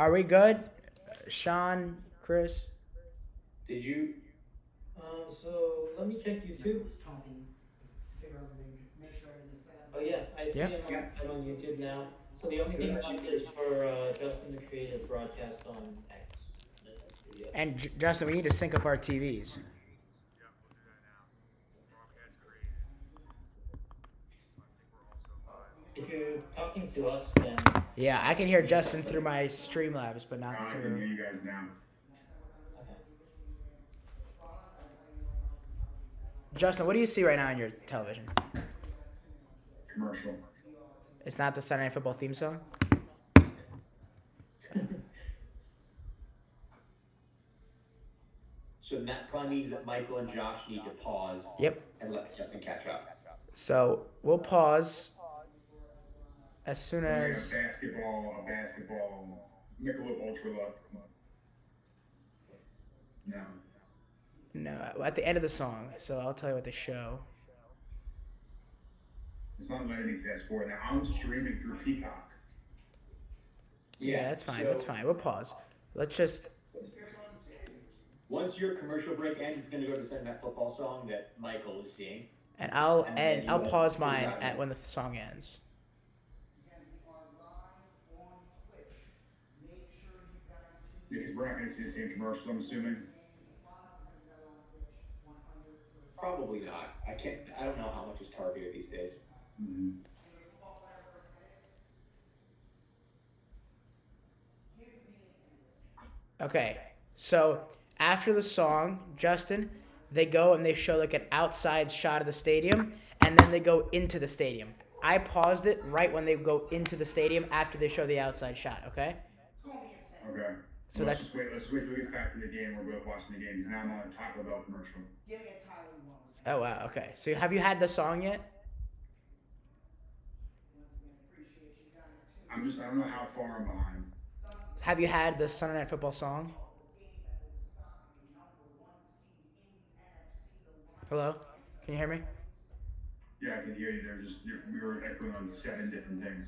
Are we good? Sean, Chris? Did you? So let me check YouTube. Oh yeah, I Yeah. see him live on YouTube now. So the only thing left is for Justin to create a broadcast on X, and then let's do the other And thing. Justin, we need to sync up our TVs. If you're talking to us, then Yeah, I can hear Justin through my Streamlabs, but not I can through. hear you guys now. okay. Justin, what do you see right now on your television? Commercial. It's not the Sunday Night Football theme song? So that probably means that Michael and Josh need to pause Yep. and let Justin catch up. So we'll pause as soon Like as. a basketball, Michelob Ultra Luck. No. No, at the end of the song. So I'll tell you what they show. It's not letting me fast forward. Now I'm streaming through Peacock. Yeah, that's fine. That's fine. We'll pause. Let's just. Once your commercial break ends, it's going to go to send that football song that Michael is seeing. And I'll And then I'll you pause figure mine out at when the song ends. Because we're not going to see the same commercials, I'm assuming. Probably not. I can't. I don't know how much is targeted these days. Mm-hmm. Okay, so after the song, Justin, they go and they show like an outside shot of the stadium, and then they go into the stadium. I paused it right when they go into the stadium after they show the outside shot. Okay. Okay. So let's that's just wait. Let's wait till we get back to the game. We're both watching the game because now I'm on a Taco Bell commercial. oh wow. Okay. So have you had the song yet? I don't know how far I'm behind. Have you had the Sunday Night Football song? Hello. Can you hear me? Yeah, I can hear you. We were echoing on 7 different things.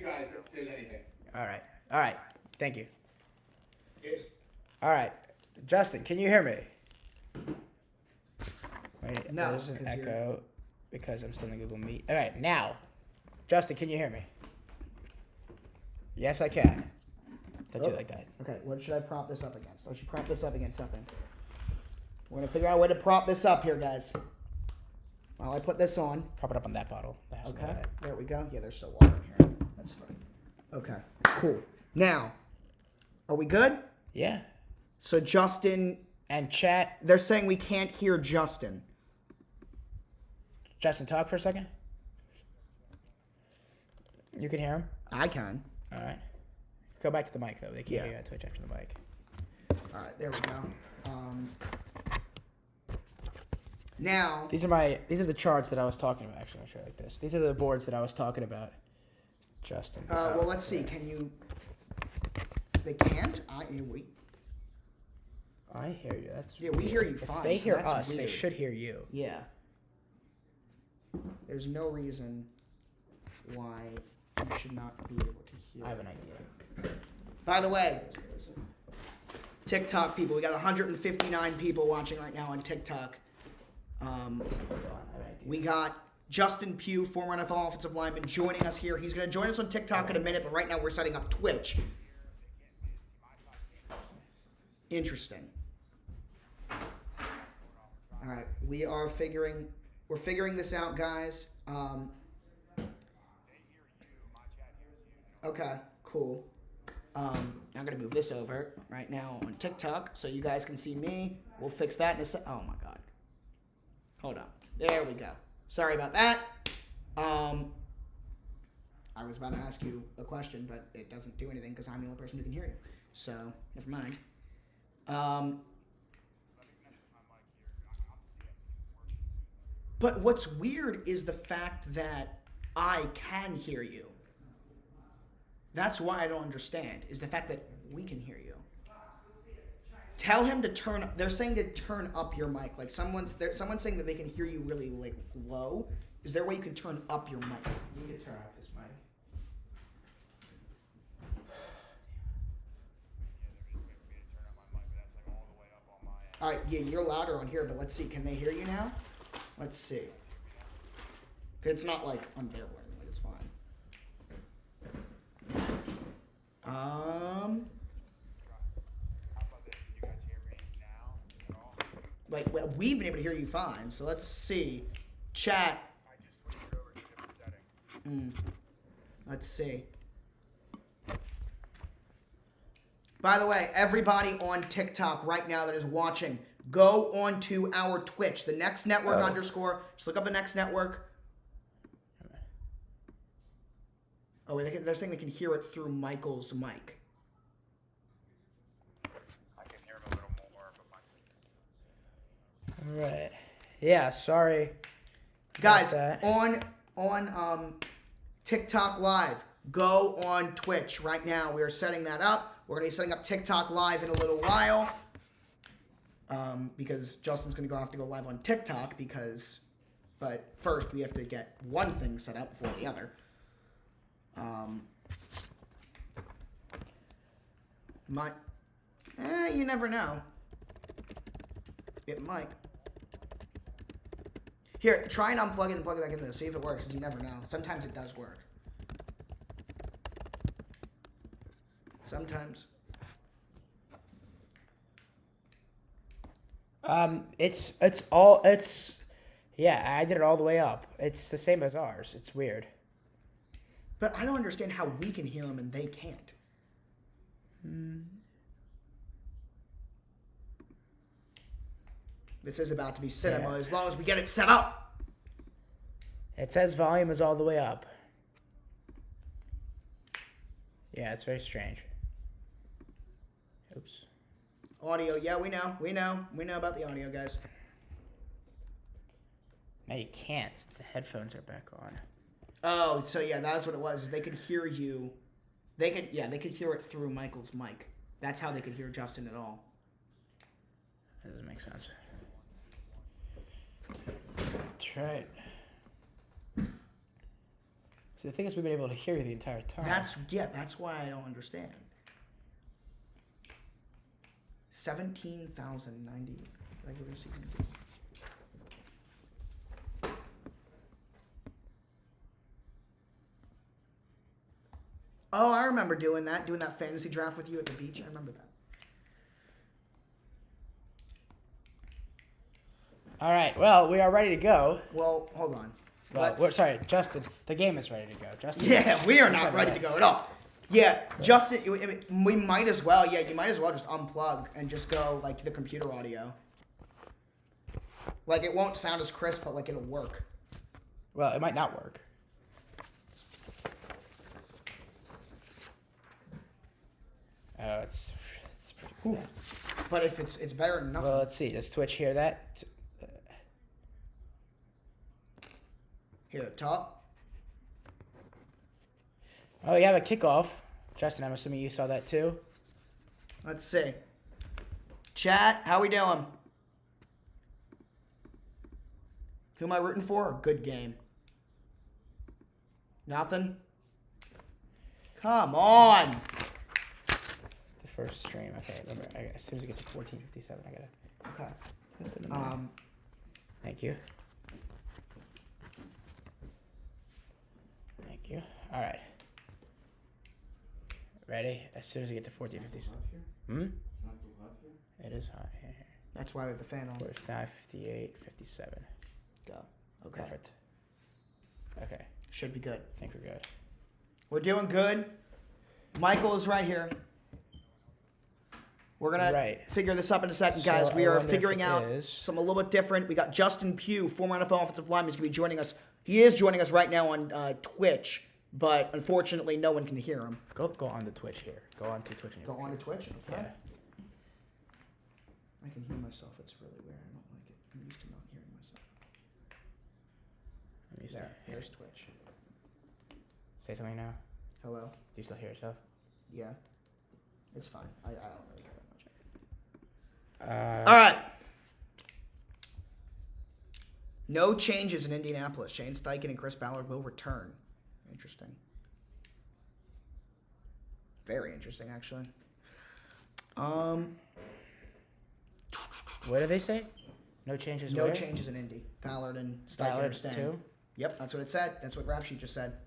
guys if there's anything. All right. Thank you. Cheers. All right, Justin, can you hear me? Wait, No, there's an 'cause you're- echo because I'm still in Google Meet. All right, now, Justin, can you hear me? Yes, I can. Don't do it like that. Okay, what should I prop this up against? I should prop this up against something. We're gonna figure out a way to prop this up here, guys. While I put this on. Prop it up on that bottle. That has Okay, no light. there we go. Yeah, there's still water in here. That's fine. Okay, cool. Now, are we good? Yeah. So Justin, And chat, they're saying we can't hear Justin. Justin, talk for a second. You can hear him? I can. All right. Go back to the mic, though. They can't Yeah. hear you on Twitch after the mic. All right, there we go. Now, These are the charts that I was talking about. Actually, I'll show you like this. These are the boards that I was talking about. Justin. well, let's see. Can you? They can't. I hear you. That's Yeah, we hear you if fine. they so hear that's us, they weird. should hear you. Yeah. There's no reason why you should not be able to hear. I have an idea. By the way, TikTok people, we got 159 people watching right now on TikTok. Hold on, I have an idea. We got Justin Pugh, former NFL offensive lineman, joining us here. He's going to join us on TikTok in a minute, but right now we're setting up Twitch. Interesting. All right, we're figuring this out, guys. Okay, cool. I'm going to move this over right now on TikTok so you guys can see me. We'll fix that in a sec. Oh my God. Hold on. There we go. Sorry about that. I was about to ask you a question, but it doesn't do anything because I'm the only person who can hear you. So, never mind. But what's weird is the fact that I can hear you. That's why I don't understand, is the fact that we can hear you. Tell him to turn. They're saying to turn up your mic. Like someone's saying that they can hear you really like low. Is there a way you can turn up your mic? You can turn off his mic. All right, yeah, you're louder on here, but let's see. Can they hear you now? Let's see. 'Cause it's not like unbearable. Like it's fine. Like well, we've been able to hear you fine. So let's see. Chat. Let's see. By the way, everybody on TikTok right now that is watching, go on to our Twitch, the Next Network _ Just look up the Next Network. Oh, they're saying they can hear it through Michael's mic. I can hear him a little more, but All right. Yeah. Sorry. Guys, that. on TikTok Live, go on Twitch right now. We are setting that up. We're going to be setting up TikTok Live in a little while. Because Justin's going to have to go live on TikTok but first we have to get one thing set up before the other. You never know. It might. Here, try and unplug it and plug it back in there. See if it works, because you never know. Sometimes it does work. Sometimes. Yeah, I did it all the way up. It's the same as ours. It's weird. But I don't understand how we can hear them and they can't. This is about to be cinema as long as we get it set up. It says volume is all the way up. Yeah, it's very strange. Oops. Audio, yeah, we know. We know about the audio, guys. Now you can't since the headphones are back on. Oh, so yeah, that's what it was. They could hear you. They could hear it through Michael's mic. That's how they could hear Justin at all. That doesn't make sense. That's right. So the thing is, we've been able to hear you the entire time. That's why I don't understand. 17,090 regular season games. Oh, I remember doing that fantasy draft with you at the beach. I remember that. All right. Well, we are ready to go. Well, hold on. Well, sorry, Justin. The game is ready to go. Justin. Yeah, we are not ready to go at all. Yeah, Justin, we might as well. Yeah, you might as well just unplug and just go like the computer audio. Like it won't sound as crisp, but like it'll work. Well, it might not work. Oh, it's pretty bad. But if it's better than nothing. Well, let's see. Does Twitch hear that? Here, top. Oh, you have a kickoff. Justin, I'm assuming you saw that too. Let's see. Chat, how we doing? Who am I rooting for? Good game. Nothing? Come on. It's the first stream. Okay, remember, as soon as I get to 14:57, I gotta. Okay. Just in a minute. Thank you. Thank you. All right. Ready? As soon as I get to 14:57. It is hot here. That's why we have the fan on. First now 58, 57. Go. Okay. Perfect. Okay. Should be good. I think we're good. We're doing good. Michael is right here. We're going to figure this up in a second, guys. So we I are wonder figuring if it out is- something a little bit different. We got Justin Pugh, former NFL offensive lineman, is going to be joining us. He is joining us right now on Twitch, but unfortunately no one can hear him. Go on to Twitch here. Go on to Twitch. Go on to Twitch? Okay. Yeah. I can hear myself. It's really weird. I don't like it. I'm used to not hearing myself. Let me see. There. Here's Twitch. Say something now. Hello? Do you still hear yourself? Yeah. It's fine. I don't really care that much. Uh, All right. No changes in Indianapolis. Shane Steichen and Chris Ballard will return. Interesting. Very interesting, actually. What did they say? No changes. No where? changes in Indy. Ballard and Steichen are Ballard staying. too. Yep, that's what it said. That's what Rap Sheet just said.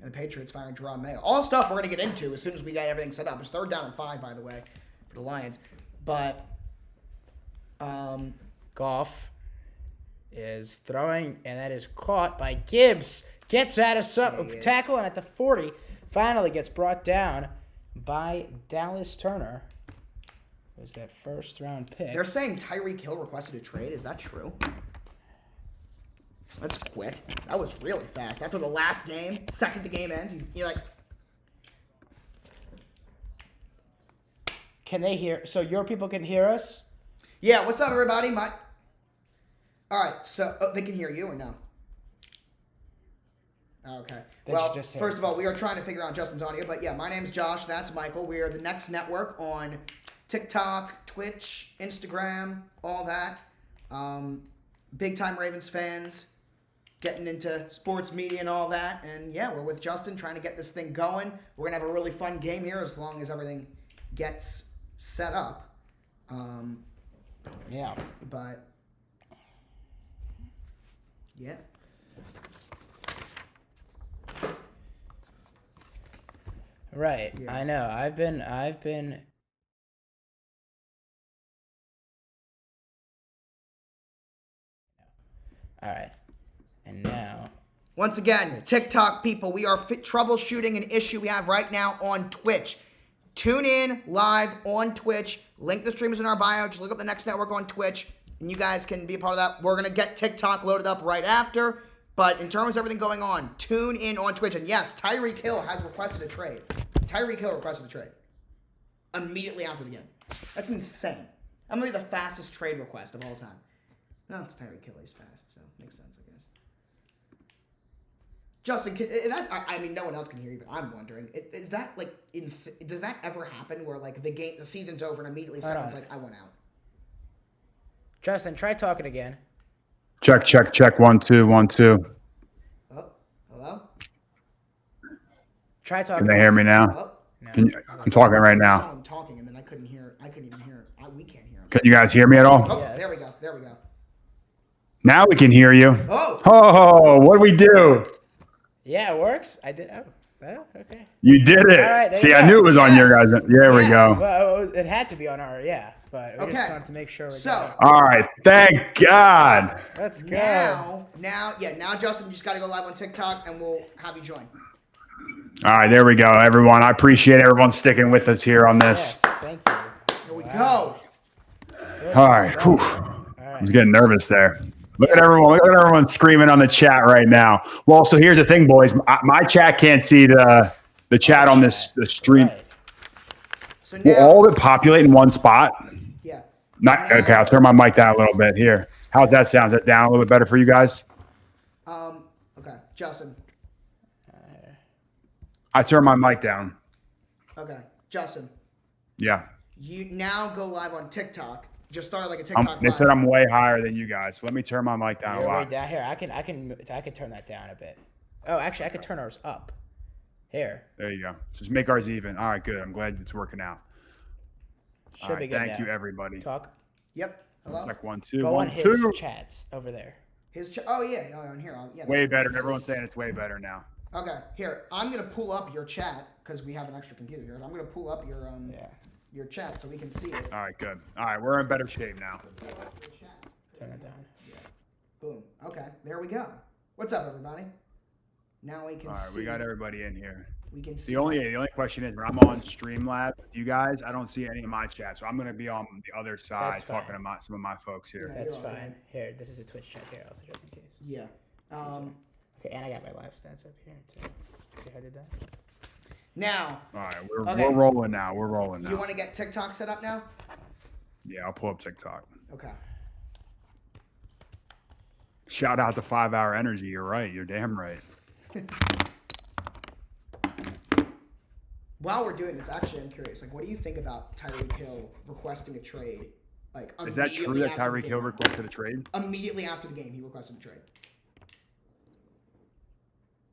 And the Patriots firing Jerome Mayo. All stuff we're going to get into as soon as we got everything set up. It's 3rd down and 5, by the way, for the Lions. But, Goff is throwing, and that is caught by Gibbs. Gets out of some he is. tackle, and at the 40, finally gets brought down by Dallas Turner. Was that first round pick? they're saying Tyreek Hill requested a trade. Is that true? That's quick. That was really fast. After the last game, second the game ends, you're like, Can they hear? So your people can hear us? yeah, what's up, everybody? All right, so they can hear you or no? Okay. They Well, should just hear first of all, we us. are trying to figure out Justin's audio, but yeah, my name's Josh. That's Michael. We are the Next Network on TikTok, Twitch, Instagram, all that. Big time Ravens fans, getting into sports media and all that. And yeah, we're with Justin trying to get this thing going. We're gonna have a really fun game here as long as everything gets set up. Yeah. But yeah. Right. Yeah. I know. I've been. All right. And now. Once again, TikTok people, we are troubleshooting an issue we have right now on Twitch. Tune in live on Twitch. Link the stream is in our bio. Just look up the Next Network on Twitch, and you guys can be a part of that. We're going to get TikTok loaded up right after. But in terms of everything going on, tune in on Twitch. And yes, Tyreek Hill has requested a trade. Tyreek Hill requested a trade immediately after the game. That's insane. I'm going to be the fastest trade request of all time. No, it's Tyreek Hill. He's fast, so makes sense, I guess. Justin, I mean, no one else can hear you, but I'm wondering, is that like, does that ever happen where like the season's over and immediately someone's like, I want out? Justin, try talking again. Check. 1 2 1 2. Oh, hello? Try talking. Can they hear me now? Oh, No. I'm talking right there's now. someone talking, and then I couldn't even hear him. We can't hear him. Can you guys hear me at all? Oh, Yes. there we go. There we go. Now we can hear you. Oh, Oh, what do we do? Yeah, it works. I did. Oh, well, okay. You did it. All right, there See, you I go. knew it was on your Yes. guys. There we Yes. go. Well, it had to be on our but we just Okay. wanted to make sure. So All right. Thank God. Let's go. now, Justin, you just got to go live on TikTok, and we'll have you join. All right. There we go, everyone. I appreciate everyone sticking with us here on this. Yes, thank you. Here we go. Good All right. stuff. Whew. All I right. was getting nervous there. Look at everyone. Look at everyone screaming on the chat right now. Well, so here's the thing, boys. My chat can't see the chat on the stream. Right. So Will now, all of it populate in one spot? yeah. Okay, I'll turn my mic down a little bit here. How's that sound? Is that down a little bit better for you guys? Okay, Justin. I turned my mic down. Okay, Justin. Yeah. You now go live on TikTok. Just start like a TikTok. They said I'm way higher than you guys. So let me turn my mic down a You're way lot. down here. I can turn that down a bit. Oh, actually, I could turn ours up. Here. There you go. Just make ours even. All right, good. I'm glad it's working out. Should All be right, good thank now. you, everybody. Talk. Yep. Hello. Check 1, 2, Go 1, on 2. his chats over there. Oh yeah, on here. Yeah. Way better. Everyone's saying it's way better now. Okay, here. I'm gonna pull up your chat because we have an extra computer here. I'm gonna pull up your chat so we can see it. All right, good. All right, we're in better shape now. Turn it down. Boom. Okay, there we go. What's up, everybody? Now we can All right, see. we got everybody in here. We can see. The only question is when I'm on Streamlabs, you guys, I don't see any of my chat, so I'm gonna be on the other side That's fine. talking to some of my folks here. Yeah. That's You're all fine. good. Here, this is a Twitch chat here also, just in case. Yeah. Okay, and I got my live stats up here too. See how I did that? Now, All right, Okay. we're rolling now. We're rolling now. you want to get TikTok set up now? Yeah, I'll pull up TikTok. Okay. Shout out to 5 Hour Energy. You're right. You're damn right. While we're doing this, actually, I'm curious. Like, what do you think about Tyreek Hill requesting a trade? Like, Is that true immediately that after the Tyreek game? Hill requested a trade? Immediately after the game, he requested a trade.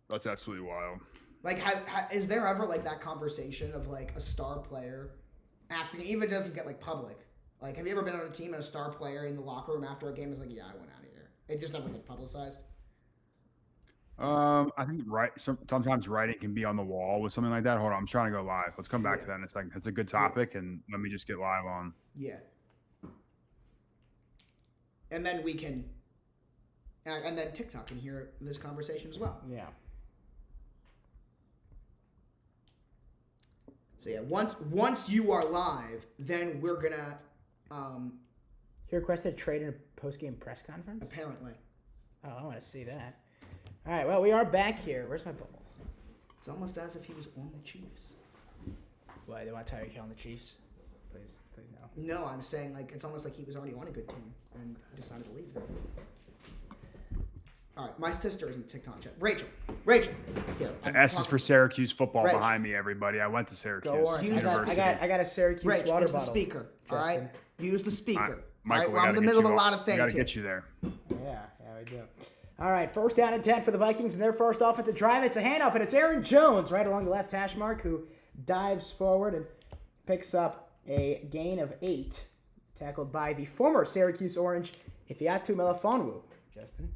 That's absolutely wild. Like, is there ever like that conversation of like a star player after, even if it doesn't get like public? Like, have you ever been on a team and a star player in the locker room after a game is like, yeah, I went out of here. It just never gets publicized. I think sometimes writing can be on the wall with something like that. Hold on, I'm trying to go live. Let's come back to that in a second. It's a good topic, and let me just get live on. Yeah. And then we can, and then TikTok can hear this conversation as well. Yeah. So yeah, once you are live, then we're gonna He requested a trade in a post-game press conference? apparently. Oh, I want to see that. All right, well, we are back here. Where's my bubble? It's almost as if he was on the Chiefs. Why, they want Tyreek Hill on the Chiefs? Please no. No, I'm saying like it's almost like he was already on a good team and decided to leave them. All right, my sister is in the TikTok chat. Rachel, here. The S is for Syracuse football Rach. behind me, everybody. I went to Syracuse Go on. University. I got a Syracuse Rach, water it's the bottle. speaker. All right, use the speaker. All right, All Michael, right, we we're in gotta the get middle of you a up. lot of We things gotta here. get you there. Yeah, we do. All right, first down and 10 for the Vikings in their first offensive drive. It's a handoff, and it's Aaron Jones right along the left hash mark who dives forward and picks up a gain of 8, tackled by the former Syracuse Orange, Ifeatu Melifonwu. Justin?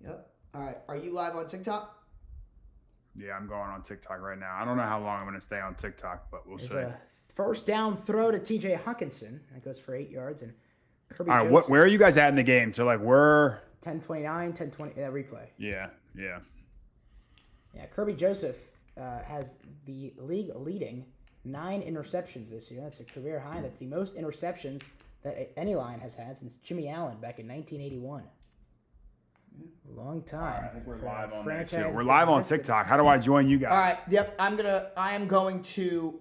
Yep. All right, are you live on TikTok? Yeah, I'm going on TikTok right now. I don't know how long I'm going to stay on TikTok, but we'll There's see. a first down throw to TJ Hawkinson. That goes for 8 yards. And Kirby All right, Joseph, where are you guys at in the game? So, like, we're... 10-29, 10-20, replay. Yeah. Yeah, Kirby Joseph has the league-leading 9 interceptions this year. That's a career high. That's the most interceptions that any line has had since Jimmy Allen back in 1981. Long time. I think we're for live a on there, too. franchise We're that's live on existed. TikTok. How do I join you guys? All right. Yep. I am going to.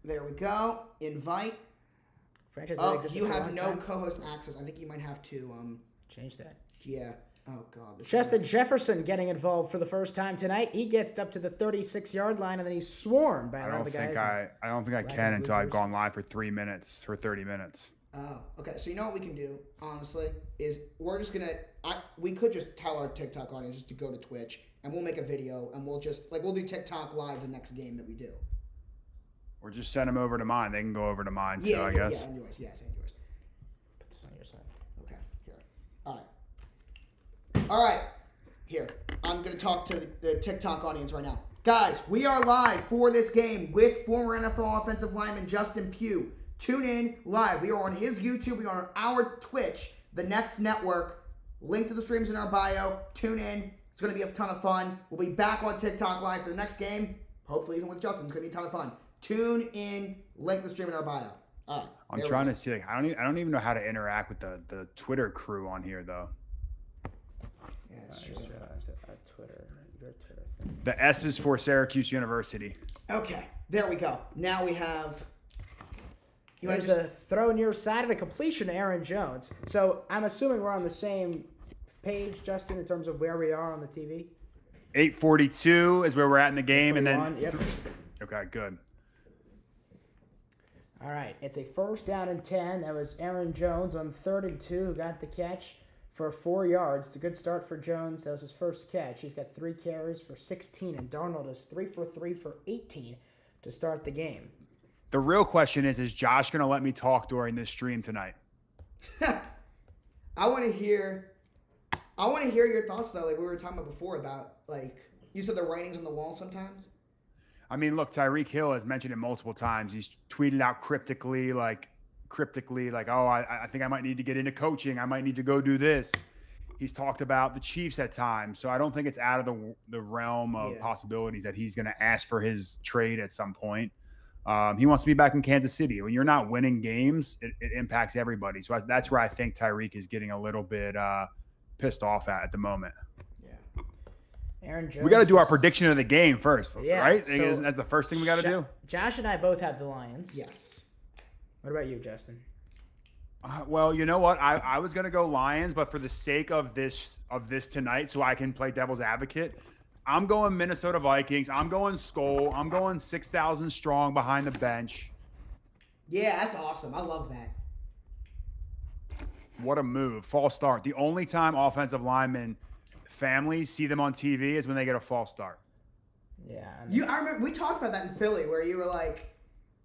There we go. Invite. Franchise that Oh, existed you for a have long no time. co-host access. I think you might have to. Change that. Yeah. Oh God. This is Justin Jefferson getting involved for the first time tonight. He gets up to the 36-yard line, and then he's swarmed by a I lot don't of the guys. I don't think I Black can and until blue I've gone jerseys. live for 30 minutes. Oh, okay. So you know what we can do, honestly, is we're just gonna. We could just tell our TikTok audience just to go to Twitch and we'll make a video, and we'll just we'll do TikTok live the next game that we do. Or just send them over to mine. They can go over to mine too, Yeah, I yeah, guess. yeah. Anyways, yes, Put this on your side. Okay, here. All right. Here, I'm going to talk to the TikTok audience right now. Guys, we are live for this game with former NFL offensive lineman Justin Pugh. Tune in live. We are on his YouTube. We are on our Twitch, the Nets Network. Link to the streams in our bio. Tune in. It's going to be a ton of fun. We'll be back on TikTok live for the next game. Hopefully even with Justin. It's going to be a ton of fun. Tune in. Link to the stream in our bio. All right. I'm trying to see. I don't even know how to interact with the Twitter crew on here though. Yeah, it's I true. just realized that your Twitter thing. The S is for Syracuse University. Okay, there we go. Now we have. There's a throw near side and a completion to Aaron Jones. So I'm assuming we're on the same page, Justin, in terms of where we are on the TV. 8:42 is where we're at in the game, and then. 41, yep. Okay, good. All right, it's a 1st down and 10. That was Aaron Jones on 3rd and 2 who got the catch for 4 yards. It's a good start for Jones. That was his first catch. He's got 3 carries for 16, and Darnold is 3 for 3 for 18 to start the game. The real question is Josh going to let me talk during this stream tonight? I want to hear your thoughts though. Like we were talking about before about you said the writings on the wall sometimes. I mean, look, Tyreek Hill has mentioned it multiple times. He's tweeted out cryptically, oh, I think I might need to get into coaching. I might need to go do this. He's talked about the Chiefs at times. So I don't think it's out of the realm of possibilities that he's going to ask for his trade at some point. He wants to be back in Kansas City. When you're not winning games, it impacts everybody. So that's where I think Tyreek is getting a little bit pissed off at the moment. Aaron Jones. We got to do our prediction of the game first, Yeah, right? so Isn't that the first thing we got to do? Josh and I both have the Lions. Yes. What about you, Justin? Well, you know what? I was going to go Lions, but for the sake of this tonight, so I can play devil's advocate, I'm going Minnesota Vikings. I'm going Skol. I'm going 6,000 strong behind the bench. Yeah, that's awesome. I love that. What a move. False start. The only time offensive linemen families see them on TV is when they get a false start. Yeah. I remember we talked about that in Philly where you were like,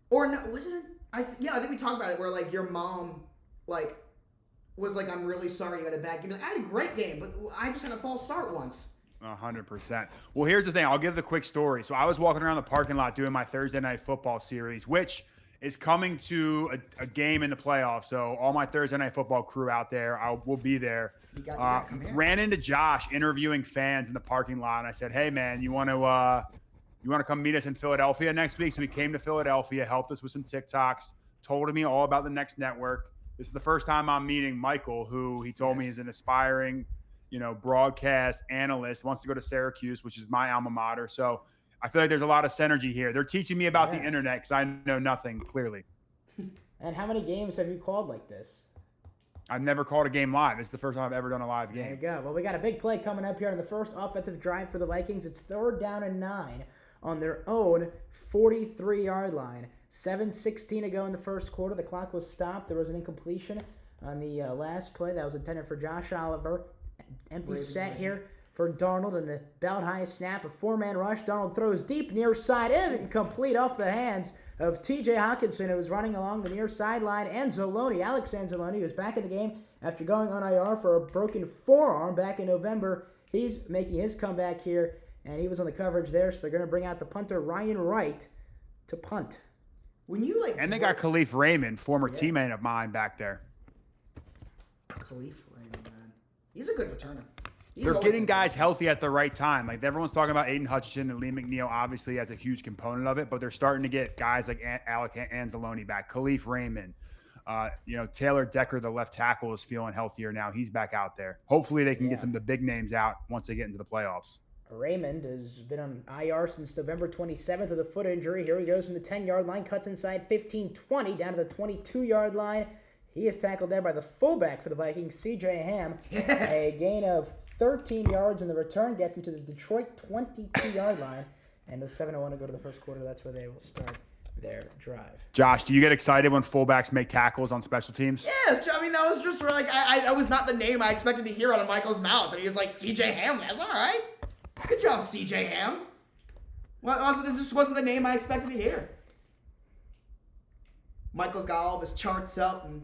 or no, wasn't it? I think we talked about it where your mom was like, I'm really sorry you had a bad game. Like, I had a great game, but I just had a false start once. 100%. Well, here's the thing. I'll give the quick story. So I was walking around the parking lot doing my Thursday night football series, which is coming to a game in the playoffs. So all my Thursday night football crew out there, will be there. You gotta come here. Ran into Josh interviewing fans in the parking lot, and I said, "Hey, man, you want to come meet us in Philadelphia next week?" So we came to Philadelphia, helped us with some TikToks, told me all about the Next Network. This is the first time I'm meeting Michael, who he told me is an aspiring, broadcast analyst, wants to go to Syracuse, which is my alma mater. So I feel like there's a lot of synergy here. They're teaching me about the internet because I know nothing, clearly. And how many games have you called like this? I've never called a game live. It's the first time I've ever done a live game. There you go. Well, we got a big play coming up here on the first offensive drive for the Vikings. It's 3rd down and 9 on their own 43-yard line. 7:16 to go in the first quarter. The clock was stopped. There was an incompletion on the last play. That was intended for Josh Oliver. Empty set here for Darnold, and the belt high snap, a 4-man rush. Darnold throws deep near side, incomplete off the hands of T.J. Hawkinson, who was running along the near sideline. Anzalone, Alex Anzalone, who's back in the game after going on IR for a broken forearm back in November. He's making his comeback here, and he was on the coverage there, so they're going to bring out the punter, Ryan Wright, to punt. When you And they got Khalif Raymond, former teammate of mine, back there. Khalif Raymond, man. He's a good returner. They're getting guys healthy at the right time. Like everyone's talking about Aiden Hutchinson and Lee McNeil. Obviously, that's a huge component of it. But they're starting to get guys like Alec Anzalone back, Khalif Raymond. Taylor Decker, the left tackle, is feeling healthier now. He's back out there. Hopefully, they can get some of the big names out once they get into the playoffs. Raymond has been on IR since November 27th with a foot injury. Here he goes from the 10-yard line, cuts inside 15-20 down to the 22-yard line. He is tackled there by the fullback for the Vikings, C.J. Ham. A gain of 13 yards in the return gets him to the Detroit 22-yard line. And with 7:01 to go to the first quarter, that's where they will start their drive. Josh, do you get excited when fullbacks make tackles on special teams? Yes, I mean, that was just I was not the name I expected to hear out of Michael's mouth. And he was like, C.J. Ham. That's all right. Good job, CJ Ham. Well, also, this just wasn't the name I expected to hear. Michael's got all of his charts up and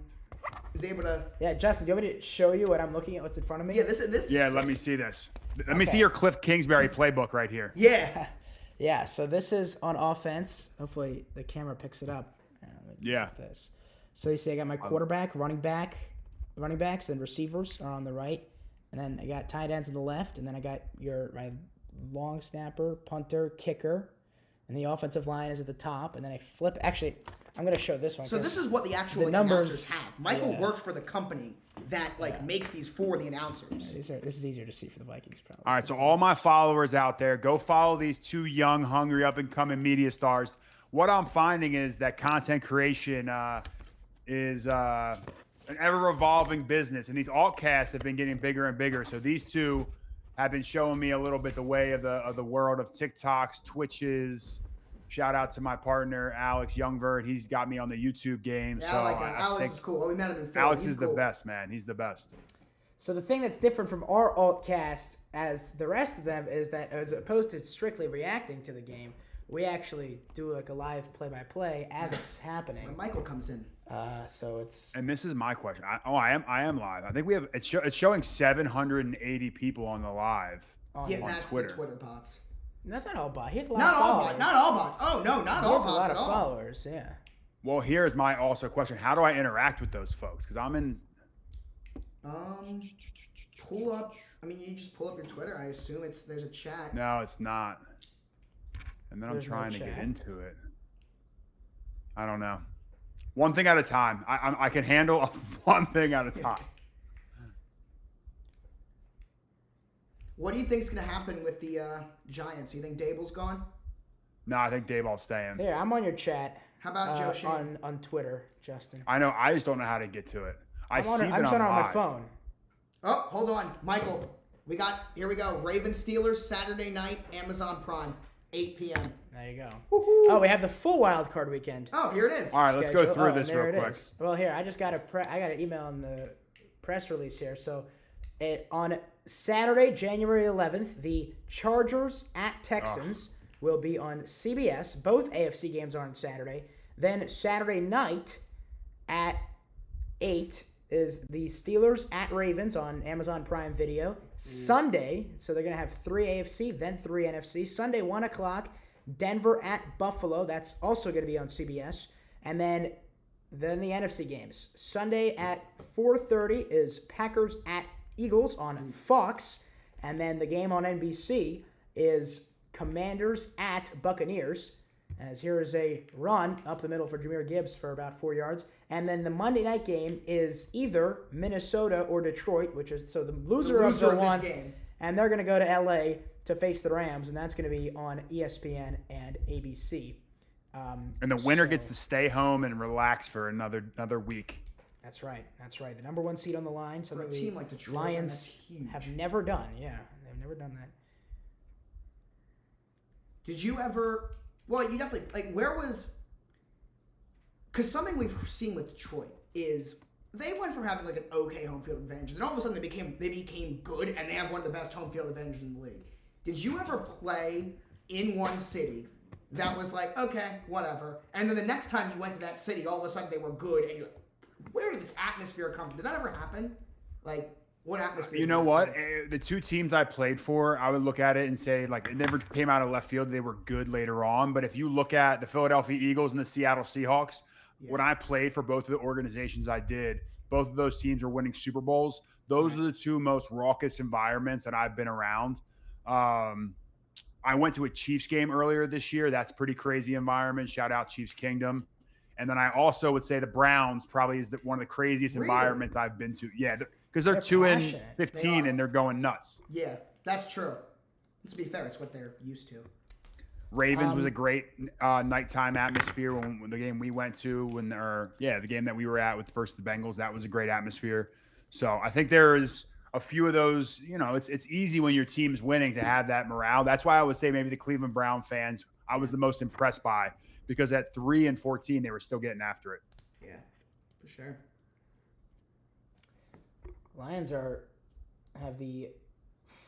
is able to. Yeah, Justin, do you want me to show you what I'm looking at? What's in front of me? Yeah, this. Yeah, let me see this. Let me see your Cliff Kingsbury playbook right here. Yeah. Yeah, so this is on offense. Hopefully the camera picks it up. Yeah. This. So you see I got my quarterback, running backs, then receivers are on the right. And then I got tight ends on the left. And then I got my long snapper, punter, kicker. And the offensive line is at the top. And then I flip. Actually, I'm going to show this one. So this is what the actual announcers have. Michael works for the company that makes these for the announcers. Yeah, this is easier to see for the Vikings, probably. All right, so all my followers out there, go follow these two young, hungry, up-and-coming media stars. What I'm finding is that content creation is an ever-evolving business, and these altcasts have been getting bigger and bigger. So these two have been showing me a little bit the way of the world of TikToks, Twitches. Shout out to my partner, Alex Youngvert. He's got me on the YouTube game. Yeah, so I like that. Alex is cool. Oh, we met him in Philly. Alex He's is cool. the best, man. He's the best. So the thing that's different from our altcast as the rest of them is that as opposed to strictly reacting to the game, we actually do like a live play-by-play as it's happening. When Michael comes in. So it's. And this is my question. I am live. I think we have it's showing 780 people on the live. Yeah, on that's Twitter. the Twitter bots. That's not all bot. He has a lot Not of all followers. bots. Not all bots. Oh no, not all He has bots a lot at of all. followers. Yeah. Well, here's my also question. How do I interact with those folks? Because I'm in. Pull up. I mean, you just pull up your Twitter. I assume there's a chat. No, it's not. And then There's I'm no trying to get chat? into it. I don't know. One thing at a time. I can handle one thing at a time. What do you think's gonna happen with the Giants? You think Dable's gone? No, I think Dayball's staying. Here, I'm on your chat. How about Joe Shane? on Twitter, Justin. I know. I just don't know how to get to it. I I'm on see it- that I'm I'm just on live. my phone. Oh, hold on, Michael. Here we go. Ravens Steelers Saturday night, Amazon Prime, 8 p.m. There you go. Woohoo. Oh, we have the full wild card weekend. Oh, here it is. All right, let's go schedule. through Oh, this and there real it quick. is. Well, here I just got I got an email on the press release here. So, on Saturday, January 11th, the Chargers at Texans will be on CBS. Both AFC games are on Saturday. Then Saturday night at 8 is the Steelers at Ravens on Amazon Prime Video. Sunday, so they're going to have 3 AFC, then 3 NFC. Sunday, 1 o'clock, Denver at Buffalo. That's also going to be on CBS. And then the NFC games. Sunday at 4:30 is Packers at Eagles on Fox. And then the game on NBC is Commanders at Buccaneers. As here is a run up the middle for Jahmyr Gibbs for about 4 yards. And then the Monday night game is either Minnesota or Detroit, which is so the loser of the this one. game. And they're going to go to LA to face the Rams, and that's going to be on ESPN and ABC. And the winner gets to stay home and relax for another week. That's right. That's right. The number 1 seed on the line. For a Something team the like Detroit, man, Lions that's huge. have never done. Yeah, they've never done that. Did you ever? Well, you definitely where was? Because something we've seen with Detroit is they went from having like an okay home field advantage, and then all of a sudden they became good, and they have one of the best home field advantages in the league. Did you ever play in one city that was like, okay, whatever, and then the next time you went to that city, all of a sudden they were good, and you're like, where did this atmosphere come from? Did that ever happen? Like, what atmosphere? You know what? The two teams I played for, I would look at it and say, like, it never came out of left field. They were good later on. But if you look at the Philadelphia Eagles and the Seattle Seahawks, when I played for both of the organizations I did, both of those teams were winning Super Bowls. Those are the two most raucous environments that I've been around. I went to a Chiefs game earlier this year. That's pretty crazy environment. Shout out Chiefs Kingdom. And then I also would say the Browns probably is one of the craziest environments I've been to. Yeah, because they're 2-15 and they're going nuts. Yeah, that's true. Let's be fair, it's what they're used to. Ravens was a great nighttime atmosphere when the game we went to the game that we were at with versus the Bengals. That was a great atmosphere. So I think there is a few of those. You know, it's easy when your team's winning to have that morale. That's why I would say maybe the Cleveland Brown fans I was the most impressed by, because at 3-14 they were still getting after it. Yeah, for sure. Lions have the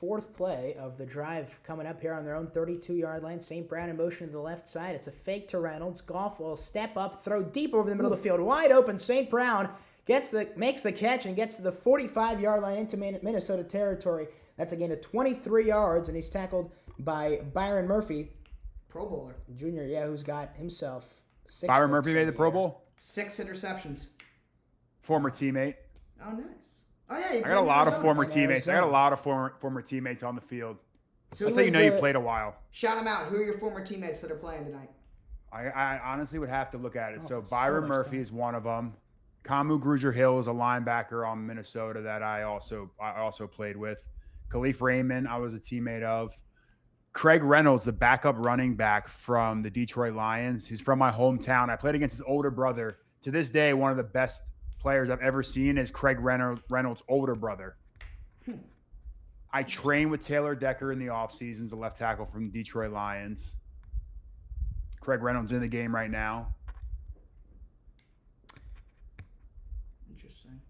fourth play of the drive coming up here on their own 32-yard line. St. Brown in motion to the left side. It's a fake to Reynolds. Goff will step up, throw deep over the middle of the field. Wide open. St. Brown makes the catch and gets to the 45-yard line into Minnesota territory. That's a gain of 23 yards, and he's tackled by Byron Murphy. Pro Bowler. Junior, who's got himself 6 Byron picks Murphy in made the Pro year. Bowl. 6 interceptions. Former teammate. Oh, nice. Oh, yeah. I got a lot of former In teammates. I got a Arizona. lot of former teammates on the field. Who That's how you was know you the- played a while. Shout them out. Who are your former teammates that are playing tonight? I honestly would have to look at it. Oh, So so Byron much Murphy time. is one of them. Kamu Grugier-Hill is a linebacker on Minnesota that I also played with. Khalif Raymond, I was a teammate of. Craig Reynolds, the backup running back from the Detroit Lions. He's from my hometown. I played against his older brother. To this day, one of the best players I've ever seen is Craig Reynolds' older brother. I trained with Taylor Decker in the offseasons, the left tackle from the Detroit Lions. Craig Reynolds in the game right now. Interesting.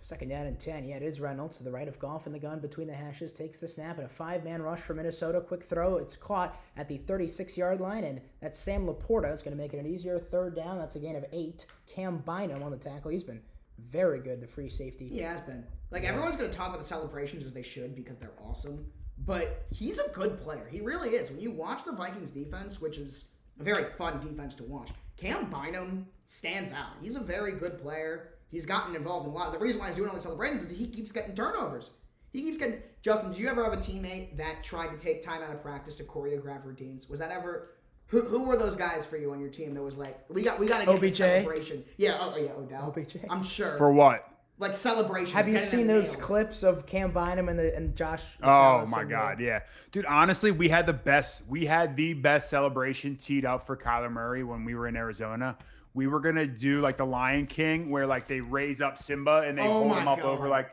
Second down and 10. Yeah, it is Reynolds to the right of Goff in the gun between the hashes. Takes the snap and a 5-man rush for Minnesota. Quick throw. It's caught at the 36-yard line, and that's Sam Laporta. It's going to make it an easier third down. That's a gain of 8. Cam Bynum on the tackle. He's been very good, the free safety. He has been. Like, everyone's going to talk about the celebrations as they should because they're awesome. But he's a good player. He really is. When you watch the Vikings defense, which is a very fun defense to watch, Cam Bynum stands out. He's a very good player. He's gotten involved in a lot. The reason why he's doing all these celebrations is he keeps getting turnovers. He keeps getting... Justin, did you ever have a teammate that tried to take time out of practice to choreograph routines? Was that ever... Who were those guys for you on your team that was like, we got to get the OBJ? celebration? Yeah, Odell. OBJ? I'm sure. For what? Like celebrations. Have you getting seen them those nailed. clips of Cam Bynum and Josh? Oh Metellus my and God, yeah, dude. Honestly, we had the best celebration teed up for Kyler Murray when we were in Arizona. We were gonna do like the Lion King, where like they raise up Simba and they Oh hold my him up God. over like.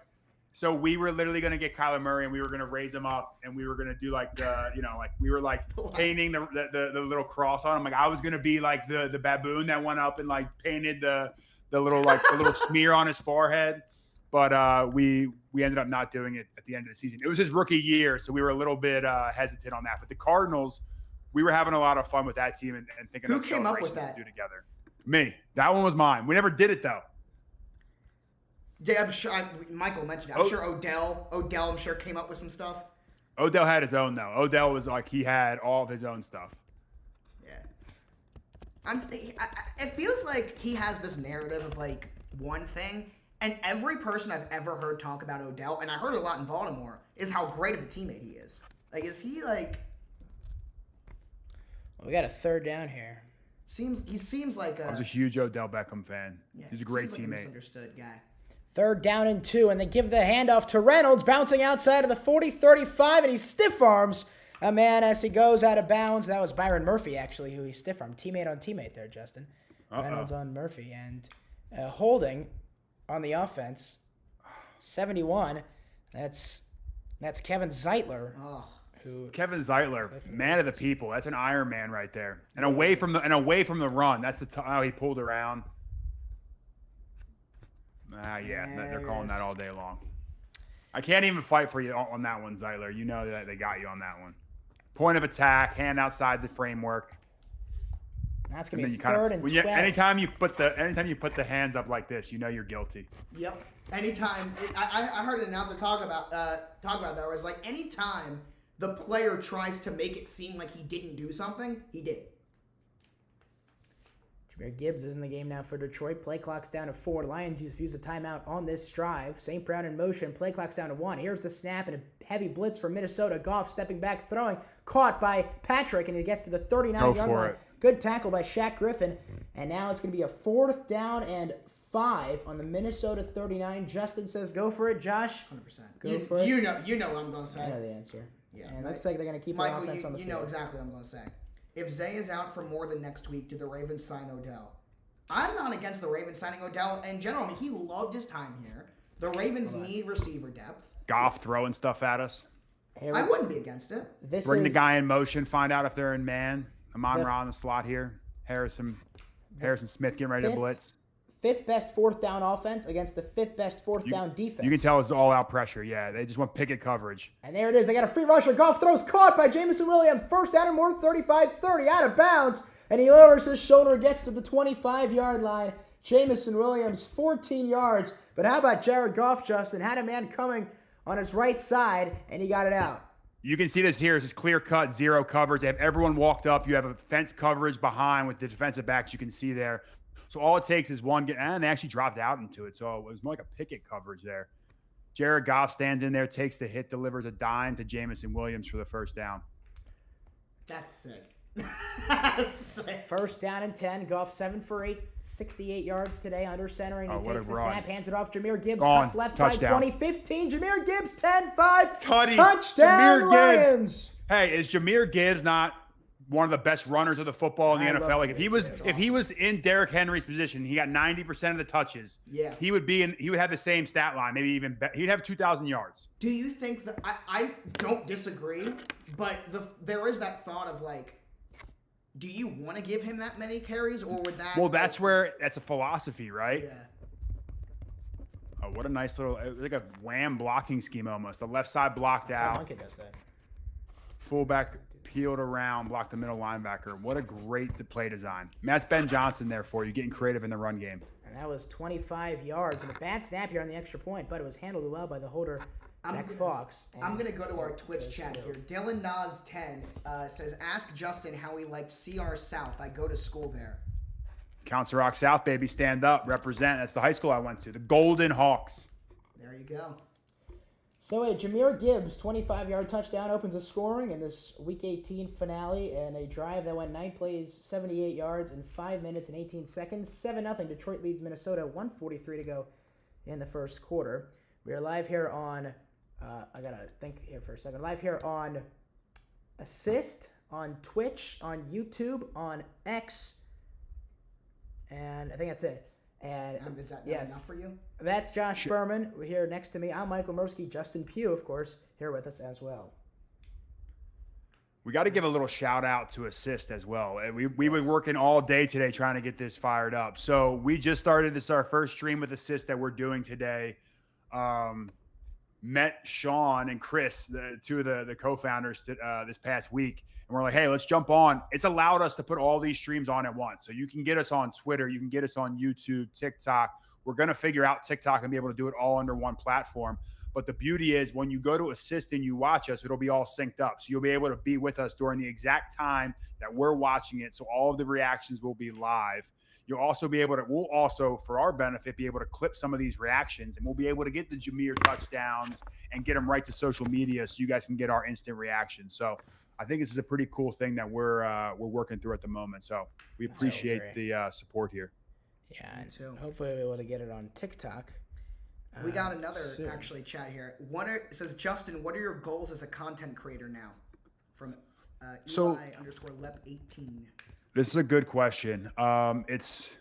So we were literally gonna get Kyler Murray and we were gonna raise him up and we were gonna do like the like we were like painting the little cross on him. Like I was gonna be like the baboon that went up and like painted the little like the little smear on his forehead. But we ended up not doing it at the end of the season. It was his rookie year, so we were a little bit hesitant on that. But the Cardinals, we were having a lot of fun with that team and thinking Who of came up with celebrations that? to do together. Me. That one was mine. We never did it though. Yeah, I'm sure. Michael mentioned it. I'm sure Odell, I'm sure, came up with some stuff. Odell had his own though. Odell was like he had all of his own stuff. Yeah. It feels like he has this narrative of like one thing, and every person I've ever heard talk about Odell, and I heard it a lot in Baltimore, is how great of a teammate he is. Like, is he like? We got a third down here. He seems like I was a huge Odell Beckham fan. yeah, He's a great seems like a teammate. misunderstood guy. Third down and 2, and they give the handoff to Reynolds, bouncing outside of the 40-35, and he stiff arms a man as he goes out of bounds. That was Byron Murphy, actually, who he stiff armed. Teammate on teammate there, Justin. Reynolds on Murphy, and holding on the offense. 71. That's Kevin Zeitler. Oh, Kevin Zeitler, man of the people. That's an Iron Man right there. And away from the run. That's how he pulled around. They're calling that all day long. I can't even fight for you on that one, Zeitler. You know that they got you on that one. Point of attack, hand outside the framework. That's gonna be you third and 12. Anytime you put the hands up like this, you know you're guilty. yep. Anytime I heard an announcer talk about that, where it was like anytime the player tries to make it seem like he didn't do something, he did. Jameer Gibbs is in the game now for Detroit. Play clock's down to 4. Lions use a timeout on this drive. St. Brown in motion. Play clock's down to 1. Here's the snap and a heavy blitz for Minnesota. Goff stepping back, throwing. Caught by Patrick, and he gets to the 39-yard line. Good tackle by Shaq Griffin. And now it's going to be a 4th down and 5 on the Minnesota 39. Justin says go for it. Josh? 100%. Go for it. You know what I'm going to say. I know the answer. Yeah, And it looks like they're going to keep Michael, their offense on the you field. know exactly what I'm going to say. If Zay is out for more than next week, do the Ravens sign Odell? I'm not against the Ravens signing Odell in general. I mean, he loved his time here. The Ravens need receiver depth. Goff throwing stuff at us. I wouldn't be against it. Bring the guy in motion. Find out if they're in man. Amon Ra in the slot here. Harrison Smith getting ready to blitz. fifth best fourth down offense against the fifth best fourth down defense. You can tell it's all out pressure. Yeah, they just want Pickett coverage. And there it is. They got a free rusher. Goff throws caught by Jameson Williams. First down and more, 35-30, out of bounds. And he lowers his shoulder, gets to the 25-yard line. Jameson Williams, 14 yards. But how about Jared Goff, Justin? Had a man coming on his right side, and he got it out. You can see this here. It's just clear cut, zero coverage. They have everyone walked up. You have a fence coverage behind with the defensive backs you can see there. So all it takes is one get, and they actually dropped out into it. So it was more like a Pickett coverage there. Jared Goff stands in there, takes the hit, delivers a dime to Jameson Williams for the first down. That's sick. First down and 10. Goff 7 for 8, 68 yards today under center. And he takes the snap, hands it off. Jameer Gibbs cuts left Touchdown. side, 20-15. Jameer Gibbs, 10-5. Touchdown, Jameer Gibbs. Lions. Hey, is Jameer Gibbs not one of the best runners of the football in the NFL? Like if he was in Derrick Henry's position, he got 90% of the touches. Yeah, he would have the same stat line, maybe even better. He'd have 2,000 yards. Do you think that I don't disagree, but there is that thought of like, do you want to give him that many carries, or would that? Well, that's a philosophy, right? Yeah. Oh, what a nice little, like a wham blocking scheme almost. The left side blocked out. Monkey does that. Fullback peeled around, blocked the middle linebacker. What a great play design. That's Ben Johnson there for you, getting creative in the run game. And that was 25 yards. And a bad snap here on the extra point, but it was handled well by the holder, Jack Fox. I'm going to go to our Twitch chat here. Dylan Nas 10 says, ask Justin how he liked CR South. I go to school there. Council Rock South, baby, stand up, represent. That's the high school I went to, the Golden Hawks. There you go. So a Jameer Gibbs 25-yard touchdown opens the scoring in this Week 18 finale, and a drive that went 9 plays, 78 yards in 5 minutes and 18 seconds. 7-0. Detroit leads Minnesota. 1:43 to go in the first quarter. We are live here on. I gotta think here for a second. Live here on Assist, on Twitch, on YouTube, on X, and I think that's it. And is that not enough for you? That's Josh Berman here next to me. I'm Michael Mursky. Justin Pugh, of course, here with us as well. We got to give a little shout out to Assist as well. We've been working all day today trying to get this fired up. So we just started our first stream with Assist that we're doing today. Met Sean and Chris, two of the co-founders this past week. And we're like, hey, let's jump on. It's allowed us to put all these streams on at once. So you can get us on Twitter. You can get us on YouTube, TikTok. We're going to figure out TikTok and be able to do it all under one platform. But the beauty is when you go to Assist and you watch us, it'll be all synced up. So you'll be able to be with us during the exact time that we're watching it. So all of the reactions will be live. You'll also be able to, we'll also, for our benefit, be able to clip some of these reactions, and we'll be able to get the Jameer touchdowns and get them right to social media so you guys can get our instant reaction. So I think this is a pretty cool thing that we're working through at the moment. So we appreciate the support here. Yeah, and hopefully we'll be able to get it on TikTok. We got another actually chat here. It says, Justin, what are your goals as a content creator now? From Eli_Lep18. This is a good question. It's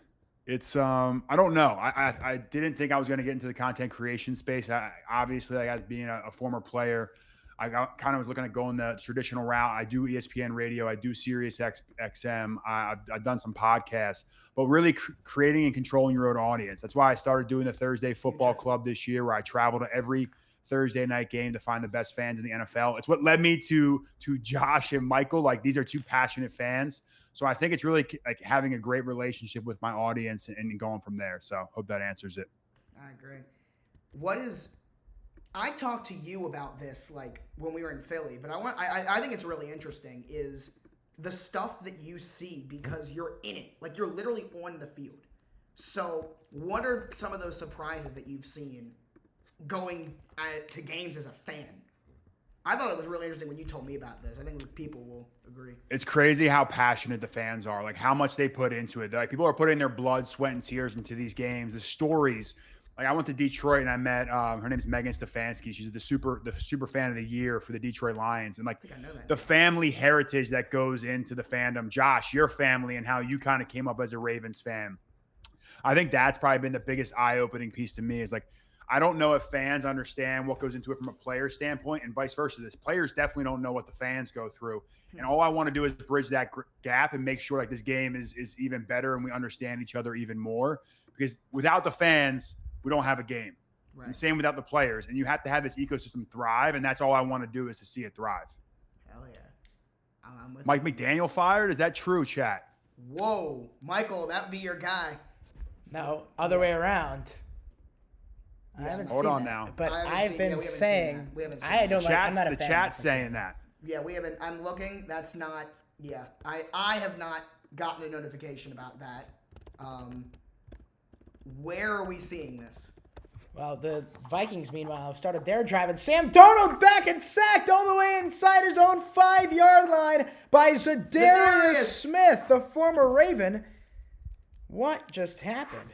I don't know. I didn't think I was going to get into the content creation space. Obviously, as being a former player, I kind of was looking at going the traditional route. I do ESPN radio. I do Sirius XM. I've done some podcasts, but really creating and controlling your own audience. That's why I started doing the Thursday Football Club this year, where I travel to every Thursday night game to find the best fans in the NFL. It's what led me to Josh and Michael. Like, these are two passionate fans. So I think it's really like having a great relationship with my audience and going from there. So hope that answers it. I agree. I talked to you about this like when we were in Philly, but I think it's really interesting is the stuff that you see because you're in it. Like, you're literally on the field. So what are some of those surprises that you've seen going to games as a fan? I thought it was really interesting when you told me about this. I think people will agree. It's crazy how passionate the fans are, like how much they put into it. Like, people are putting their blood, sweat, and tears into these games. The stories. Like, I went to Detroit and I met her name's Megan Stefanski. She's the super fan of the year for the Detroit Lions. And like the family heritage that goes into the fandom. Josh, your family and how you kind of came up as a Ravens fan. I think that's probably been the biggest eye-opening piece to me is like, I don't know if fans understand what goes into it from a player standpoint and vice versa. This players definitely don't know what the fans go through. And all I want to do is bridge that gap and make sure like this game is even better and we understand each other even more, because without the fans, we don't have a game. Right. And same without the players. And you have to have this ecosystem thrive. And that's all I want to do is to see it thrive. Hell yeah. I'm with Mike you. McDaniel fired? Is that true, chat? Whoa, Michael, that would be your guy. No, other way around. I Yeah, haven't hold seen on that, now. but I haven't I've seen- been yeah, we haven't seen saying that. We haven't seen I that. don't like. I'm Chat's, not a the fan chat's of saying that. Yeah, we haven't. I'm looking. That's not. Yeah, I have not gotten a notification about that. Where are we seeing this? Well, the Vikings, meanwhile, have started their drive, and Sam Darnold back and sacked all the way inside his own 5-yard line by Zadarius Smith, the former Raven. What just happened?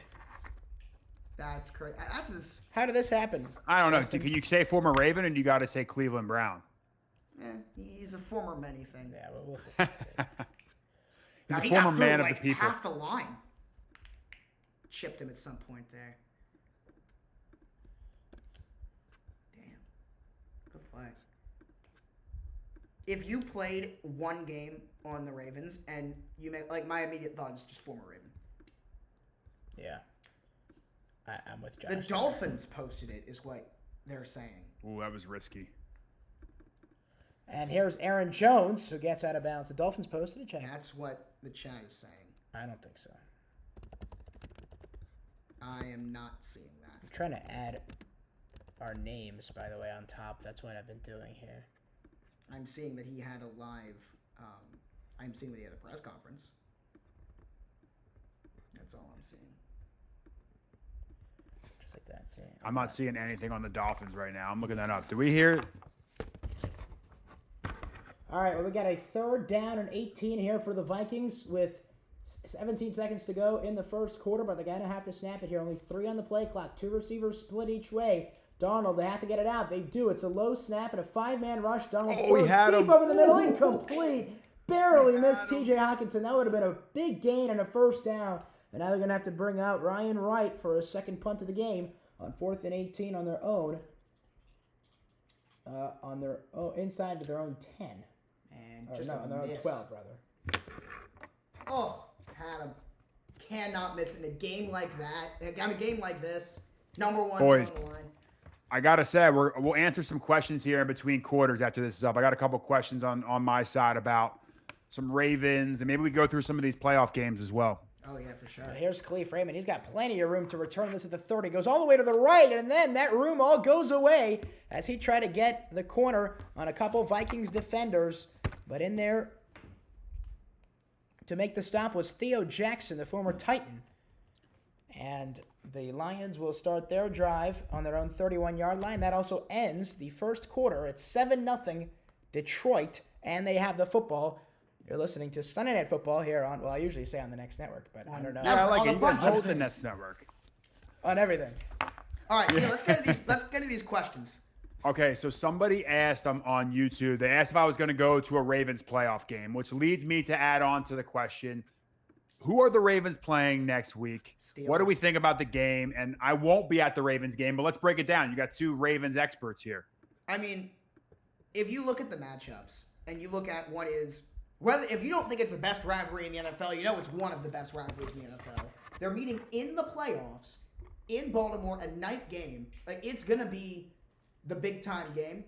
That's crazy. That's his. How did this happen? I don't know. Can you say former Raven, and you got to say Cleveland Brown? He's a former many thing. Yeah, well, we'll see. He's Now, a he former got through, man of like, the people. Half the line. Chipped him at some point there. Damn. Good play. If you played one game on the Ravens and you make, like, my immediate thought is just former Raven. Yeah. I'm with Josh. The Dolphins posted it, is what they're saying. Ooh, that was risky. And here's Aaron Jones, who gets out of bounds. The Dolphins posted a check. That's what the chat is saying. I don't think so. I am not seeing that. I'm trying to add our names, by the way, on top. That's what I've been doing here. I'm seeing that he had a live. I'm seeing that he had a press conference. That's all I'm seeing. Just like that. See, I'm not seeing anything on the Dolphins right now. I'm looking that up. Do we hear? All right, well, we got a 3rd down and 18 here for the Vikings with 17 seconds to go in the first quarter, but they're going to have to snap it here. Only 3 on the play clock. 2 receivers split each way. Donald, they have to get it out. They do. It's a low snap and a 5-man rush. Donald throws deep over the middle, incomplete. Barely missed T.J. Hawkinson. That would have been a big gain and a 1st down. And now they're going to have to bring out Ryan Wright for a second punt of the game on 4th and 18 on their own. Inside of their own 10. And Or just no, a on their own miss. 12, rather. Oh, had him. Cannot miss in a game like that. I mean, a game like this. Number one Boys. on the line. I gotta say, we'll answer some questions here in between quarters after this is up. I got a couple questions on my side about some Ravens, and maybe we go through some of these playoff games as well. Oh, yeah, for sure. Here's Khalif Raymond. He's got plenty of room to return this at the 30. Goes all the way to the right, and then that room all goes away as he tried to get the corner on a couple Vikings defenders. But in there to make the stop was Theo Jackson, the former Titan. And the Lions will start their drive on their own 31-yard line. That also ends the first quarter. It's 7-0 Detroit, and they have the football. You're listening to Sunday Night Football here on, well, I usually say on the Next Network, but I don't know. Yeah, I like on it. a You guys bunch of hold the things. Nest Network. On everything. All right, yeah, let's get into these questions. Okay, so somebody asked on YouTube, they asked if I was going to go to a Ravens playoff game, which leads me to add on to the question, who are the Ravens playing next week? Steelers. What do we think about the game? And I won't be at the Ravens game, but let's break it down. You got 2 Ravens experts here. I mean, if you look at the matchups and you look at what is if you don't think it's the best rivalry in the NFL, you know it's one of the best rivalries in the NFL. They're meeting in the playoffs in Baltimore, a night game. Like, it's gonna be the big time game.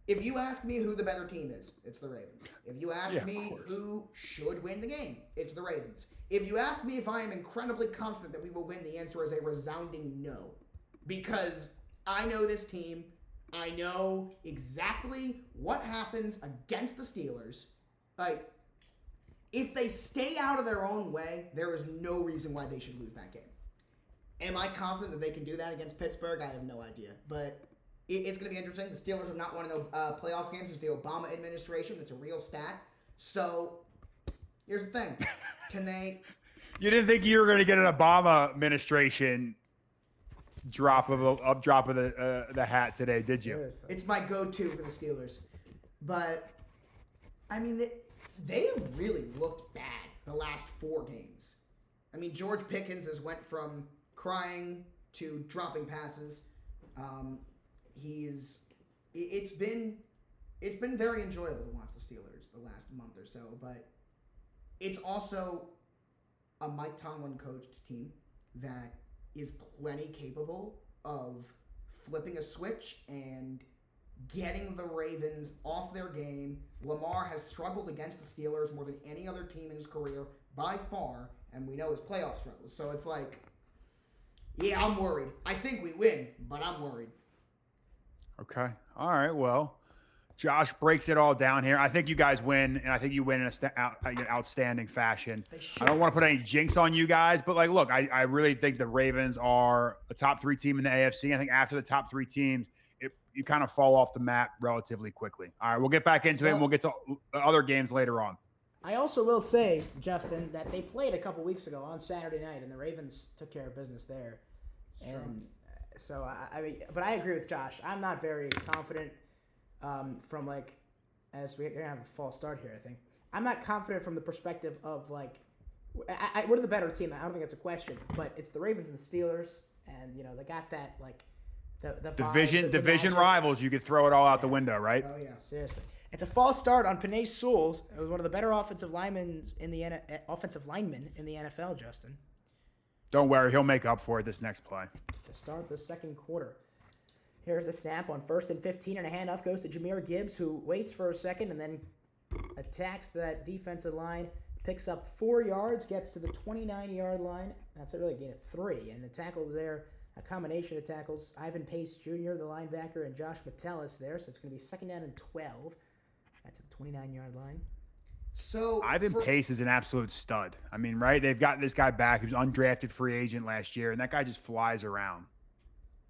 If you ask me who the better team is, it's the Ravens. If you ask me who should win the game, it's the Ravens. If you ask me if I am incredibly confident that we will win, the answer is a resounding no. Because I know this team. I know exactly what happens against the Steelers. Like, if they stay out of their own way, there is no reason why they should lose that game. Am I confident that they can do that against Pittsburgh? I have no idea. But it's going to be interesting. The Steelers have not won in playoff games since the Obama administration. It's a real stat. So, here's the thing. Can they... You didn't think you were going to get an Obama administration drop of the hat today, did you? Seriously. It's my go-to for the Steelers. But, I mean, they have really looked bad the last 4 games. I mean, George Pickens has went from crying to dropping passes. It's been very enjoyable to watch the Steelers the last month or so, but it's also a Mike Tomlin coached team that is plenty capable of flipping a switch and getting the Ravens off their game. Lamar has struggled against the Steelers more than any other team in his career by far, and we know his playoff struggles. So it's like, yeah, I'm worried. I think we win, but I'm worried. Okay. All right. Well, Josh breaks it all down here. I think you guys win, and I think you win in an outstanding fashion. I don't want to put any jinx on you guys, but look, I really think the Ravens are a top 3 team in the AFC. I think after the top 3 teams, you kind of fall off the map relatively quickly. All right, we'll get back into it, and we'll get to other games later on. I also will say, Justin, that they played a couple weeks ago on Saturday night, and the Ravens took care of business there. Sure. And so, but I agree with Josh. I'm not very confident as we're going to have a false start here, I think. I'm not confident from the perspective of, we're the better team. I don't think it's a question, but it's the Ravens and the Steelers, and, they got that, the division rivals. You could throw it all out the window, right? Oh, yeah. Seriously. It's a false start on Penei Sewell. It was one of the better offensive linemen in the NFL, Justin. Don't worry, he'll make up for it this next play. To start the second quarter. Here's the snap on 1st and 15, and a handoff goes to Jahmyr Gibbs, who waits for a second and then attacks that defensive line, picks up 4 yards, gets to the 29-yard line. That's a really gain of 3, and the tackle there, a combination of tackles. Ivan Pace Jr., the linebacker, and Josh Metellus there, so it's going to be 2nd down and 12. That's to the 29-yard line. So Ivan Pace is an absolute stud. I mean, right? They've got this guy back. He was undrafted free agent last year, and that guy just flies around.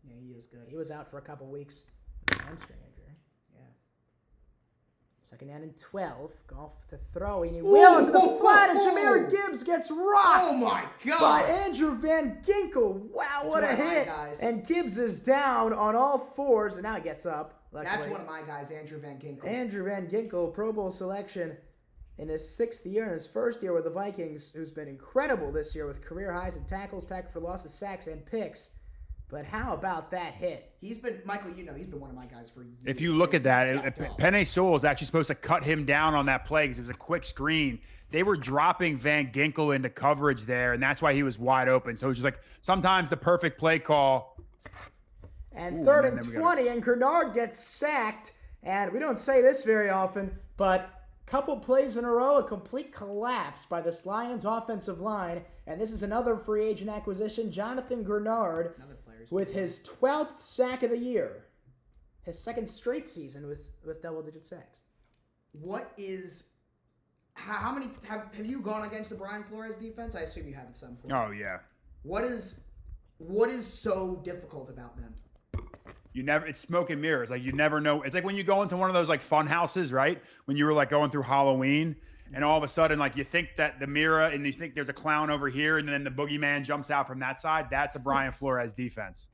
Yeah, he is good. He was out for a couple weeks with a hamstring injury. Yeah. 2nd down and 12. Goff to throw, and he wheels into the flat, and Jahmyr Gibbs gets rocked. Oh, my God. By Andrew Van Ginkel. Wow, what a hit. And Gibbs is down on all 4s, and now he gets up. Luckily. That's one of my guys, Andrew Van Ginkel. Andrew Van Ginkel, Pro Bowl selection in his 6th year, in his first year with the Vikings, who's been incredible this year with career highs in tackles, tackle for losses, sacks, and picks. But how about that hit? He's been, Michael, he's been one of my guys for years. If you look at that, Penei Sewell is actually supposed to cut him down on that play because it was a quick screen. They were dropping Van Ginkel into coverage there, and that's why he was wide open. So it was just sometimes the perfect play call. And 3rd and 20, and Grenard gets sacked. And we don't say this very often, but couple plays in a row, a complete collapse by this Lions offensive line. And this is another free agent acquisition, Jonathan Grenard, with his 12th sack of the year. His 2nd straight season with double-digit sacks. How many, have you gone against the Brian Flores defense? I assume you have at some point. Oh, yeah. What is so difficult about them? It's smoke and mirrors. You never know. It's like when you go into one of those fun houses, right? When you were going through Halloween and all of a sudden you think that the mirror and you think there's a clown over here and then the boogeyman jumps out from that side. That's a Brian Flores defense.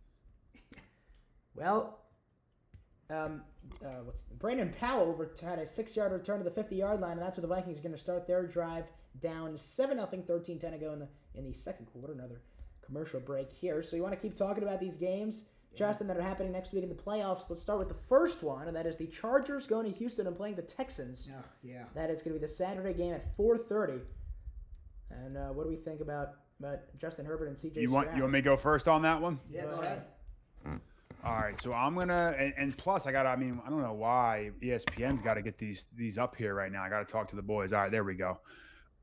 Well, Brandon Powell had a 6-yard return to the 50-yard line, and that's where the Vikings are going to start their drive down 7-0, 13-10 to go in the second quarter. Another commercial break here. So you want to keep talking about these games, Justin, that are happening next week in the playoffs. Let's start with the first one, and that is the Chargers going to Houston and playing the Texans. Yeah. That is going to be the Saturday game at 4:30. And what do we think about Justin Herbert and C.J. Stroud? You want me to go first on that one? Yeah, go ahead. All right, so I'm gonna and plus I don't know why ESPN's got to get these up here right now. I got to talk to the boys. All right, there we go.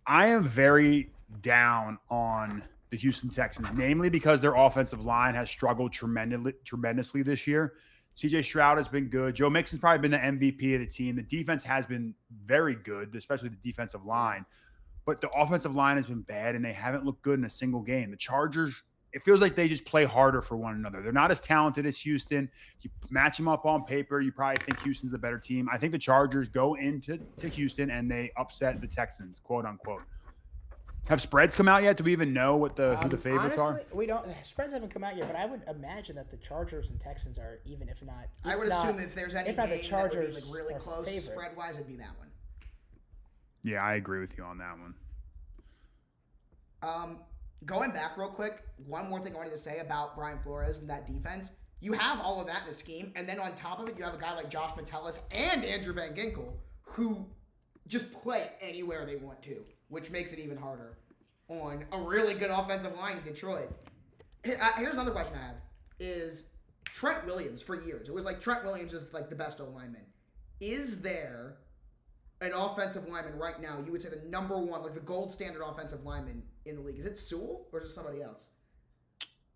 I am very down on the Houston Texans, namely because their offensive line has struggled tremendously this year. C.J. Stroud has been good. Joe Mixon's probably been the MVP of the team. The defense has been very good, especially the defensive line. But the offensive line has been bad, and they haven't looked good in a single game. The Chargers, it feels like they just play harder for one another. They're not as talented as Houston. You match them up on paper, you probably think Houston's the better team. I think the Chargers go into Houston, and they upset the Texans, quote unquote. Have spreads come out yet? Do we even know who the favorites honestly, we don't. Spreads haven't come out yet, but I would imagine that the Chargers and Texans are even, if not. I would assume if there's any game the Chargers that would be really close spread-wise, it'd be that one. Yeah, I agree with you on that one. Going back real quick, one more thing I wanted to say about Brian Flores and that defense. You have all of that in the scheme, and then on top of it, you have a guy like Josh Metellus and Andrew Van Ginkel who just play anywhere they want to, which makes it even harder on a really good offensive line in Detroit. Here's another question I have, is Trent Williams for years. It was like Trent Williams is like the best O-lineman. Is there an offensive lineman right now, you would say the number one, like the gold standard offensive lineman in the league? Is it Sewell or is it somebody else?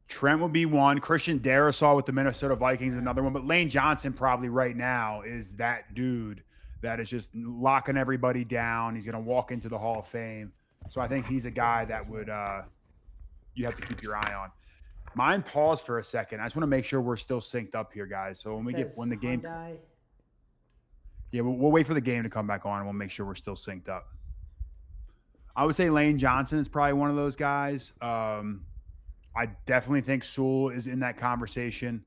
Trent will be one. Christian Darrisaw with the Minnesota Vikings is another one. But Lane Johnson probably right now is that dude that is just locking everybody down. He's going to walk into the Hall of Fame. So I think he's a guy that would you have to keep your eye on. Mine pause for a second. I just want to make sure we're still synced up here, guys. So when the game, yeah, we'll wait for the game to come back on, and we'll make sure we're still synced up. I would say Lane Johnson is probably one of those guys. I definitely think Sewell is in that conversation.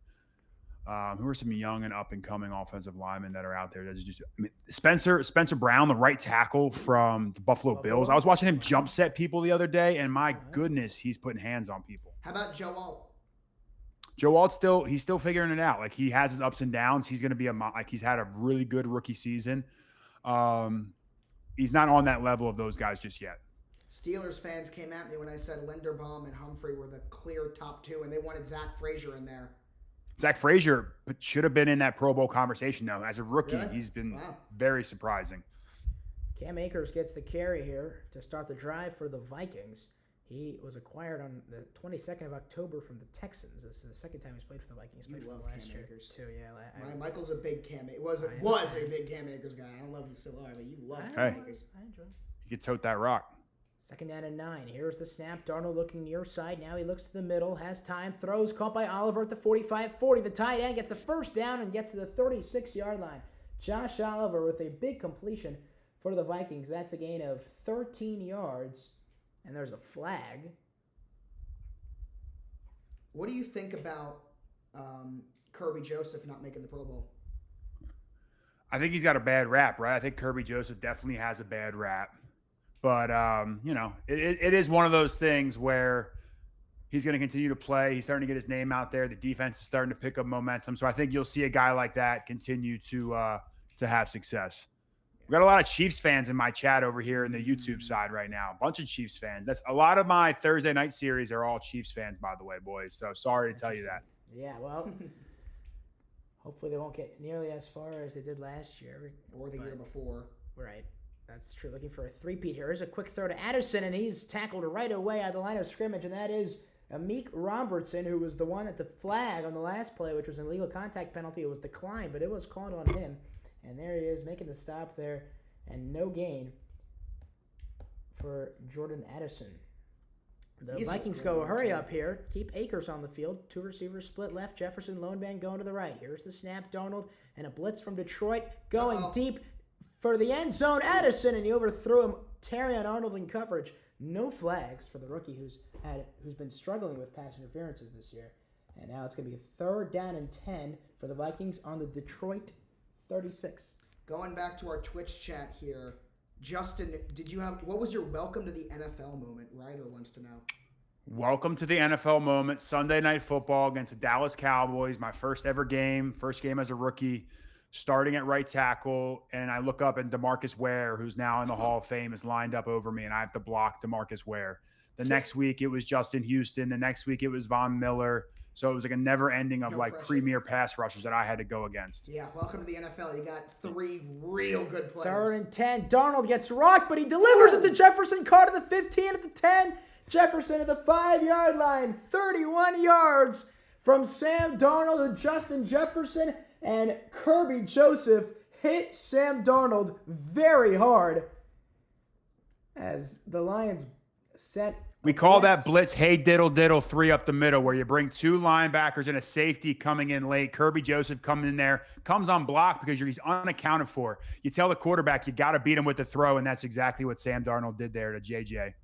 Who are some young and up and coming offensive linemen that are out there? That's just Spencer Brown, the right tackle from the Buffalo Bills. I was watching him jump set people the other day, and my goodness, he's putting hands on people. How about Joe Alt? Joe Alt he's still figuring it out. Like he has his ups and downs. He's going to be he's had a really good rookie season. He's not on that level of those guys just yet. Steelers fans came at me when I said Linderbaum and Humphrey were the clear top two, and they wanted Zach Frazier in there. Zach Frazier should have been in that Pro Bowl conversation, though. As a rookie, Really? He's been very surprising. Cam Akers gets the carry here to start the drive for the Vikings. He was acquired on the 22nd of October from the Texans. This is the second time he's played for the Vikings. You Played for love them last Cam year Akers. too. Yeah, Michael's a big Cam. Was a big Cam Akers guy. I don't know if you still are, but you love Cam Akers. I enjoy him. You could tote that rock. 2nd down and 9. Here's the snap. Darnold looking near side. Now he looks to the middle. Has time. Throws. Caught by Oliver at the 45-40. The tight end gets the first down and gets to the 36-yard line. Josh Oliver with a big completion for the Vikings. That's a gain of 13 yards. And there's a flag. What do you think about Kirby Joseph not making the Pro Bowl? I think he's got a bad rap, right? I think Kirby Joseph definitely has a bad rap. But, it is one of those things where he's going to continue to play. He's starting to get his name out there. The defense is starting to pick up momentum. So I think you'll see a guy like that continue to have success. We got a lot of Chiefs fans in my chat over here in the YouTube side right now. A bunch of Chiefs fans. That's a lot of my Thursday night series are all Chiefs fans, by the way, boys. So sorry to tell you that. Yeah, well, hopefully they won't get nearly as far as they did last year. Or the year before. Right. That's true. Looking for a three-peat here. Here's a quick throw to Addison, and he's tackled right away at the line of scrimmage, and that is Amik Robertson, who was the one at the flag on the last play, which was an illegal contact penalty. It was declined, but it was called on him. And there he is making the stop there, and no gain for Jordan Addison. The Vikings go hurry up here. Keep Akers on the field. 2 receivers split left. Jefferson, lone man going to the right. Here's the snap. Darnold and a blitz from Detroit going deep for the end zone. Addison, and he overthrew him. Terrion Arnold in coverage. No flags for the rookie who's been struggling with pass interferences this year. And now it's going to be 3rd down and 10 for the Vikings on the Detroit 36. Going back to our Twitch chat here, Justin, what was your welcome to the NFL moment? Ryder wants to know. Welcome to the NFL moment. Sunday Night Football against the Dallas Cowboys. My first game as a rookie, starting at right tackle. And I look up and DeMarcus Ware, who's now in the Hall of Fame, is lined up over me, and I have to block DeMarcus Ware. The next week, it was Justin Houston. The next week, it was Von Miller. So it was like a never-ending of premier pass rushers that I had to go against. Yeah, welcome to the NFL. You got 3 real good players. 3rd and 10. Darnold gets rocked, but he delivers it to Jefferson. Carr to the 15 at the 10. Jefferson at the 5-yard line. 31 yards from Sam Darnold to Justin Jefferson. And Kirby Joseph hit Sam Darnold very hard as the Lions set. We call that blitz, hey, diddle, diddle, 3 up the middle, where you bring 2 linebackers and a safety coming in late. Kirby Joseph coming in there, comes on block because he's unaccounted for. You tell the quarterback you got to beat him with the throw, and that's exactly what Sam Darnold did there to JJ.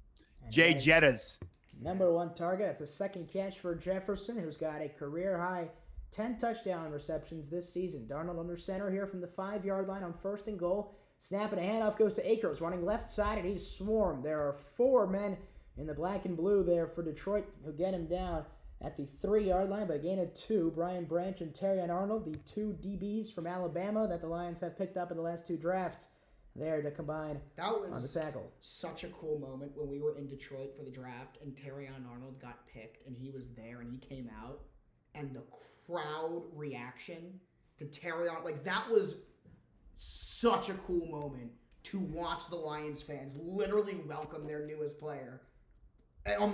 Jay Jettas. Number 1 target. That's a second catch for Jefferson, who's got a career-high 10 touchdown receptions this season. Darnold under center here from the 5-yard line on 1st and goal. Snap and a handoff goes to Akers, running left side, and he's swarmed. There are 4 men in the black and blue there for Detroit who get him down. at the 3-yard line, but a gain of 2. Brian Branch and Terrion Arnold, the 2 DBs from Alabama that the Lions have picked up in the last 2 drafts, there to combine That on the was tackle. such a cool moment when we were in Detroit for the draft and Terrion Arnold got picked and he was there and he came out and the crowd reaction to Terrion, like that was such a cool moment to watch the Lions fans literally welcome their newest player.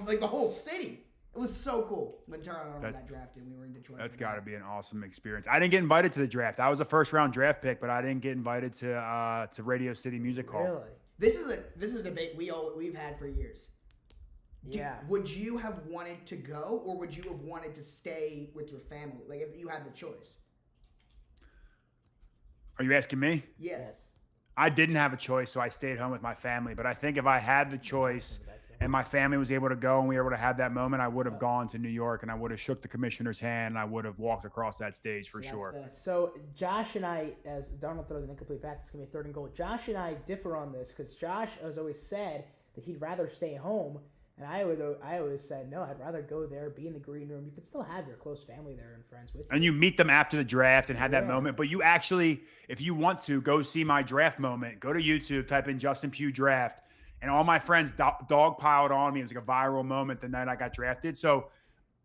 Like the whole city. It was so cool when Terrion Arnold got drafted. We were in Detroit. That's got to be an awesome experience. I didn't get invited to the draft. I was a first-round draft pick, but I didn't get invited to Radio City Music Hall. Really? This is a debate we've had for years. Yeah. Would you have wanted to go, or would you have wanted to stay with your family? Like if you had the choice. Are you asking me? Yeah. Yes. I didn't have a choice, so I stayed home with my family. But I think if I had the choice and my family was able to go and we were able to have that moment, I would have gone to New York and I would have shook the commissioner's hand and I would have walked across that stage for sure. So Josh and I, as Darnold throws an incomplete pass, it's going to be 3rd and goal. Josh and I differ on this because Josh has always said that he'd rather stay home. And I always said, no, I'd rather go there, be in the green room. You could still have your close family there and friends with you. And you meet them after the draft and have that moment. But you actually, if you want to, go see my draft moment. Go to YouTube, type in Justin Pugh draft. And all my friends dogpiled on me. It was like a viral moment the night I got drafted. So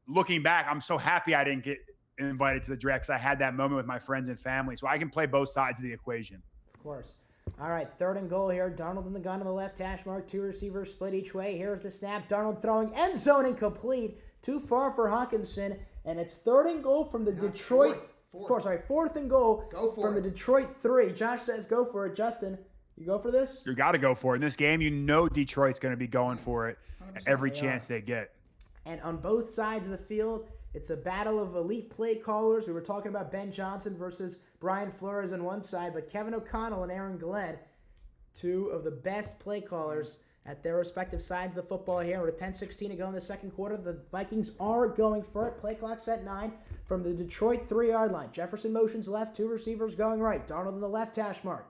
looking back, I'm so happy I didn't get invited to the draft because I had that moment with my friends and family. So I can play both sides of the equation. Of course. All right, 3rd and goal here. Darnold in the gun on the left hash mark. 2 receivers split each way. Here's the snap. Darnold throwing end zone incomplete. Too far for Hawkinson. And it's 3rd and goal from the Detroit. Fourth and goal from the Detroit 3. Josh says go for it. Justin, you go for this? You got to go for it. In this game, you know Detroit's going to be going for it every chance they get. And on both sides of the field, it's a battle of elite play callers. We were talking about Ben Johnson versus Brian Flores on one side, but Kevin O'Connell and Aaron Glenn, 2 of the best play callers at their respective sides of the football here. With 10:16 to go in the second quarter, the Vikings are going for it. Play clock set 9 from the Detroit 3-yard line. Jefferson motions left, 2 receivers going right. Darnold in the left hash mark.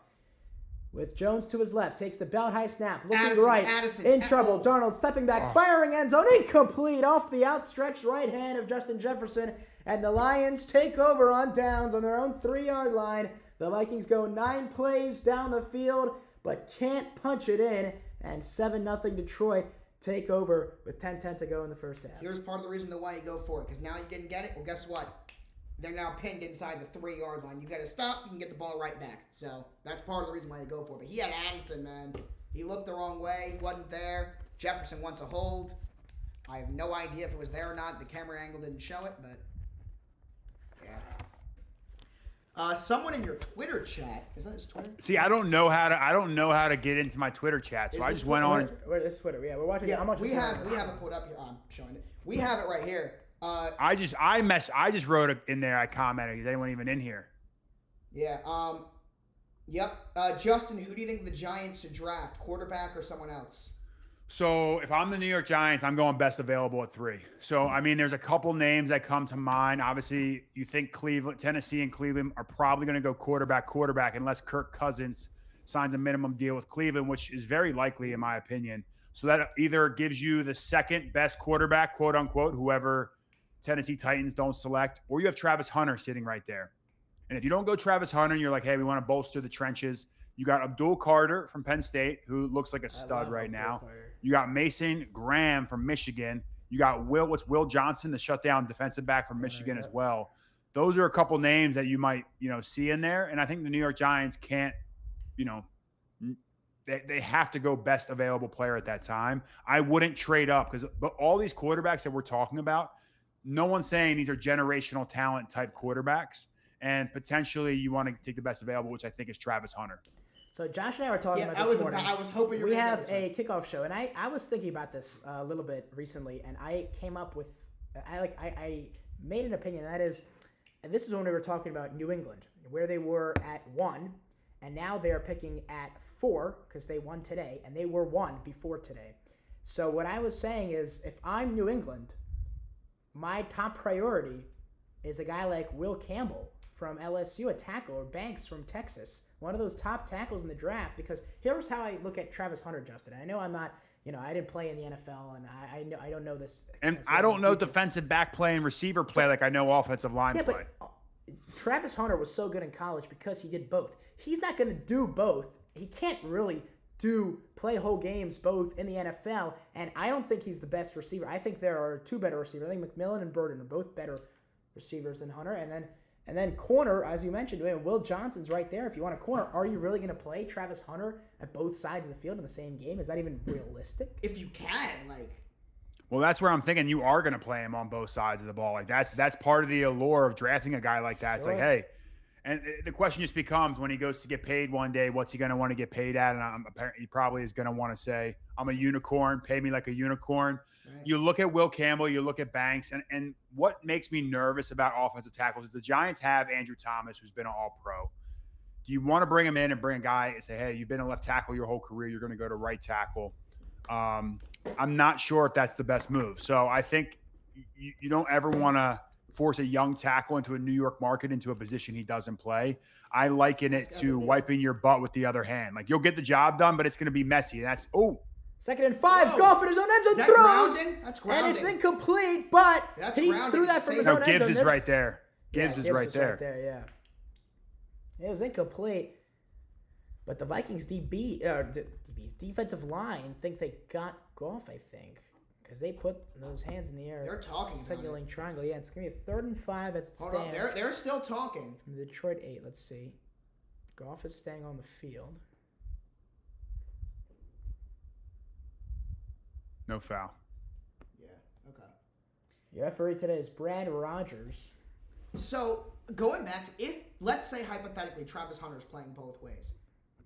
With Jones to his left, takes the belt high snap, looking right, in trouble. Darnold stepping back, firing end zone, incomplete off the outstretched right hand of Justin Jefferson. And the Lions take over on downs on their own 3-yard line. The Vikings go 9 plays down the field, but can't punch it in. And 7-0 Detroit take over with 10:10 to go in the first half. Here's part of the reason why you go for it, because now you didn't get it. Well, guess what? They're now pinned inside the 3-yard line. You got to stop. You can get the ball right back. So that's part of the reason why you go for it. But he had Addison, man. He looked the wrong way. He wasn't there. Jefferson wants a hold. I have no idea if it was there or not. The camera angle didn't show it, but yeah. Someone in your Twitter chat, is that his Twitter? See, I don't know how to get into my Twitter chat, so I just went on. Where's Twitter? Yeah, we're watching. Yeah, I'm watching. we have it put up here. I'm showing it. We have it right here. I just wrote it in there. I commented. Is anyone even in here? Yeah. Yep. Justin, who do you think the Giants should draft? Quarterback or someone else? So if I'm the New York Giants, I'm going best available at 3. So, I mean, there's a couple names that come to mind. Obviously, you think Tennessee and Cleveland are probably going to go quarterback unless Kirk Cousins signs a minimum deal with Cleveland, which is very likely in my opinion. So that either gives you the second best quarterback, quote unquote, whoever Tennessee Titans don't select, or you have Travis Hunter sitting right there. And if you don't go Travis Hunter and you're like, hey, we want to bolster the trenches, you got Abdul Carter from Penn State, who looks like a stud right now. You got Mason Graham from Michigan. You got Will Johnson, the shutdown defensive back from Michigan as well. Those are a couple names that you might, see in there. And I think the New York Giants can't, they have to go best available player at that time. I wouldn't trade up but all these quarterbacks that we're talking about, no one's saying these are generational talent type quarterbacks. And potentially you want to take the best available, which I think is Travis Hunter. So Josh and I were talking about this morning. I was hoping we have a kickoff show, and I was thinking about this a little bit recently, and I came up with I made an opinion, and that is, and this is when we were talking about New England, where they were at 1, and now they are picking at 4 because they won today, and they were 1 before today. So what I was saying is, if I'm New England, my top priority is a guy like Will Campbell from LSU, a tackle, or Banks from Texas, one of those top tackles in the draft, because here's how I look at Travis Hunter, Justin. I know I'm not, I didn't play in the NFL, and I don't know this. And as I well don't as know you do. defensive back play and receiver play like I know offensive line Yeah, play. but Travis Hunter was so good in college because he did both. He's not going to do both. He can't really play whole games both in the NFL, and I don't think he's the best receiver. I think there are two better receivers. I think McMillan and Burden are both better receivers than Hunter, and then corner, as you mentioned, Will Johnson's right there. If you want a corner, are you really going to play Travis Hunter at both sides of the field in the same game? Is that even realistic? If you can, like. Well, that's where I'm thinking you are going to play him on both sides of the ball. Like that's part of the allure of drafting a guy like that. It's like, hey, and the question just becomes when he goes to get paid one day, what's he going to want to get paid at? And he probably is going to want to say, I'm a unicorn, pay me like a unicorn. Right. You look at Will Campbell, you look at Banks, and what makes me nervous about offensive tackles is the Giants have Andrew Thomas, who's been an all-pro. Do you want to bring him in and bring a guy and say, hey, you've been a left tackle your whole career, you're going to go to right tackle? I'm not sure if that's the best move. So I think you don't ever want to force a young tackle into a New York market into a position he doesn't play. I liken it to wiping your butt with the other hand. Like you'll get the job done, but it's going to be messy. And that's, 2nd and 5, Goff in his own end zone throws. Grounding? That's grounding. And it's incomplete, but he grounding. threw that from his own end zone. Gibbs is right there. Gibbs is right there. Yeah. It was incomplete. But the Vikings defensive line think they got Goff, I think. Because they put those hands in the air. They're talking signaling triangle. Yeah, it's going to be a 3rd and 5 as it stands. Hold on. They're still talking. From the Detroit 8, let's see. Goff is staying on the field. No foul. Yeah, okay. Your referee today is Brad Rogers. So, going back to, if, let's say hypothetically, Travis Hunter's playing both ways,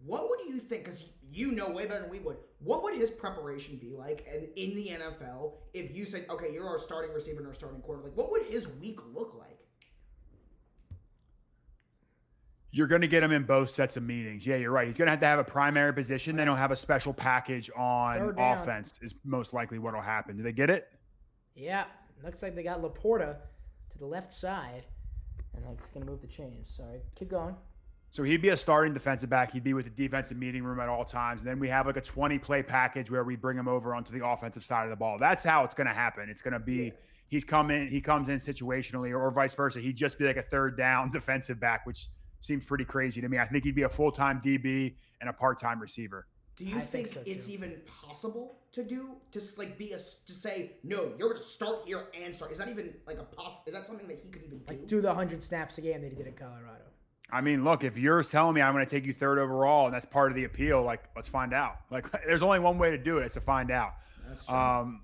what would you think, because you know way better than we would, what would his preparation be like in the NFL if you said, okay, you're our starting receiver and our starting corner? Like, what would his week look like? You're going to get him in both sets of meetings. Yeah, you're right. He's going to have a primary position. Then he'll have a special package on offense is most likely what will happen. Do they get it? Yeah. Looks like they got Laporta to the left side. And that's going to move the chains. Sorry. Keep going. So he'd be a starting defensive back. He'd be with the defensive meeting room at all times. And then we have like a 20-play package where we bring him over onto the offensive side of the ball. That's how it's going to happen. It's going to be he comes in situationally or vice versa. He'd just be like a 3rd down defensive back, which seems pretty crazy to me. I think he'd be a full-time DB and a part-time receiver. Do you think so it's even possible to do, just like to say, no, you're going to start here and start? Is that even like is that something that he could even do? Like do the 100 snaps a game that he did in Colorado. I mean, look, if you're telling me I'm going to take you 3rd overall and that's part of the appeal, like, let's find out. Like, there's only one way to do it. It's to find out. That's true.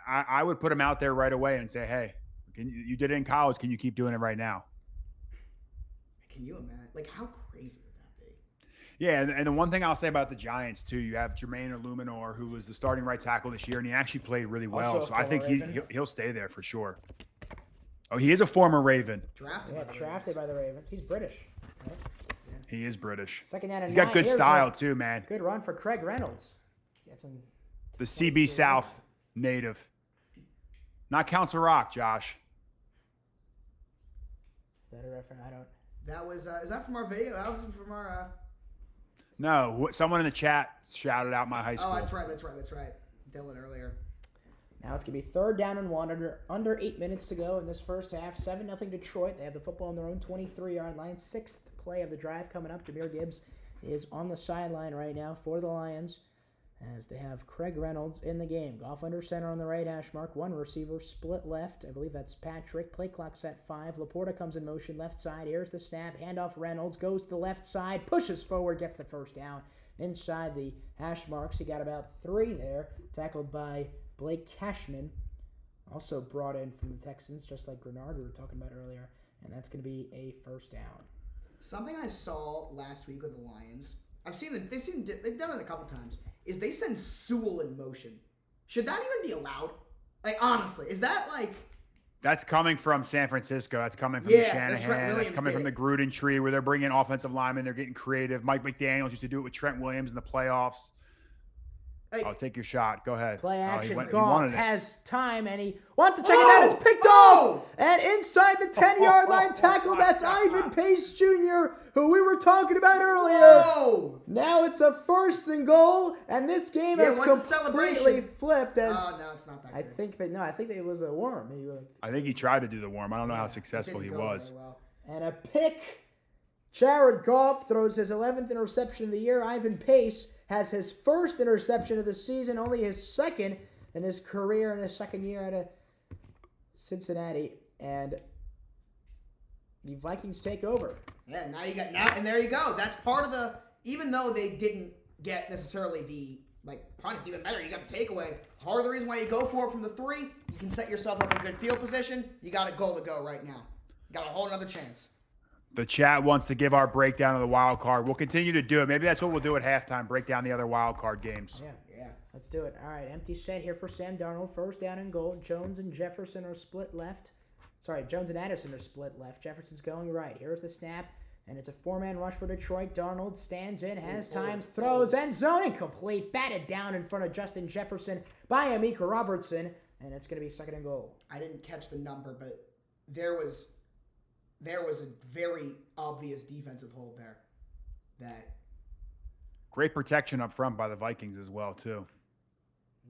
I would put him out there right away and say, hey, you did it in college. Can you keep doing it right now? Can you imagine? Like, how crazy would that be? Yeah, and the one thing I'll say about the Giants, too, you have Jermaine Illuminor, who was the starting right tackle this year, and he actually played really well. Also so I think Raven. he'll stay there for sure. Oh, he is a former Raven. Drafted by the Ravens. He's British. Right? Yeah. He is British. 2nd down and He's 9. got good style, too, man. Good run for Craig Reynolds. The CB South native. Not Council Rock, Josh. Is that a reference? I don't. That was, is that from our video? That was from our, No, someone in the chat shouted out my high school. Oh, that's right. Dylan earlier. Now it's going to be 3rd down and 1, under 8 minutes to go in this first half. 7-0 Detroit. They have the football on their own 23-yard line. 6th play of the drive coming up. Jahmyr Gibbs is on the sideline right now for the Lions as they have Craig Reynolds in the game. Goff under center on the right hash mark. 1 receiver split left. I believe that's Patrick. Play clock set 5. Laporta comes in motion left side. Here's the snap. Handoff Reynolds. Goes to the left side. Pushes forward. Gets the first down. Inside the hash marks. He got about 3 there. Tackled by Blake Cashman. Also brought in from the Texans, just like Grenard we were talking about earlier. And that's going to be a first down. Something I saw last week with the Lions, they've done it a couple times, is they send Sewell in motion. Should that even be allowed? Like, honestly, is that like... That's coming from San Francisco. That's coming from Shanahan. That's coming from the Gruden tree where they're bringing offensive linemen. They're getting creative. Mike McDaniels used to do it with Trent Williams in the playoffs. Hey. I'll take your shot. Go ahead. Play Oh, action. he Goff wanted it. has time, and he wants to check it out. It's picked off! And inside the 10-yard line tackle, that's Ivan Pace Jr., who we were talking about earlier. Whoa! Now it's a 1st and goal, and this game has what's the completely celebration? flipped. As Oh, no, it's not that I good. think it was a worm. I think he tried to do the worm. I don't know how It successful he didn't go was. very well. And a pick. Jared Goff throws his 11th interception of the year. Ivan Pace has his 1st interception of the season, only his 2nd in his career in his 2nd year out of Cincinnati. And the Vikings take over. Yeah, and there you go. That's part of the, even though they didn't get necessarily the, punt, it's even better. You got the takeaway. Part of the reason why you go for it from the 3, you can set yourself up in good field position. You got a goal to go right now. You got a whole another chance. The chat wants to give our breakdown of the wild card. We'll continue to do it. Maybe that's what we'll do at halftime, break down the other wild card games. Yeah. Let's do it. All right, empty set here for Sam Darnold. 1st down and goal. Jones and Jefferson are split left. Sorry, Jones and Addison are split left. Jefferson's going right. Here's the snap, and it's a 4-man rush for Detroit. Darnold stands in, has time, throws, end zone, incomplete. Batted down in front of Justin Jefferson by Amika Robertson, and it's going to be 2nd and goal. I didn't catch the number, but there was a very obvious defensive hold there. Great protection up front by the Vikings as well, too.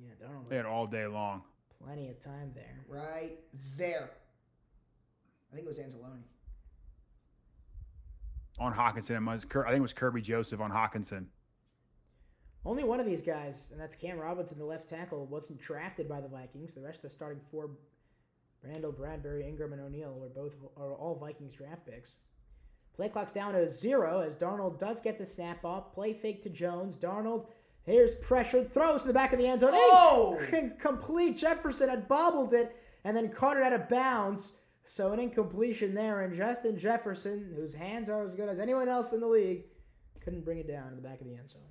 Yeah, Darnold. They had all day long. Plenty of time there. Right there. I think it was Anzalone. On Hawkinson, I think it was Kirby Joseph on Hawkinson. Only one of these guys, and that's Cam Robinson, the left tackle, wasn't drafted by the Vikings. The rest of the starting 4, Randall, Bradbury, Ingram, and O'Neal, are all Vikings draft picks. Play clock's down to 0 as Darnold does get the snap off. Play fake to Jones. Darnold, here's pressured, throws to the back of the end zone. Oh! Incomplete. Jefferson had bobbled it and then caught it out of bounds. So an incompletion there, and Justin Jefferson, whose hands are as good as anyone else in the league, couldn't bring it down to the back of the end zone.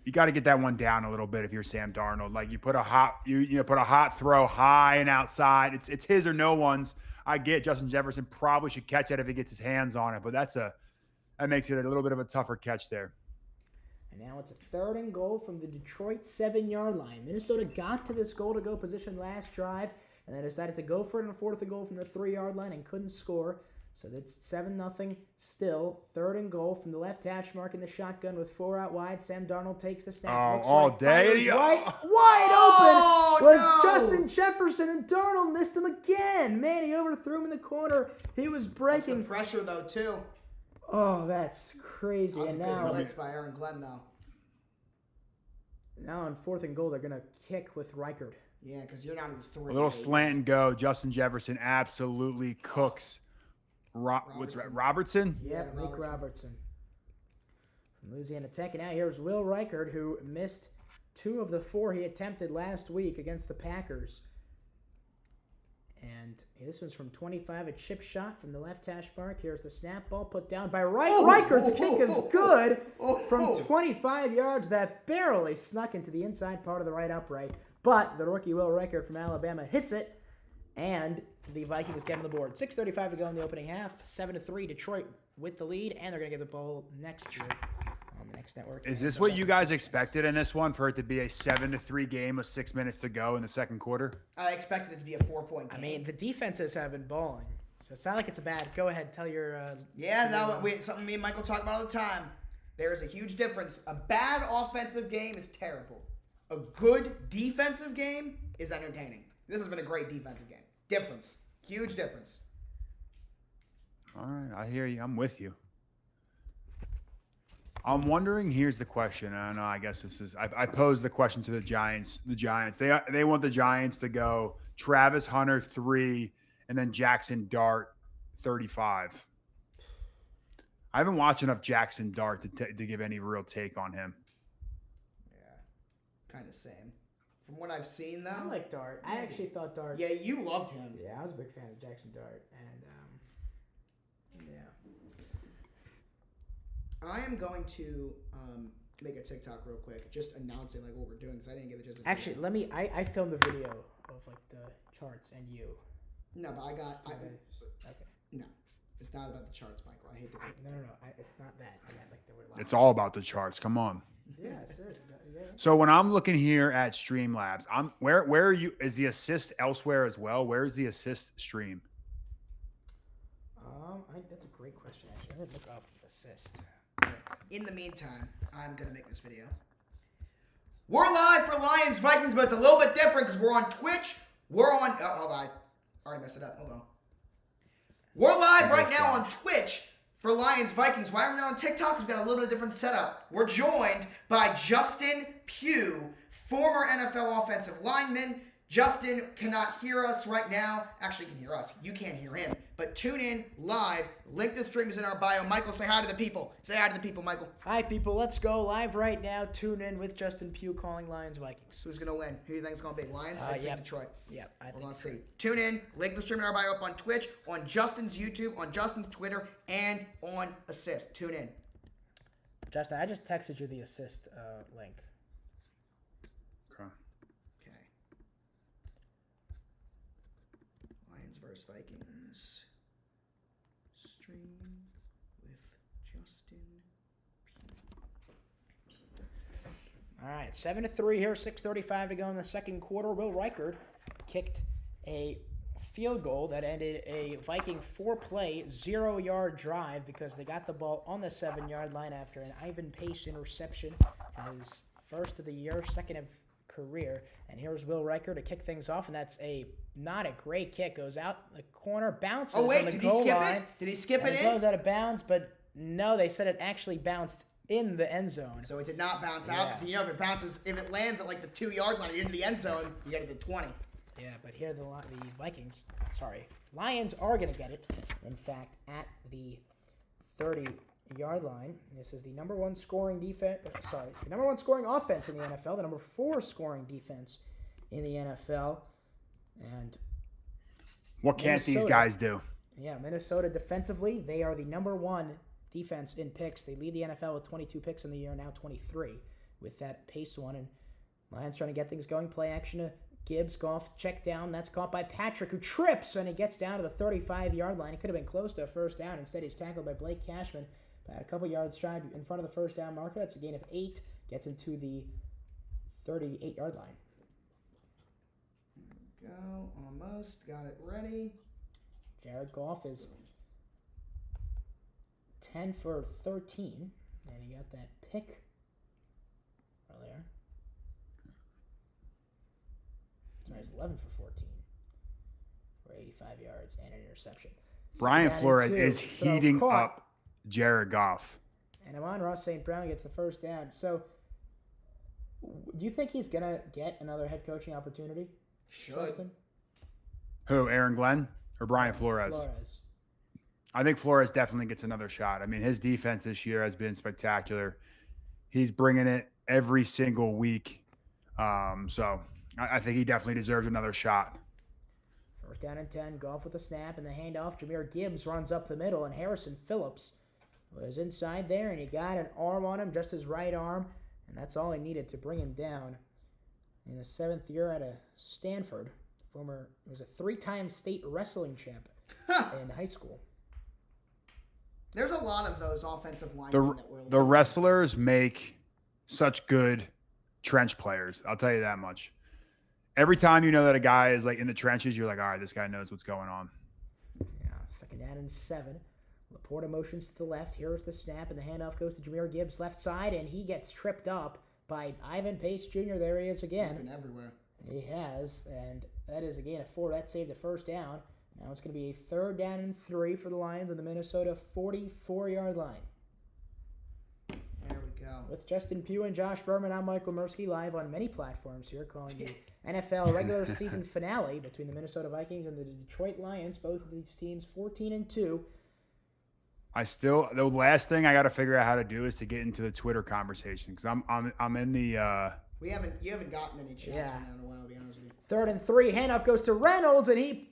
You got to get that one down a little bit if you're Sam Darnold. Like you put a hot throw high and outside. It's his or no one's. I get Justin Jefferson probably should catch that if he gets his hands on it, but that makes it a little bit of a tougher catch there. And now it's a 3rd and goal from the Detroit 7-yard line. Minnesota got to this goal-to-go position last drive, and they decided to go for it on a 4th and goal from the 3-yard line and couldn't score. So that's 7-0 still. 3rd and goal from the left hash mark in the shotgun with 4 out wide. Sam Darnold takes the snap. Oh, all day. Wide Oh, open was no. Justin Jefferson, and Darnold missed him again. Man, he overthrew him in the corner. He was That's the breaking. pressure, though, too. Oh, that's crazy. That was And a good now, blitz by Aaron Glenn, though. now on 4th and goal, they're going to kick with Reichard. Yeah, because you're down to 3. A little slant and go. Justin Jefferson absolutely cooks. Robertson? Yeah, Nick Robertson. From Louisiana Tech. And now here's Will Reichard, who missed 2 of the 4 he attempted last week against the Packers. And this one's from 25, a chip shot from the left hash mark. Here's the snap ball put down by Reichard's kick is good from 25 yards. That barely snuck into the inside part of the right upright. But the rookie Will Reichard from Alabama hits it. And the Vikings get on the board. 6:35 to go in the opening half. 7-3 Detroit with the lead, and they're going to get the ball next year on the next network. Is this what you guys expected in this one, for it to be a 7-3 game with 6 minutes to go in the second quarter? I expected it to be a 4-point game. I mean, the defenses have been balling, so it's not like it's a bad. Go ahead, tell your. Something me and Michael talk about all the time. There is a huge difference. A bad offensive game is terrible. A good defensive game is entertaining. This has been a great defensive game. Difference. Huge difference. All right, I hear you. I'm with you. I'm wondering, here's the question. I don't know, I guess this is, I posed the question to the Giants. They want the Giants to go Travis Hunter 3 and then Jackson Dart 35. I haven't watched enough Jackson Dart to give any real take on him. Yeah. Kind of same. From what I've seen, though. I like Dart. I actually thought Dart. Yeah, you loved him. Yeah, I was a big fan of Jackson Dart, and yeah. I am going to make a TikTok real quick, just announcing like what we're doing because I didn't get the gist. Actually, let me. I filmed the video of like the charts and you. No, but I got. Okay. No. It's not about the charts, Michael. I hate to. No. It's not that. I meant like the word. It's all about the charts. Come on. Yeah, it's it. Yeah. So when I'm looking here at Streamlabs, where are you? Is the assist elsewhere as well? Where's the assist stream? That's a great question. Actually, I didn't look up assist. In the meantime, I'm gonna make this video. We're live for Lions Vikings, but it's a little bit different because we're on Twitch. We're on. Oh, hold on, I already messed it up. Hold on. We're live right now on Twitch for Lions Vikings. Why aren't we on TikTok? We've got a little bit of different setup. We're joined by Justin Pugh, former NFL offensive lineman. Justin cannot hear us right now. Actually, he can hear us. You can't hear him. But tune in live. Link to the stream is in our bio. Michael, say hi to the people. Say hi to the people, Michael. Hi, people. Let's go live right now. Tune in with Justin Pugh calling Lions Vikings. Who's going to win? Who do you think is going to be? Lions? I think Detroit. Yep, I We're think going to so. see. Tune in. Link to the stream in our bio up on Twitch, on Justin's YouTube, on Justin's Twitter, and on Assist. Tune in. Justin, I just texted you the assist link. Okay. Okay. Lions versus Vikings. Stream with Justin Pugh. All right, 7-3 here, 6:35 to go in the second quarter. Will Reichard kicked a field goal that ended a Viking 4-play, 0-yard drive because they got the ball on the 7-yard line after an Ivan Pace interception, his first of the year, second of career. And here's Will Reichard to kick things off, and that's not a great kick. Goes out the corner, bounces Oh, wait, on the did he goal skip line. it? Did he skip and it it in? goes out of bounds, but no, they said it actually bounced in the end zone. So it did not bounce out because if it bounces, if it lands at like the 2-yard line or into the end zone, you get it to 20. Yeah, but here the Lions are going to get it. In fact, at the 30-yard line. This is the number one scoring defense. The number one scoring offense in the NFL. The number 4 scoring defense in the NFL. And what can't these guys do? Yeah, Minnesota defensively, they are the number 1 defense in picks. They lead the NFL with 22 picks in the year, now 23 with that Pace one. And Lions trying to get things going. Play action to Gibbs, Goff, check down. That's caught by Patrick, who trips, and he gets down to the 35-yard line. It could have been close to a first down. Instead, he's tackled by Blake Cashman. About a couple yards shy in front of the first down marker. That's a gain of 8. Gets into the 38-yard line. There we go. Almost. Got it ready. Jared Goff is 10 for 13. And he got that pick earlier. Sorry, he's 11 for 14 for 85 yards and an interception. Brian Flores is heating caught, up Jared Goff. And Amon-Ra St. Brown gets the first down. So, do you think he's going to get another head coaching opportunity? Should. Justin? Who, Aaron Glenn or Brian Flores? Flores. I think Flores definitely gets another shot. I mean, his defense this year has been spectacular. He's bringing it every single week. So I think he definitely deserves another shot. First down and 10, Goff with a snap, and the handoff. Jameer Gibbs runs up the middle, and Harrison Phillips was inside there, and he got an arm on him, just his right arm, and that's all he needed to bring him down. In his 7th year at Stanford, was a 3-time state wrestling champ in high school. There's a lot of those offensive linemen that we're The wrestlers make such good trench players. I'll tell you that much. Every time you know that a guy is like in the trenches, you're like, all right, this guy knows what's going on. Yeah, second down and 7. Laporta motions to the left. Here's the snap, and the handoff goes to Jameer Gibbs left side, and he gets tripped up by Ivan Pace Jr. There he is again. He's been everywhere. He has, and that is a gain of 4. That saved the first down. Now it's going to be a 3rd down and 3 for the Lions on the Minnesota 44-yard line. There we go. With Justin Pugh and Josh Berman, I'm Michael Mirsky, live on many platforms here, calling the NFL regular season finale between the Minnesota Vikings and the Detroit Lions. Both of these teams 14-2. The last thing I got to figure out how to do is to get into the Twitter conversation because I'm in the. You haven't gotten any chats from that in a while, to be honest with you. 3rd and 3, handoff goes to Reynolds, and he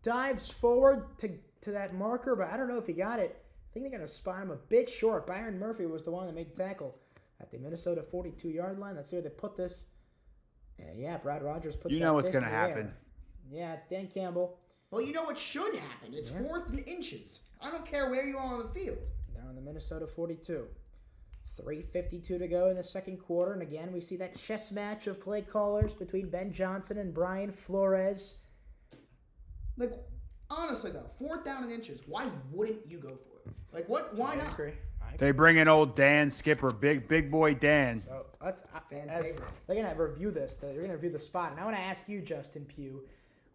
dives forward to that marker, but I don't know if he got it. I think they're going to spot him a bit short. Byron Murphy was the one that made the tackle at the Minnesota 42-yard line. Let's see where they put this. Yeah, Brad Rogers puts. You know what's going to happen. Yeah, it's Dan Campbell. Well, you know what should happen. It's 4th and inches. I don't care where you are on the field. They're on the Minnesota 42. 3:52 to go in the second quarter, and again we see that chess match of play callers between Ben Johnson and Brian Flores. Like, honestly though, 4th down and inches. Why wouldn't you go for it? Like, what? Why I not? agree. They bring in old Dan Skipper, big boy Dan. So let's Fan as favorite. they're gonna review this. They're gonna review the spot, and I want to ask you, Justin Pugh,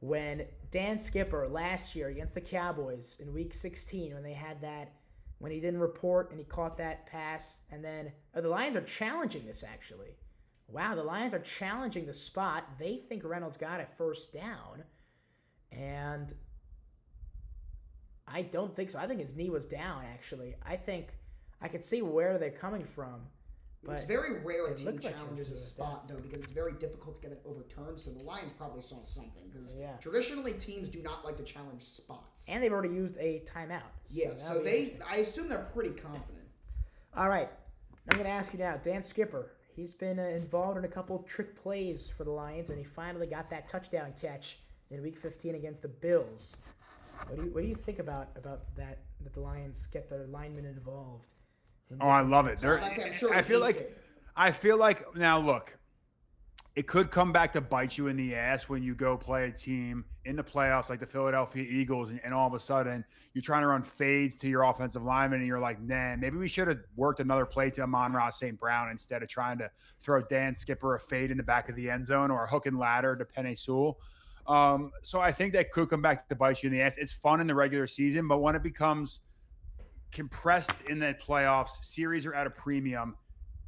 when Dan Skipper last year against the Cowboys in Week 16, when they had that, when he didn't report and he caught that pass, and then the Lions are challenging this actually. Wow, the Lions are challenging the spot. They think Reynolds got a first down, and I don't think so. I think his knee was down actually. I think I could see where they're coming from. But it's very rare a it team looked like challenges it a was spot, though, because it's very difficult to get it overturned. So the Lions probably saw something, because Yeah. traditionally teams do not like to challenge spots. And they've already used a timeout. Yeah, that'll so be they, interesting. I assume they're pretty confident. All right, I'm going to ask you now, Dan Skipper. He's been involved in a couple trick plays for the Lions, and he finally got that touchdown catch in Week 15 against the Bills. What do you think about that the Lions get their linemen involved? Oh, I love it. They're, I'm sure I he feel hates like it. now look, it could come back to bite you in the ass when you go play a team in the playoffs like the Philadelphia Eagles, and all of a sudden you're trying to run fades to your offensive lineman, and you're like, nah, maybe we should have worked another play to Amon-Ra St. Brown instead of trying to throw Dan Skipper a fade in the back of the end zone or a hook and ladder to Penei Sewell. So I think that could come back to bite you in the ass. It's fun in the regular season, but when it becomes compressed in the playoffs, series are at a premium,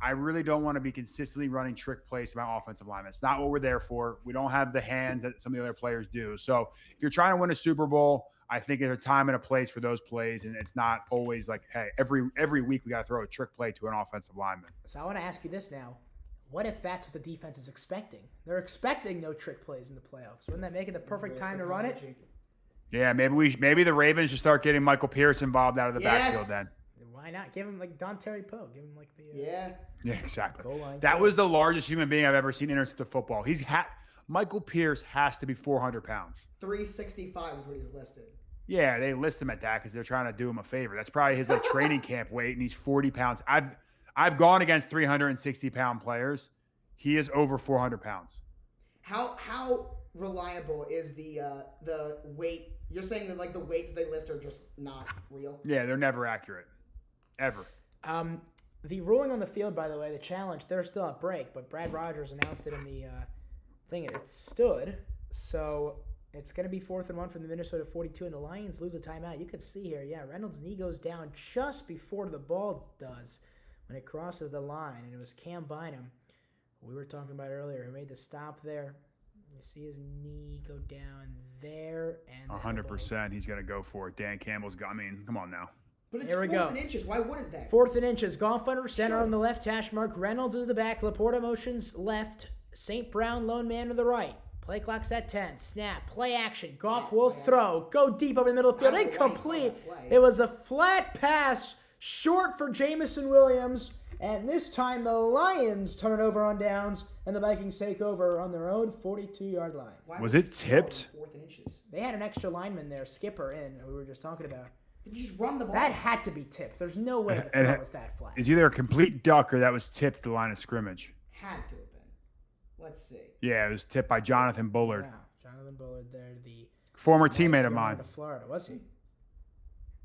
I really don't want to be consistently running trick plays to my offensive linemen. It's not what we're there for. We don't have the hands that some of the other players do. So if you're trying to win a Super Bowl, I think there's a time and a place for those plays, and it's not always like, hey, every week we got to throw a trick play to an offensive lineman. So I want to ask you this now. What if that's what the defense is expecting? They're expecting no trick plays in the playoffs. Wouldn't that make it the perfect time to run it? Yeah, maybe the Ravens should start getting Michael Pierce involved out of the backfield then. Why not? Give him like Don Terry Poe. Give him like the Yeah, exactly. goal line. That was the largest human being I've ever seen intercept a football. Michael Pierce has to be 400 pounds. 365 is what he's listed. Yeah, they list him at that because they're trying to do him a favor. That's probably his like training camp weight, and he's 40 pounds. I've gone against 360-pound players. He is over 400 pounds. How reliable is the weight? You're saying that like the weights they list are just not real? Yeah, they're never accurate, ever. The ruling on the field, by the way, the challenge, they're still at break, but Brad Rogers announced it in the thing. It stood, so it's going to be 4th and 1 from the Minnesota 42, and the Lions lose a timeout. You could see here, Reynolds' knee goes down just before the ball does when it crosses the line, and it was Cam Bynum, we were talking about earlier, who made the stop there. You see his knee go down there, and 100%. He's going to go for it. Dan Campbell's got. I mean, come on now. But it's Here we 4th go. and inches. Why wouldn't they? 4th and inches. Goff under center Sure. on the left hash mark. Reynolds is the back. Laporta motions left. St. Brown lone man to the right. Play clock's at 10. Snap. Play action. Goff will throw. Go deep over the middle of the field. I don't know why you call Incomplete. that play. It was a flat pass short for Jamison Williams. And this time the Lions turn it over on downs, and the Vikings take over on their own 42-yard line. Why Was would it you throw on tipped? 4th and inches. They had an extra lineman there, Skipper, in, who we were just talking about. You just run the ball. That had to be tipped. There's no way the And throw was that flat. It's either a complete duck or that was tipped at the line of scrimmage. Had to have been. Let's see. Yeah, it was tipped by Jonathan Bullard, Wow. Jonathan Bullard there, the former teammate of mine, to Florida, was he?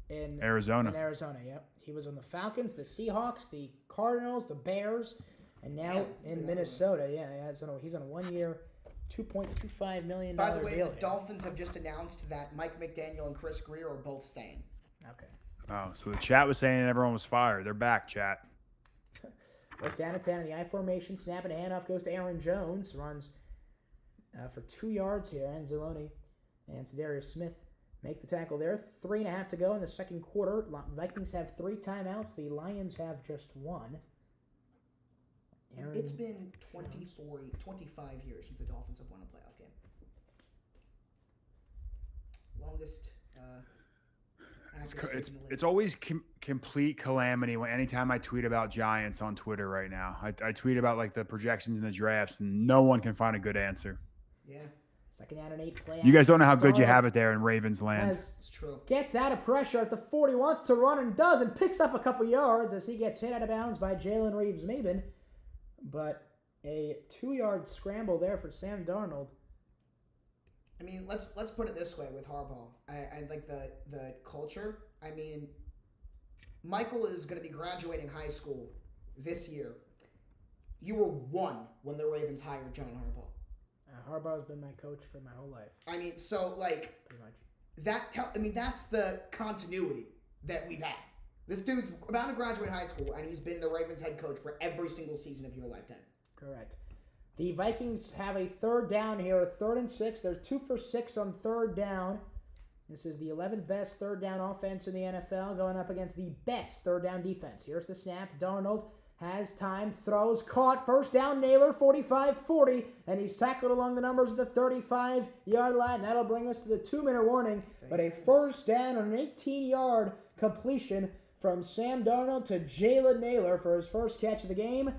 In Arizona. In Arizona, yep. He was on the Falcons, the Seahawks, the Cardinals, the Bears, and now Yeah, he's in been Minnesota. Yeah, he's on a 1-year, $2.25 million By the way, deal the here. Dolphins have just announced that Mike McDaniel and Chris Greer are both staying. Okay. Oh, so the chat was saying everyone was fired. They're back, chat. First down at 10 in the I formation. Snap and a handoff goes to Aaron Jones. Runs for 2 yards here. Anzalone and Darius Smith make the tackle there. 3.5 to go in the second quarter. Vikings have 3 timeouts. The Lions have just 1. It's been 25 years since the Dolphins have won a playoff game. Longest. It's always complete calamity when anytime I tweet about Giants on Twitter right now. I tweet about like the projections in the drafts, and no one can find a good answer. Yeah. Second down and 8 play. You guys don't know how good you Darnold have it there in Ravens land. It's true. gets out of pressure at the 40, wants to run and does, and picks up a couple yards as he gets hit out of bounds by Jalen Reeves-Maben. But a 2-yard scramble there for Sam Darnold. I mean, let's put it this way with Harbaugh. I like the culture. I mean, Michael is going to be graduating high school this year. You were 1 when the Ravens hired John Harbaugh. Harbaugh's been my coach for my whole life. I mean, so like Pretty much. that's the continuity that we've had. This dude's about to graduate high school, and he's been the Ravens head coach for every single season of your lifetime. Correct. The Vikings have a 3rd down here, 3rd and 6. They're 2 for 6 on 3rd down. This is the 11th best 3rd down offense in the NFL going up against the best 3rd down defense. Here's the snap. Darnold has time, throws, caught, 1st down, Naylor, 45-40, and he's tackled along the numbers of the 35-yard line. That'll bring us to the 2-minute warning, but a 1st down and an 18-yard completion from Sam Darnold to Jalen Naylor for his first catch of the game.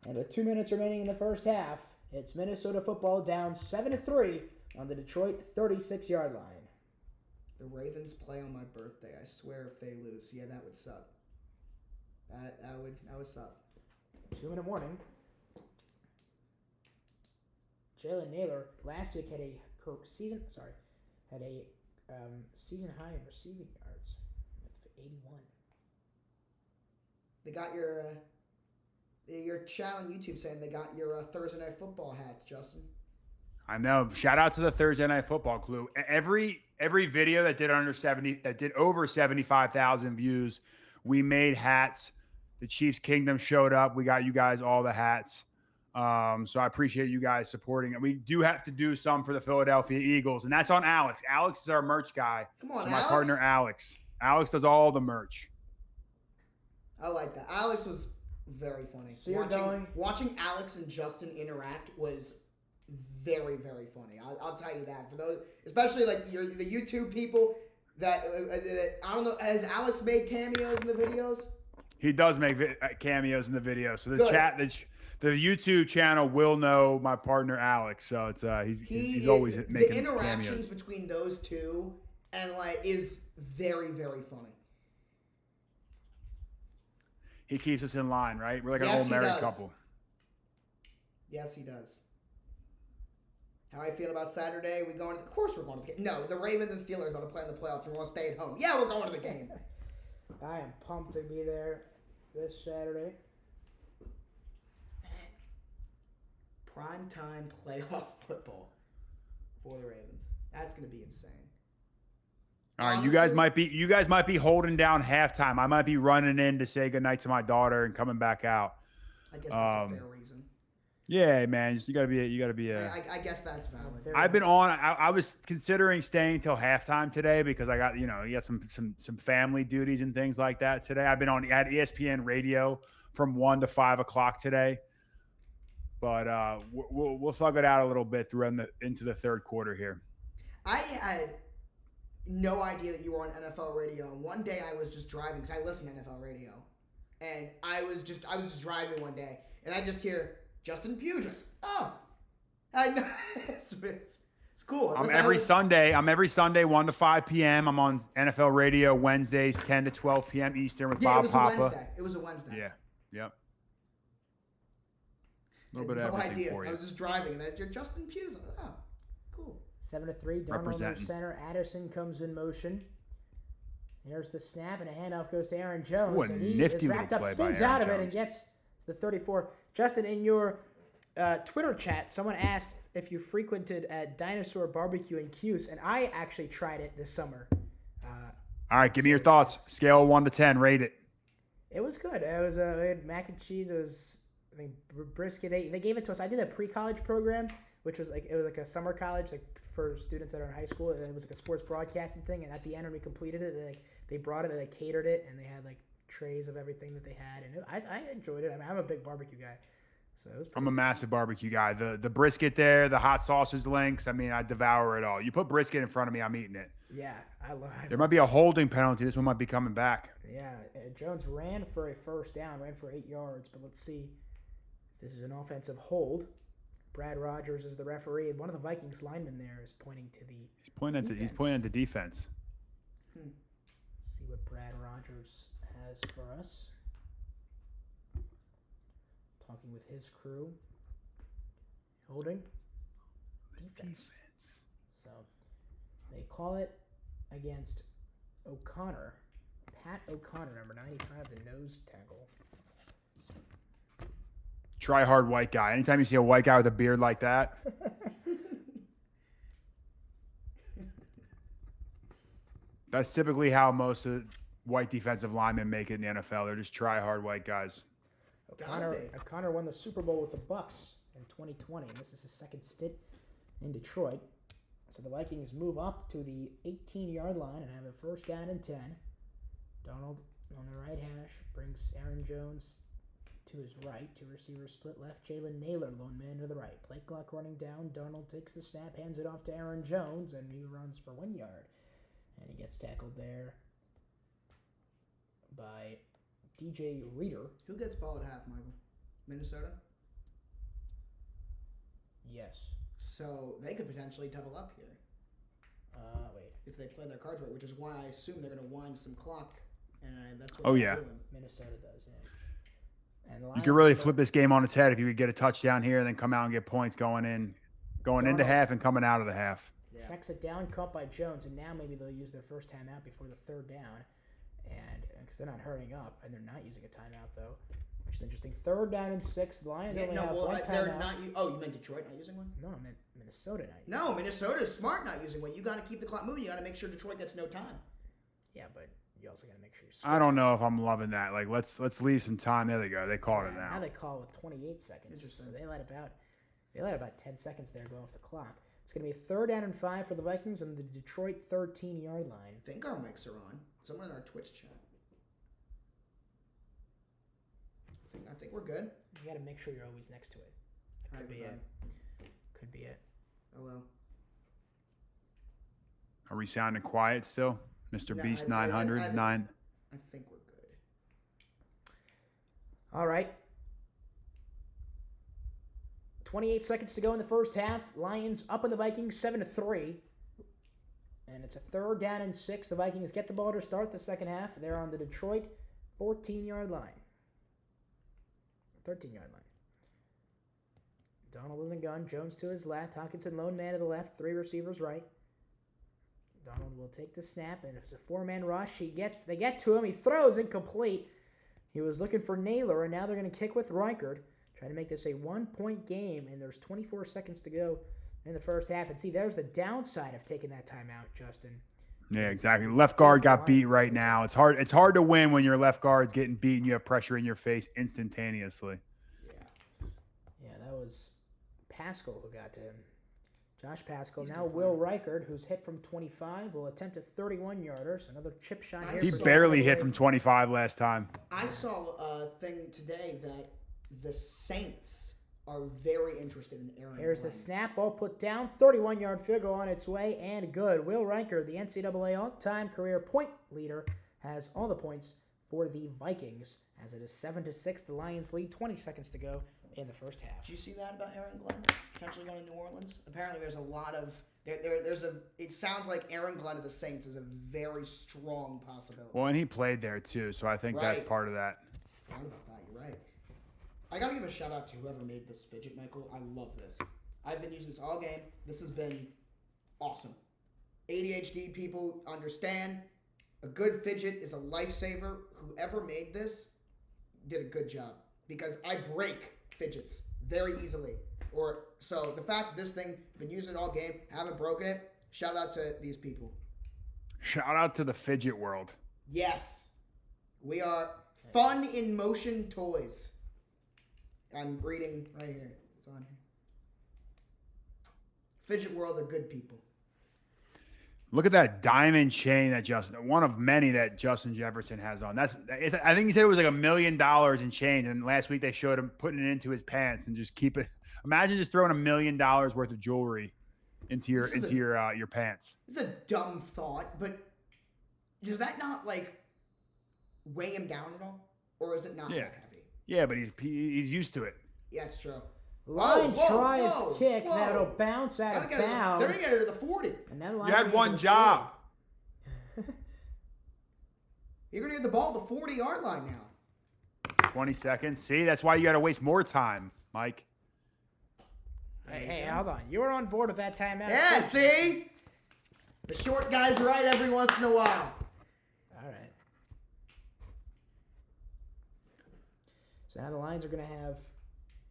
And with 2 minutes remaining in the first half, it's Minnesota football down 7-3 on the Detroit 36-yard line. The Ravens play on my birthday. I swear if they lose, yeah, that would suck. That would suck. 2-minute warning. Jalen Naylor last week had a season high in receiving yards with 81. They got your chat on YouTube saying they got your Thursday Night Football hats, Justin. I know. Shout out to the Thursday Night Football crew. Every video that did over 75,000 views, we made hats. The Chiefs Kingdom showed up. We got you guys all the hats. So I appreciate you guys supporting it. We do have to do some for the Philadelphia Eagles, and that's on Alex. Alex is our merch guy. Come on, so my Alex. partner Alex. Alex does all the merch. I like that. Alex was very funny. So you're watching Alex and Justin interact was very, very funny. I'll tell you that. For those, especially like the YouTube people that I don't know, has Alex made cameos in the videos? He does make cameos in the video. So the Good. the YouTube channel will know my partner Alex. So it's he's always making the interactions cameos. between those two and like is very, very funny. He keeps us in line, right? We're like an Yes, old he married does. couple. Yes, he does. How I feel about Saturday? Of course we're going to the game. No, the Ravens and Steelers are going to play in the playoffs. We're going to stay at home. Yeah, we're going to the game. I am pumped to be there this Saturday. Prime time playoff football for the Ravens. That's going to be insane. All right, Honestly, you guys might be holding down halftime. I might be running in to say goodnight to my daughter and coming back out. I guess that's a fair reason. Yeah, man, you gotta be. I guess that's valid. I've been on. I was considering staying till halftime today because I got you got some family duties and things like that today. I've been at ESPN radio from 1 to 5 o'clock today, but we'll thug it out a little bit into the third quarter here. I had no idea that you were on NFL radio. And one day I was just driving because I listen to NFL radio, and I was just driving one day, and I just hear Justin Pugh. Oh, I know. It's cool. I'm every Sunday 1 to 5 p.m. I'm on NFL radio Wednesdays 10 to 12 p.m. Eastern with Bob Papa. It was a Wednesday. Yeah. Yep. A little bit of everything for you. I was just driving, and you're Justin Pugh. Oh, cool. 7-3. Darnold under center. Addison comes in motion. Here's the snap, and a handoff goes to Aaron Jones. What a and he nifty is wrapped little up, play by spins Aaron out of it, Jones. and gets the 34. Justin, in your Twitter chat, someone asked if you frequented Dinosaur Barbecue in Cuse, and I actually tried it this summer. All right, give me your thoughts. Scale of 1 to 10, rate it. It was good. It was we had mac and cheese. It was brisket. They gave it to us. I did a pre-college program, which was like a summer college, like for students that are in high school, and it was like a sports broadcasting thing. And at the end, when we completed it, they brought it, they catered it, and they had like trays of everything that they had, and I enjoyed it. I mean, I'm a big barbecue guy, so it was. I'm a massive barbecue guy. The brisket there, the hot sausage links. I mean, I devour it all. You put brisket in front of me, I'm eating it. Yeah, I love it. There might be a holding penalty. This one might be coming back. Yeah, Jones ran for a first down, ran for 8 yards, but let's see. This is an offensive hold. Brad Rogers is the referee. One of the Vikings linemen there is pointing to the. He's pointing at the defense. See what Brad Rogers has for us. Talking with his crew. Holding defense. So they call it against O'Connor. Pat O'Connor, number 95, the nose tackle. Try hard white guy. Anytime you see a white guy with a beard like that, that's typically how most of white defensive linemen make it in the NFL. They're just try hard white guys. O'Connor won the Super Bowl with the Bucks in 2020, and this is his second stint in Detroit. So the Vikings move up to the 18-yard line and have a first down and 10. Donald on the right hash brings Aaron Jones to his right. Two receivers split left. Jalen Naylor, lone man to the right. Play clock running down. Donald takes the snap, hands it off to Aaron Jones, and he runs for 1 yard. And he gets tackled there by DJ Reader. Who gets ball at half, Michael? Minnesota? Yes. So they could potentially double up here. Wait. If they play their cards right, which is why I assume they're going to wind some clock. And that's what Oh, they're yeah. doing. Minnesota does, yeah. And the You could really Lions- flip this game on its head if you could get a touchdown here and then come out and get points going into half and coming out of the half. Yeah. Checks it down, caught by Jones, and now maybe they'll use their first timeout before the third down, and because they're not hurrying up, and they're not using a timeout though, which is interesting. 3rd down and 6. The Lions only have one they're timeout. not. Oh, you meant Detroit not using one? No, I meant Minnesota not using. No, Minnesota's smart not using one. You got to keep the clock moving. You got to make sure Detroit gets no time. Yeah, but you also got to make sure you. I don't know if I'm loving that. Like, let's leave some time. There they go. They called it Now now. they call with 28 seconds. Interesting. So they let about 10 seconds there go off the clock. It's going to be 3rd down and 5 for the Vikings on the Detroit 13-yard line. I think our mics are on. Someone in our Twitch chat. I think we're good. You got to make sure you're always next to it. That could be it. Could be it. Hello. Are we sounding quiet still? Mr. No, Beast I 900, 9. I think we're good. All right. 28 seconds to go in the first half. Lions up on the Vikings 7-3. And it's a 3rd down and 6. The Vikings get the ball to start the second half. They're on the Detroit 14-yard line. 13-yard line. Donald in the gun. Jones to his left. Hawkinson lone man to the left. 3 receivers right. Donald will take the snap, and if it's a 4-man rush, they get to him. He throws incomplete. He was looking for Naylor, and now they're going to kick with Reichard. Trying to make this a 1-point game, and there's 24 seconds to go in the first half. And see, there's the downside of taking that timeout, Justin. Yeah, exactly. Left guard got beat right now. It's hard to win when your left guard's getting beat and you have pressure in your face instantaneously. Yeah, that was Pascal who got to him. Josh Pascal. Now Will Reichard, who's hit from 25, will attempt a 31-yarder. So another chip shot here. He for barely Detroit. hit from 25 last time. I saw a thing today that the Saints are very interested in Aaron Here's the Glenn. snap, ball put down, 31-yard field goal on its way, and good. Will Reichard, the NCAA all-time career point leader, has all the points for the Vikings. As it is 7-6, the Lions lead. 20 seconds to go in the first half. Did you see that about Aaron Glenn potentially going to New Orleans? Apparently, there's a lot of it sounds like Aaron Glenn of the Saints is a very strong possibility. Well, and he played there too, so I think that's Right. part of that. Forgot about that. You're right. I gotta give a shout out to whoever made this fidget, Michael. I love this. I've been using this all game. This has been awesome. ADHD people understand a good fidget is a lifesaver. Whoever made this did a good job because I break fidgets very easily. So the fact that this thing been using it all game, haven't broken it. Shout out to these people. Shout out to the fidget world. Yes, we are fun in motion toys. I'm reading right here. It's on here. Fidget World are good people. Look at that diamond chain that one of many that Justin Jefferson has on. I think he said it was like $1 million in change. And last week they showed him putting it into his pants and just keep it. Imagine just throwing $1 million worth of jewelry into your pants. It's a dumb thought, but does that not like weigh him down at all, or is it not that heavy? Yeah, but he's used to it. Yeah, it's true. Line whoa, tries whoa, kick. whoa. That'll bounce out of They're bounds. going to get it to the 40. And now the You line's had gonna one get to the job. 40. You're going to get the ball at the 40-yard line now. 20 seconds. See, that's why you got to waste more time, Mike. Hey, hold on. You were on board with that timeout. Yeah, too. see? The short guy's right every once in a while. All right. So now the Lions are going to have,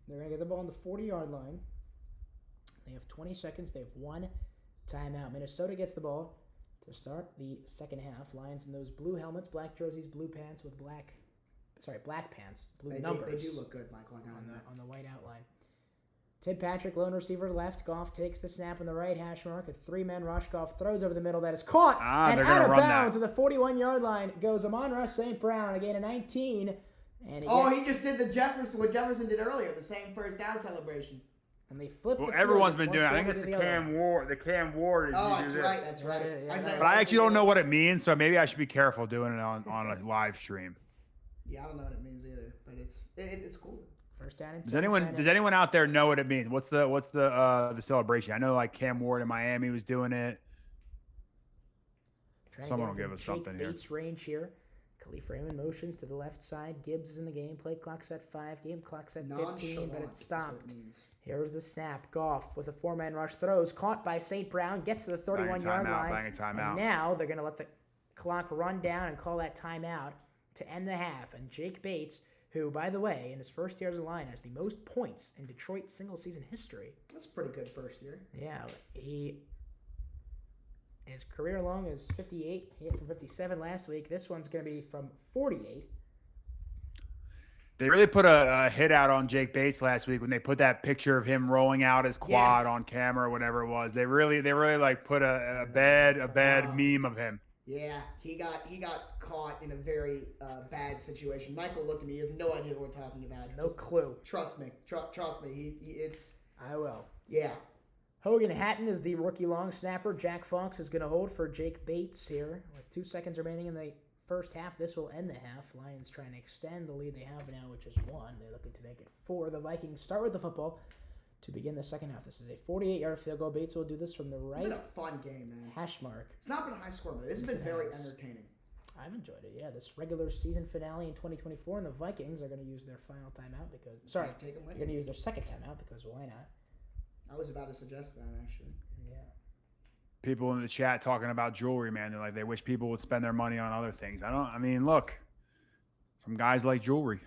they're going to get the ball on the 40-yard line. They have 20 seconds. They have one timeout. Minnesota gets the ball to start the second half. Lions in those blue helmets, black jerseys, blue pants with black pants, blue numbers. They do look good, Michael. On the white outline. Tim Patrick, lone receiver left. Goff takes the snap on the right hash mark. A three-man rush. Goff throws over the middle. That is caught. And they're out gonna of run bounds that. to the 41-yard line goes Amon-Ra St. Brown. A gain of 19. And he just did what Jefferson did earlier, the same first down celebration. And they flipped Well, the everyone's field, been doing it. I think 140 it's to the other Cam one. Ward. The Cam Ward. Oh, you do that's this. right. That's right. Yeah, Isaiah But I actually don't Simmons know did what it means, so maybe I should be careful doing it on a live stream. it. Yeah, I don't know what it means either, but it's cool. First down and Does 10, anyone trying to- does anyone out there know what it means? What's the celebration? I know like Cam Ward in Miami was doing it. trying to Someone get will into give us Jake something here. Bates range here. Khalif Raymond motions to the left side. Gibbs is in the game. Play clock's at 5. Game clock's at 15, Nonchalant but is it's what stopped. it means. Here's the snap. Goff with a four-man rush throws. Caught by St. Brown. Gets to the 31-yard line. Bang a timeout. And now they're going to let the clock run down and call that timeout to end the half. And Jake Bates, who, by the way, in his first year as a Lion, has the most points in Detroit single-season history. That's pretty good first year. Yeah, his career long is 58. He hit from 57 last week. This one's going to be from 48. They really put a hit out on Jake Bates last week when they put that picture of him rolling out his quad Yes. on camera or whatever it was. They really like put a bad meme of him. Yeah, he got caught in a very bad situation. Michael looked at me. He has no idea what we're talking about. No clue. Trust me. Trust me. It's I will. yeah. Hogan Hatton is the rookie long snapper. Jack Fox is going to hold for Jake Bates here. With 2 seconds remaining in the first half, this will end the half. Lions trying to extend the lead they have now, which is 1. They're looking to make it 4. The Vikings start with the football to begin the second half. This is a 48-yard field goal. Bates will do this from the It's right been a fun game, man. hash mark. It's not been a high score, but it's Yes, been it very has. entertaining. I've enjoyed it. Yeah, this regular season finale in 2024, and the Vikings are going to use their final timeout because sorry, Can't take them with they're going to you. use their second timeout because why not? I was about to suggest that actually. Yeah. People in the chat talking about jewelry, man. They're like, they wish people would spend their money on other things. I mean, look, some guys like jewelry.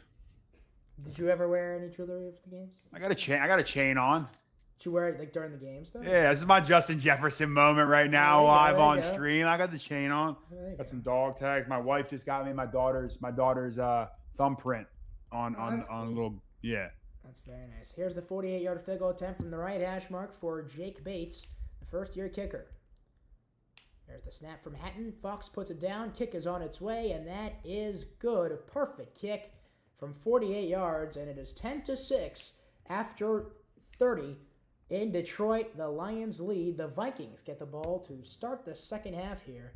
Did you ever wear any jewelry for the games? I got a chain on. Did you wear it like during the games though? Yeah, this is my Justin Jefferson moment right now, There you go, live there you on go. stream. I got the chain on. There you Got go. some dog tags. My wife just got me my daughter's thumbprint on that's a cool. little That's very nice. Here's the 48-yard field goal attempt from the right hash mark for Jake Bates, the first-year kicker. There's the snap from Hatton. Fox puts it down. Kick is on its way, and that is good. A perfect kick from 48 yards, and it is 10-6 after 30 in Detroit. The Lions lead. The Vikings get the ball to start the second half here.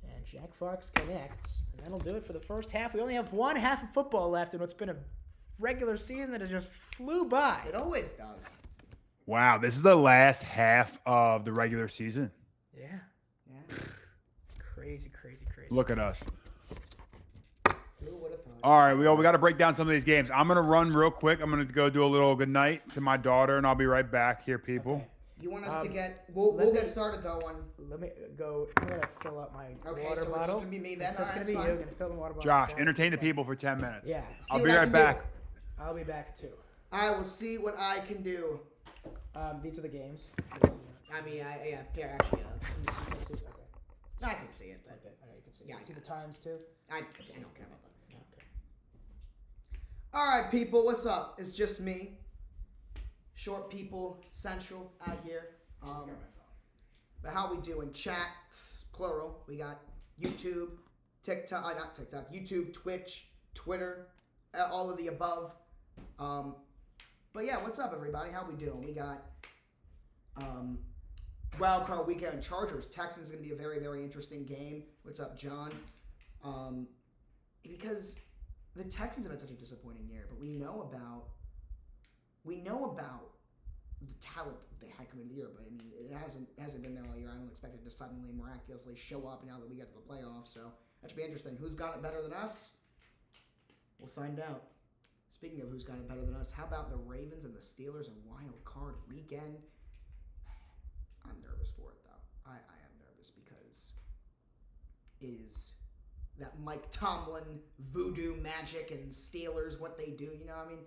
And Jack Fox connects, and that'll do it for the first half. We only have one half of football left in what's been a regular season that has just flew by. It always does. Wow, this is the last half of the regular season. Yeah. Yeah. Crazy. Look at us. Who would have thought? All right, we got to break down some of these games. I'm going to run real quick. I'm going to go do a little good night to my daughter, and I'll be right back here, people. Okay. You want us to get? let We'll me- get started though on. Let me go. I'm going to fill up my Okay, water so it's bottle. just gonna be me then. It's just Alright, going to be that's you. fine. Going to fill the water bottle. Josh, down. entertain the people for 10 minutes. Yeah. I'll See be what I right can back. do. I'll be back too. I will see what I can do. These are the games. I mean, actually, Let's see. Okay. I can see it, but Okay. You can see. Yeah, You see I the times too. I don't care about that. Okay. All right, people, what's up? It's just me, Short People Central out here. But how we doing? Chats, plural. We got YouTube, TikTok, not TikTok, YouTube, Twitch, Twitter, all of the above. But yeah, what's up, everybody? How we doing? We got Wild Card Weekend Chargers. Texans is going to be a very, very interesting game. What's up, John? Because the Texans have had such a disappointing year, but we know about we know about the talent they had coming into the year, but I mean, it hasn't been there all year. I don't expect it to suddenly miraculously show up now that we get to the playoffs. So that should be interesting. Who's got it better than us? We'll find out. Speaking of who's got it better than us, how about the Ravens and the Steelers in Wild Card Weekend? Man, I'm nervous for it though. I am nervous because it is that Mike Tomlin voodoo magic and Steelers, what they do. You know, I mean,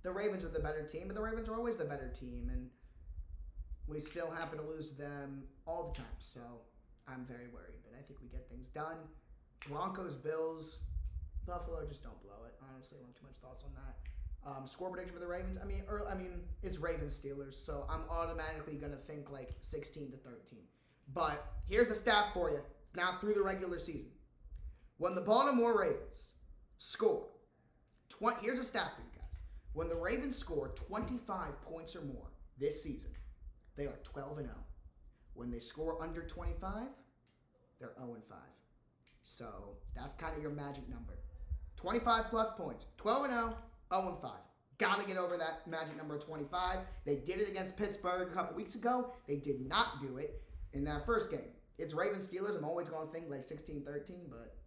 the Ravens are the better team, but the Ravens are always the better team, and we still happen to lose to them all the time. So I'm very worried, but I think we get things done. Broncos, Bills, Buffalo, just don't blow it. Honestly, I don't have too much thoughts on that. Score prediction for the Ravens. I mean, it's Ravens Steelers, so I'm automatically gonna think like 16-13. But here's a stat for you. Now through the regular season, when the Baltimore Ravens score, here's a stat for you guys. When the Ravens score 25 points or more this season, they are 12-0. When they score under 25, they're 0-5. So that's kind of your magic number. 25 plus points, 12-0, 0-5. Gotta get over that magic number of 25. They did it against Pittsburgh a couple weeks ago. They did not do it in that first game. It's Ravens Steelers. I'm always going to think like 16-13, but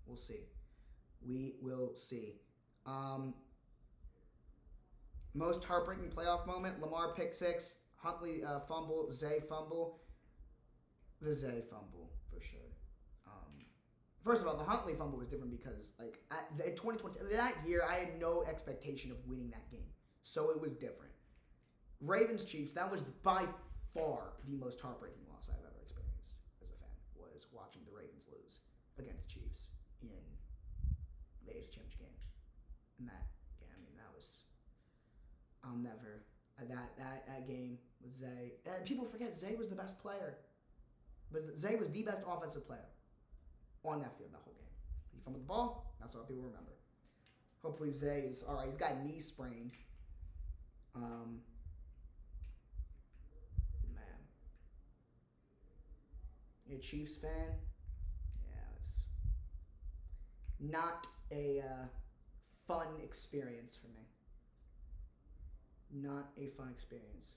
we'll see. We will see. Most heartbreaking playoff moment, Lamar pick six, Huntley fumble, Zay fumble. The Zay fumble, for sure. First of all, the Huntley fumble was different because, like, in 2020, that year, I had no expectation of winning that game. So it was different. Ravens Chiefs, that was by far the most heartbreaking loss I've ever experienced as a fan, was watching the Ravens lose against the Chiefs in the AFC Championship game. And that was, I'll never, that game with Zay, and people forget Zay was the best player. But Zay was the best offensive player on that field that whole game. He fumbled the ball. That's all people remember. Hopefully Zay is all right. He's got a knee sprain. Man, you a Chiefs fan? Yeah, it's not a fun experience for me. Not a fun experience.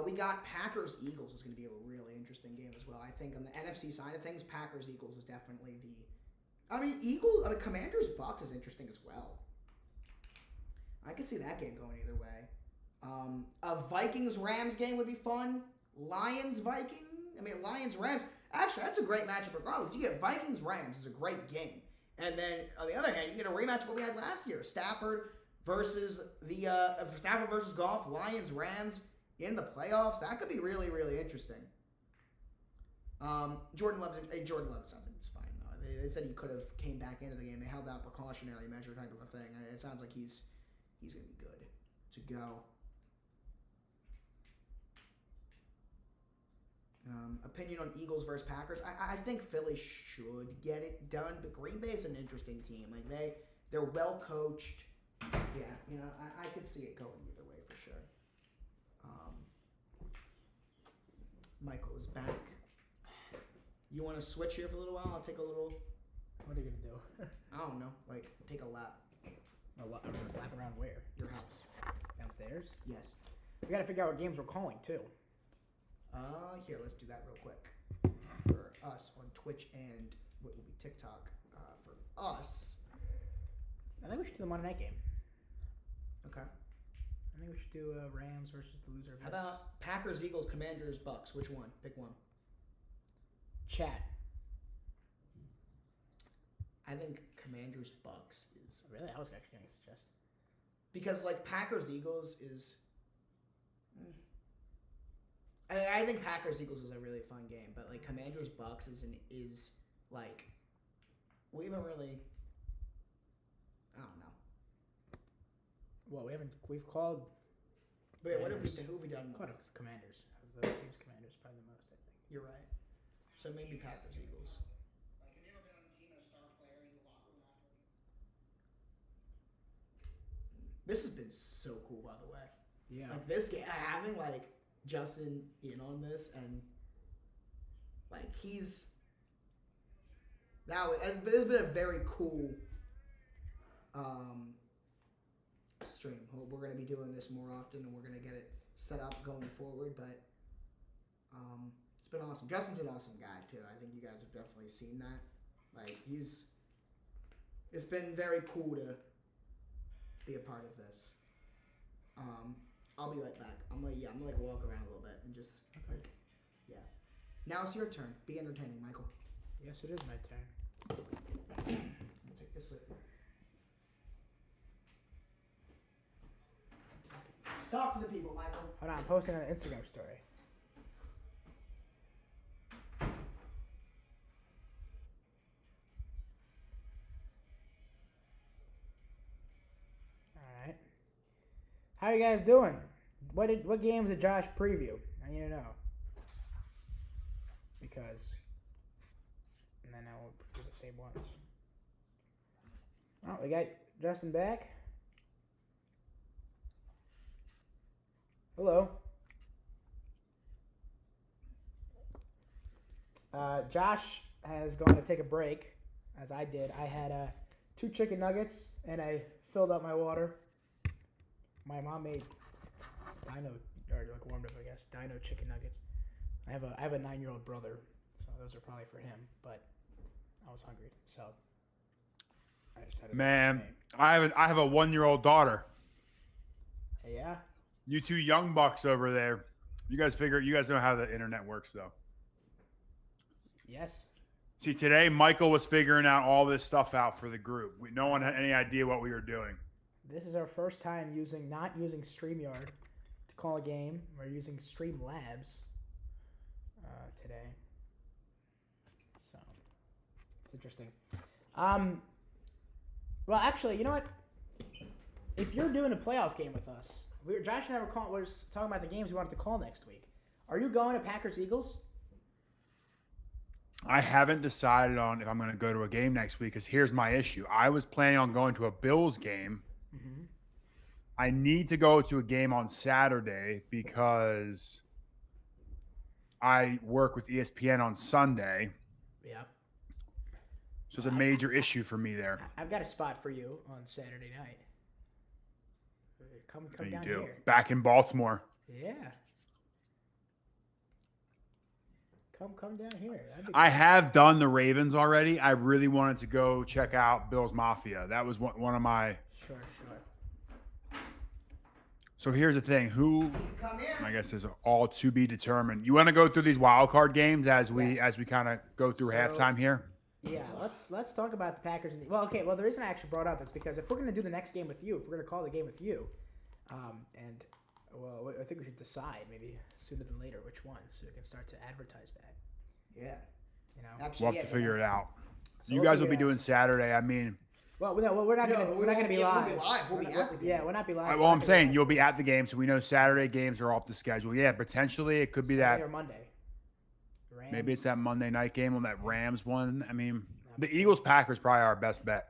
We got Packers-Eagles is going to be a really interesting game as well. I think on the NFC side of things, Packers-Eagles is definitely Commanders-Bucks is interesting as well. I could see that game going either way. A Vikings-Rams game would be fun. Lions-Rams. Actually, that's a great matchup regardless. You get Vikings-Rams is a great game. And then, on the other hand, you get a rematch of what we had last year. Stafford versus Goff, Lions-Rams in the playoffs. That could be really, really interesting. Jordan Love sounds like it's fine, though. They said he could have came back into the game. They held out precautionary measure type of a thing. It sounds like he's going to be good to go. Opinion on Eagles versus Packers. I think Philly should get it done, but Green Bay is an interesting team. Like they're well coached. Yeah, I could see it going either way for sure. Michael is back. You want to switch here for a little while? I'll take a little. What are you gonna do? I don't know. Like take a lap. A lap around where? Your house. Downstairs? Yes. We gotta figure out what games we're calling too. Here, let's do that real quick. For us on Twitch and what will be TikTok. For us. I think we should do the Monday night game. Okay. I think we should do Rams versus the loser of How this. about Packers, Eagles, Commanders, Bucks? Which one? Pick one. Chat. I think Commanders, Bucks is Really? I was actually going to suggest. because like Packers, Eagles is. I think Packers, Eagles is a really fun game, but like Commanders, Bucks is like we haven't really. I don't know. Well, we've called. But yeah, who have we done? Quite a Commanders. Of those teams, Commanders probably the most, I think. You're right. So maybe Packers, Eagles. Like, have you ever been on a team and a star player in the locker room after? This has been so cool, by the way. Yeah. Like this game, having like Justin in on this, and like it's been a very cool stream. We're going to be doing this more often, and we're going to get it set up going forward. But it's been awesome. Justin's an awesome guy too. I think you guys have definitely seen that. Like it's been very cool to be a part of this. I'll be right back. I'm gonna walk around a little bit and just yeah. Now it's your turn. Be entertaining, Michael. Yes, it is my turn. I'm gonna take this with me. Talk to the people, Michael. Hold on, I'm posting on the Instagram story. All right. How are you guys doing? What games did Josh preview? I need to know. Because, and then I will do the same ones. Oh, we got Justin back. Hello. Josh has gone to take a break, as I did. I had 2 chicken nuggets, and I filled up my water. My mom made warmed up, I guess, dino chicken nuggets. I have a 9-year-old brother, so those are probably for him. But I was hungry, so I just had. Man, I have a 1-year-old daughter. Yeah. You 2 young bucks over there. You guys know how the internet works, though. Yes. See, today Michael was figuring out all this stuff out for the group. No one had any idea what we were doing. This is our first time not using StreamYard to call a game. We're using Streamlabs today. So it's interesting. Well, actually, you know what? If you're doing a playoff game with us, Josh and I were talking about the games we wanted to call next week. Are you going to Packers-Eagles? I haven't decided on if I'm going to go to a game next week because here's my issue. I was planning on going to a Bills game. Mm-hmm. I need to go to a game on Saturday because I work with ESPN on Sunday. Yeah. So it's a major issue for me there. I've got a spot for you on Saturday night. Come So you down do. here. Back in Baltimore. Yeah. Come down here. I have done the Ravens already. I really wanted to go check out Bills Mafia. That was one of my. Sure. So here's the thing. Who? Come in. I guess is all to be determined. You want to go through these wild card games as we kind of go through halftime here? Yeah, let's talk about the Packers. Well, the reason I actually brought up is because if we're gonna do the next game with you, if we're gonna call the game with you, I think we should decide maybe sooner than later which one, so we can start to advertise that. Yeah. You know. Actually, We'll have to figure it out. So you we'll guys will figure be it out. doing Saturday. I mean, Well, no, we're not gonna be live. We'll be live. We'll be at the game. Yeah, we'll not be live. well, I'm saying you'll be at the game, so we know Saturday games are off the schedule. Yeah, potentially it could be Sunday that. or Monday. Rams. Maybe it's that Monday night game on that Rams one. I mean, the Eagles-Packers probably our best bet.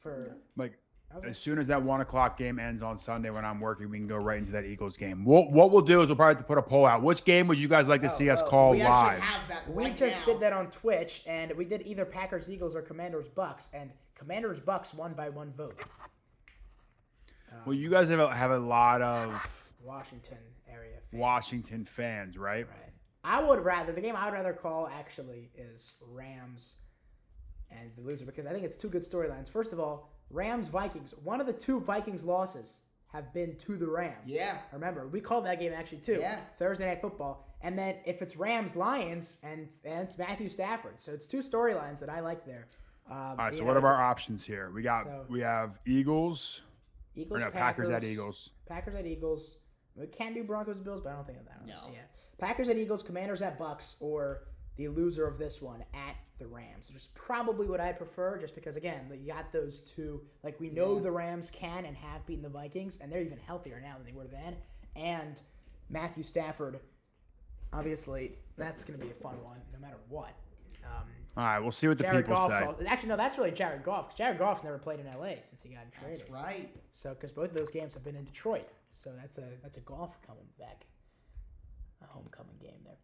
For Like, okay. as soon as that 1 o'clock game ends on Sunday when I'm working, we can go right into that Eagles game. What we'll do is we'll probably have to put a poll out. Which game would you guys like to see us call We live? actually have that We right just now. did that on Twitch, and we did either Packers Eagles or Commanders Bucks, and Commanders Bucks won by 1 vote. Well, you guys have a lot of Washington area. Fans. Washington fans, right? Right. The game I would rather call actually is Rams and the loser, because I think it's 2 good storylines. First of all, Rams Vikings. One of the 2 Vikings losses have been to the Rams. Yeah. Remember, we called that game actually too. Yeah. Thursday Night Football. And then if it's Rams Lions and it's Matthew Stafford, so it's 2 storylines that I like there. All right. So what are our options here? We have Eagles. Eagles, Packers at Eagles. Packers at Eagles. We can do Broncos Bills, but I don't think of that. No. Yeah. Packers at Eagles, Commanders at Bucks, or the loser of this one at the Rams, which is probably what I'd prefer, just because, again, you got those 2. Like, we know the Rams can and have beaten the Vikings, and they're even healthier now than they were then. And Matthew Stafford, obviously, that's going to be a fun one, no matter what. All right, we'll see what the Jared people Goff. say. Actually, no, that's really Jared Goff, because Jared Goff's never played in LA since he got traded. That's right. So, because both of those games have been in Detroit, so that's a Goff coming back, a homecoming game there.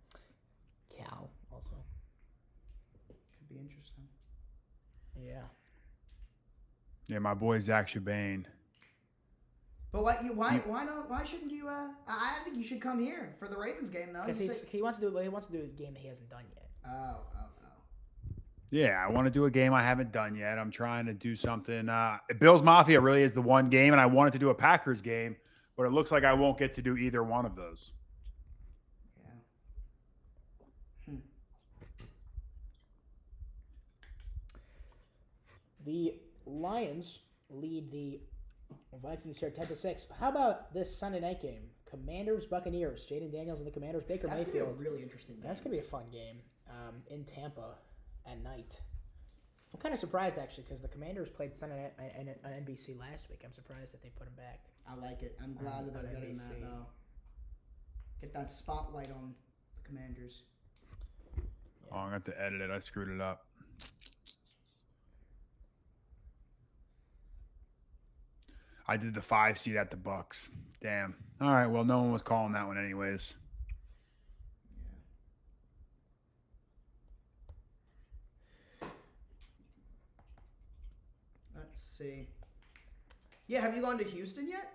Cal also. Could be interesting. Yeah. Yeah, my boy Zach Chabane. But why shouldn't you? I think you should come here for the Ravens game though. Because he wants to do a game that he hasn't done yet. Oh. Yeah, I want to do a game I haven't done yet. I'm trying to do something. Bills Mafia really is the one game, and I wanted to do a Packers game, but it looks like I won't get to do either one of those. Yeah. The Lions lead the Vikings here 10-6. How about this Sunday night game? Commanders Buccaneers. Jaden Daniels and the Commanders. Baker That's Mayfield. gonna be a really interesting game. That's gonna be a fun game in Tampa at night. I'm kind of surprised actually because the Commanders played Sunday night on NBC last week. I'm surprised that they put them back. I like it. I'm glad that they're getting that though. Get that spotlight on the Commanders. Oh, I got to edit it. I screwed it up. I did the 5 seed at the Bucks. Damn. All right. Well, no one was calling that one anyways. Let's see. Yeah, have you gone to Houston yet?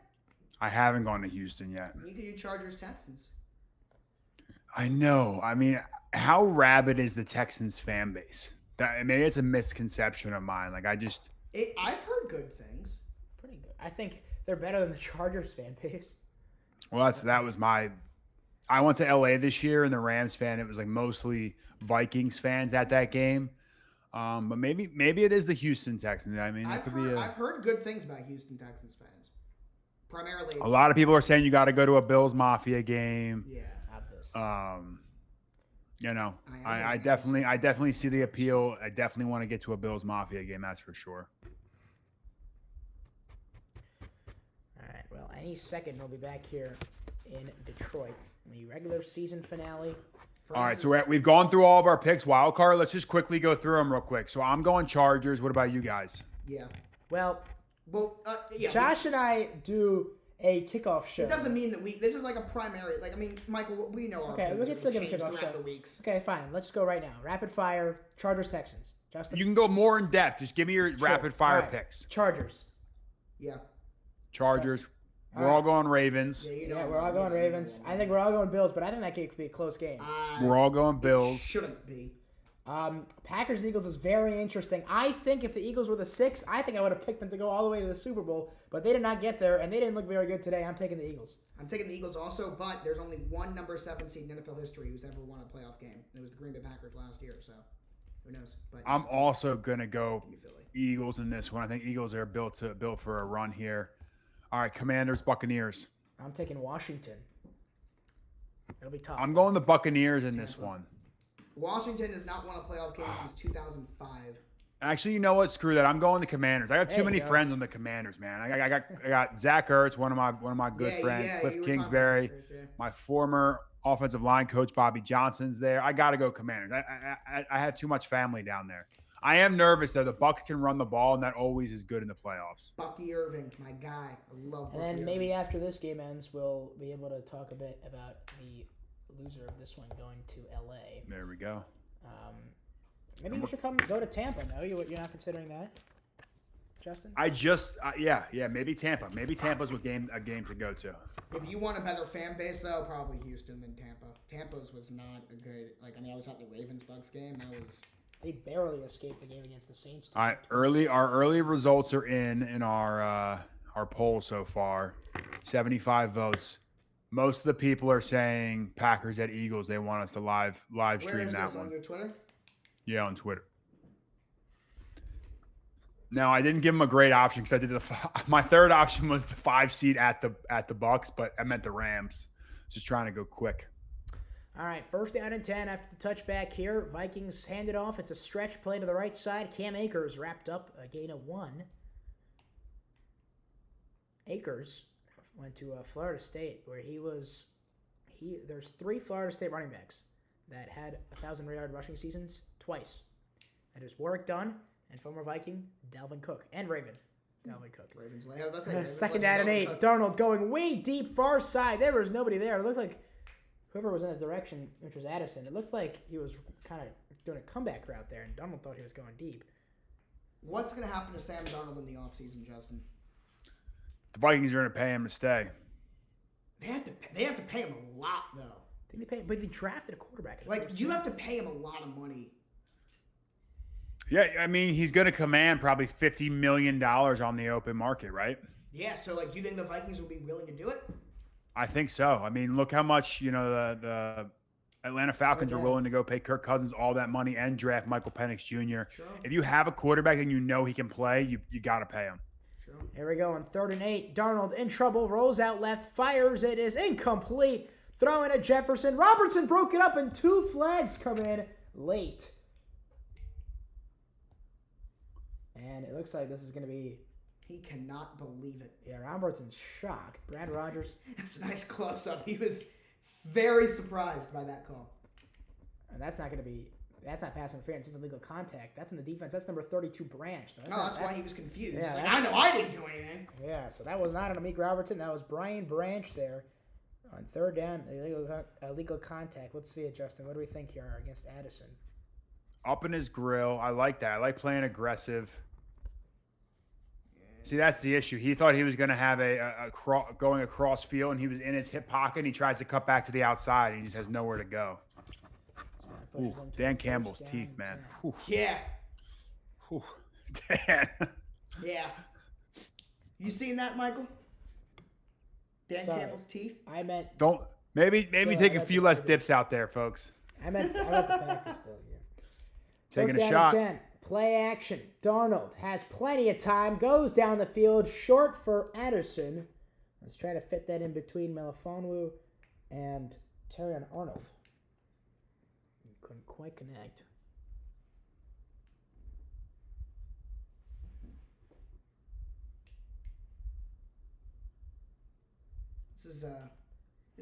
I haven't gone to Houston yet. You could do Chargers Texans. I know. I mean, how rabid is the Texans fan base? Maybe it's a misconception of mine. Like I've heard good things. Pretty good. I think they're better than the Chargers fan base. Well, that was my. I went to LA this year, and the Rams fan. It was like mostly Vikings fans at that game. But maybe it is the Houston Texans. I mean, I've heard good things about Houston Texans fans. Primarily, a lot of people are saying you got to go to a Bills Mafia game. Yeah. You know, I definitely see the appeal. I definitely want to get to a Bills Mafia game. That's for sure. All right. Well, any second we'll be back here in Detroit. The regular season finale. All right, so we've gone through all of our picks. Wild card. Let's just quickly go through them real quick. So I'm going Chargers. What about you guys? Yeah. Well, yeah. Josh and I do a kickoff show. It doesn't mean that this is like a primary. Like, I mean, Michael, we know our Okay, opinions let's will look at the change kickoff throughout show. the weeks. Okay, fine. Let's go right now. Rapid fire. Chargers Texans. Justin. You can go more in depth. Just give me your rapid fire picks. Chargers. Yeah. Chargers. We're all going Ravens. Yeah, we're all going Ravens. I think we're all going Bills, but I think that game could be a close game. We're all going Bills. It shouldn't be. Packers Eagles is very interesting. I think if the Eagles were the 6, I think I would have picked them to go all the way to the Super Bowl, but they did not get there, and they didn't look very good today. I'm taking the Eagles. I'm taking the Eagles also, but there's only one number 7 seed in NFL history who's ever won a playoff game. And it was the Green Bay Packers last year, so who knows? But I'm also gonna go Eagles in this one. I think Eagles are built for a run here. All right, Commanders, Buccaneers. I'm taking Washington. It'll be tough. I'm going the Buccaneers in this one. Washington has not won a playoff game since 2005. Actually, you know what? Screw that. I'm going the Commanders. I got too many friends on the Commanders, man. I got Zach Ertz, one of my good friends, Cliff Kingsbury, my former offensive line coach Bobby Johnson's there. I got to go Commanders. I have too much family down there. I am nervous though. The Bucs can run the ball, and that always is good in the playoffs. Bucky Irving, my guy. I love Bucky And then Irving. maybe after this game ends, we'll be able to talk a bit about the loser of this one going to LA. There we go. Maybe you should go to Tampa. No, you're not considering that, Justin? Maybe Tampa. Maybe Tampa's a game to go to. If you want a better fan base, though, probably Houston than Tampa. Tampa's was not a good. I was at the Ravens-Bucks game. They barely escaped the game against the Saints. All right, our early results are in our poll so far. 75 votes. Most of the people are saying Packers at Eagles. They want us to live stream that one. On your Twitter? Yeah, on Twitter. Now I didn't give them a great option because I did my third option was the 5 seed at the Bucks, but I meant the Rams. Just trying to go quick. All right, 1st down and 10 after the touchback here. Vikings hand it off. It's a stretch play to the right side. Cam Akers wrapped up a gain of 1. Akers went to Florida State where there's 3 Florida State running backs that had 1,000-yard rushing seasons twice. That is Warwick Dunn and former Viking Dalvin Cook and Raven. Dalvin Cook. Ravens. 2nd down and 8. Darnold going way deep, far side. There was nobody there. It looked like whoever was in the direction, which was Addison, it looked like he was kind of doing a comeback route there, and Darnold thought he was going deep. What's going to happen to Sam Darnold in the offseason, Justin? The Vikings are going to pay him to stay. They have to pay him a lot, though. I think they paid, but they drafted a quarterback. Like, you have to pay him a lot of money. Yeah, I mean, he's going to command probably $50 million on the open market, right? Yeah, so, like, you think the Vikings will be willing to do it? I think so. I mean, look how much, the Atlanta Falcons are willing to go pay Kirk Cousins all that money and draft Michael Penix Jr. Sure. If you have a quarterback and you know he can play, you got to pay him. Sure. Here we go on 3rd and 8. Darnold in trouble, rolls out left, fires. It is incomplete. Throwing at Jefferson. Robertson broke it up, and 2 flags come in late. And it looks like this is going to be... He cannot believe it. Yeah, Robertson's shocked. Brad Rogers. That's a nice close-up. He was very surprised by that call. And that's not going to be... That's not pass interference. It's illegal contact. That's in the defense. That's number 32, Branch. That's why he was confused. Yeah, He's like, I know I didn't do anything. Yeah, so that was not on Amik Robertson. That was Brian Branch there. On 3rd down, illegal contact. Let's see it, Justin. What do we think here against Addison? Up in his grill. I like that. I like playing aggressive. See, that's the issue. He thought he was going to have going across field, and he was in his hip pocket, and he tries to cut back to the outside. And he just has nowhere to go. Ooh, Dan Campbell's teeth, man. Whew. Yeah. Whew. Dan. Yeah. You seen that, Michael? Dan Campbell's teeth? I meant... Maybe take a few less dips out there, folks. I meant the Packers still, yeah. Taking First a down shot. and 10. Play action. Darnold has plenty of time. Goes down the field. Short for Addison. Let's try to fit that in between Melifonwu and Terrion Arnold. Couldn't quite connect. This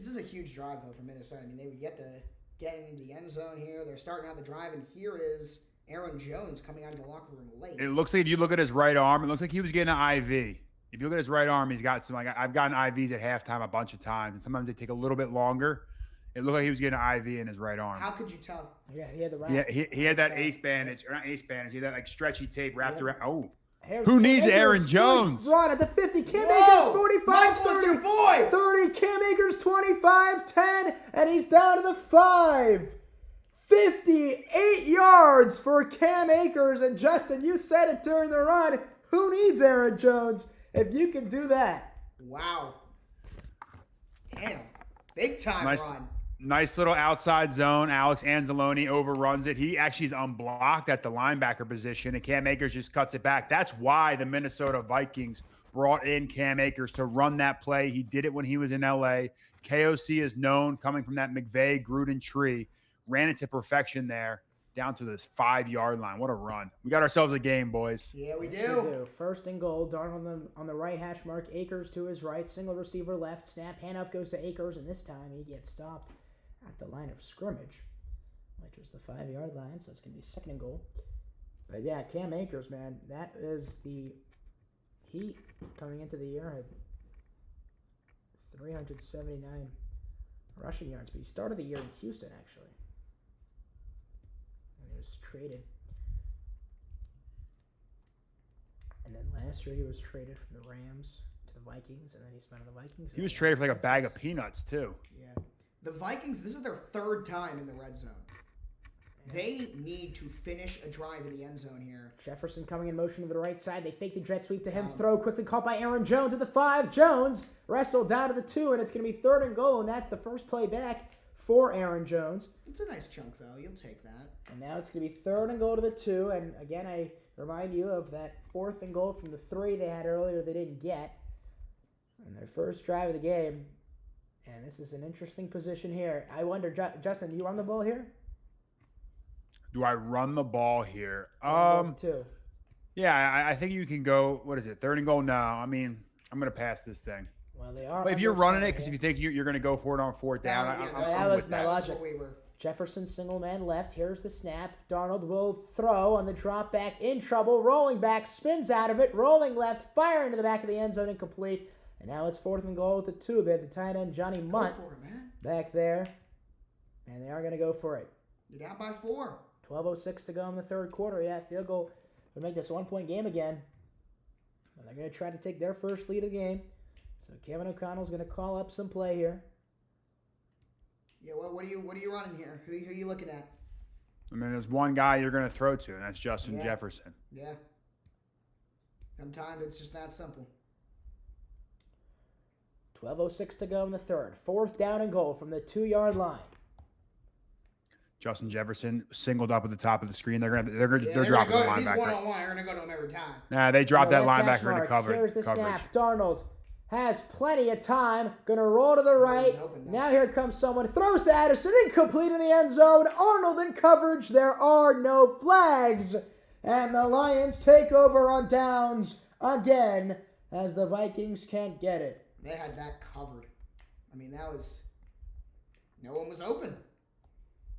is a huge drive though for Minnesota. I mean, they would get to get into the end zone here. They're starting out the drive, and here is Aaron Jones coming out of the locker room late. It looks like if you look at his right arm, it looks like he was getting an IV. If you look at his right arm, he's got some. Like I've gotten IVs at halftime a bunch of times, and sometimes they take a little bit longer. It looked like he was getting an IV in his right arm. How could you tell? Yeah, he had the right. Yeah, he had that ace bandage, or not ace bandage. He had that like stretchy tape wrapped around. Oh, Here's who Cam needs Akers. Aaron Jones? Run at the 50. Cam Whoa! Akers, 45, Michael, it's 30, your boy! 30. Cam Akers, 25, 10, and he's down to the 5. 58 yards for Cam Akers. And Justin, you said it during the run. Who needs Aaron Jones if you can do that? Wow. Damn. Big time run. Nice little outside zone. Alex Anzalone overruns it. He actually is unblocked at the linebacker position, and Cam Akers just cuts it back. That's why the Minnesota Vikings brought in Cam Akers to run that play. He did it when he was in L.A. KOC is known coming from that McVay Gruden tree. Ran it to perfection there, down to this 5-yard line. What a run. We got ourselves a game, boys. Yeah, we Yes, do. First and goal. Darnold on the right hash mark. Akers to his right. Single receiver left. Snap. Handoff goes to Akers, and this time he gets stopped at the line of scrimmage, which was the 5-yard line, so it's going to be second and goal. But yeah, Cam Akers, man, that is the Heat coming into the year had 379 rushing yards, but he started the year in Houston, actually. And he was traded. And then last year he was traded from the Rams to the Vikings, and then he's been on the Vikings. He was traded for like a bag of peanuts, too. Yeah. The Vikings, this is their 3rd time in the red zone. They need to finish a drive in the end zone here. Jefferson coming in motion to the right side. They fake the jet sweep to him. Throw quickly caught by Aaron Jones at the 5. Jones wrestled down to the 2, and it's going to be 3rd and goal, and that's the first play back for Aaron Jones. It's a nice chunk, though. You'll take that. And now it's going to be 3rd and goal to the 2, and again, I remind you of that 4th and goal from the 3 they had earlier they didn't get in their first drive of the game. And this is an interesting position here. I wonder, Justin, you run the ball here? Do I run the ball here? Two. Yeah, I think you can go, what is it, 3rd and goal? No, I mean, I'm going to pass this thing. Well, they are. But if you're running it, because if you think you're going to go for it on 4th down, That that was was my that was logic. what we were. Jefferson single man left. Here's the snap. Darnold will throw on the drop back. In trouble. Rolling back. Spins out of it. Rolling left. Firing to the back of the end zone. Incomplete. And now it's 4th and goal to 2. They have the tight end Johnny Munt Go for it, man. back there. And they are going to go for it. You're down by 4. 12:06 to go in the 3rd quarter. Yeah, field goal to make this 1-point game again. And they're going to try to take their first lead of the game. So Kevin O'Connell's going to call up some play here. Yeah, what are you running here? Who are you looking at? I mean, there's one guy you're going to throw to, and that's Justin Jefferson. Yeah. Sometimes it's just that simple. 12:06 to go in the third. 4th down and goal from the 2-yard line. Justin Jefferson singled up at the top of the screen. They're dropping the He's linebacker. one-on-one. They're gonna go to him every time. Nah, they dropped that Left hash linebacker into mark. Here's the coverage. snap. Darnold has plenty of time. Gonna roll to the right. open Now here comes someone. Throws to Addison. Incomplete in the end zone. Arnold in coverage. There are no flags. And the Lions take over on downs again as the Vikings can't get it. They had that covered. I mean, that was... No one was open.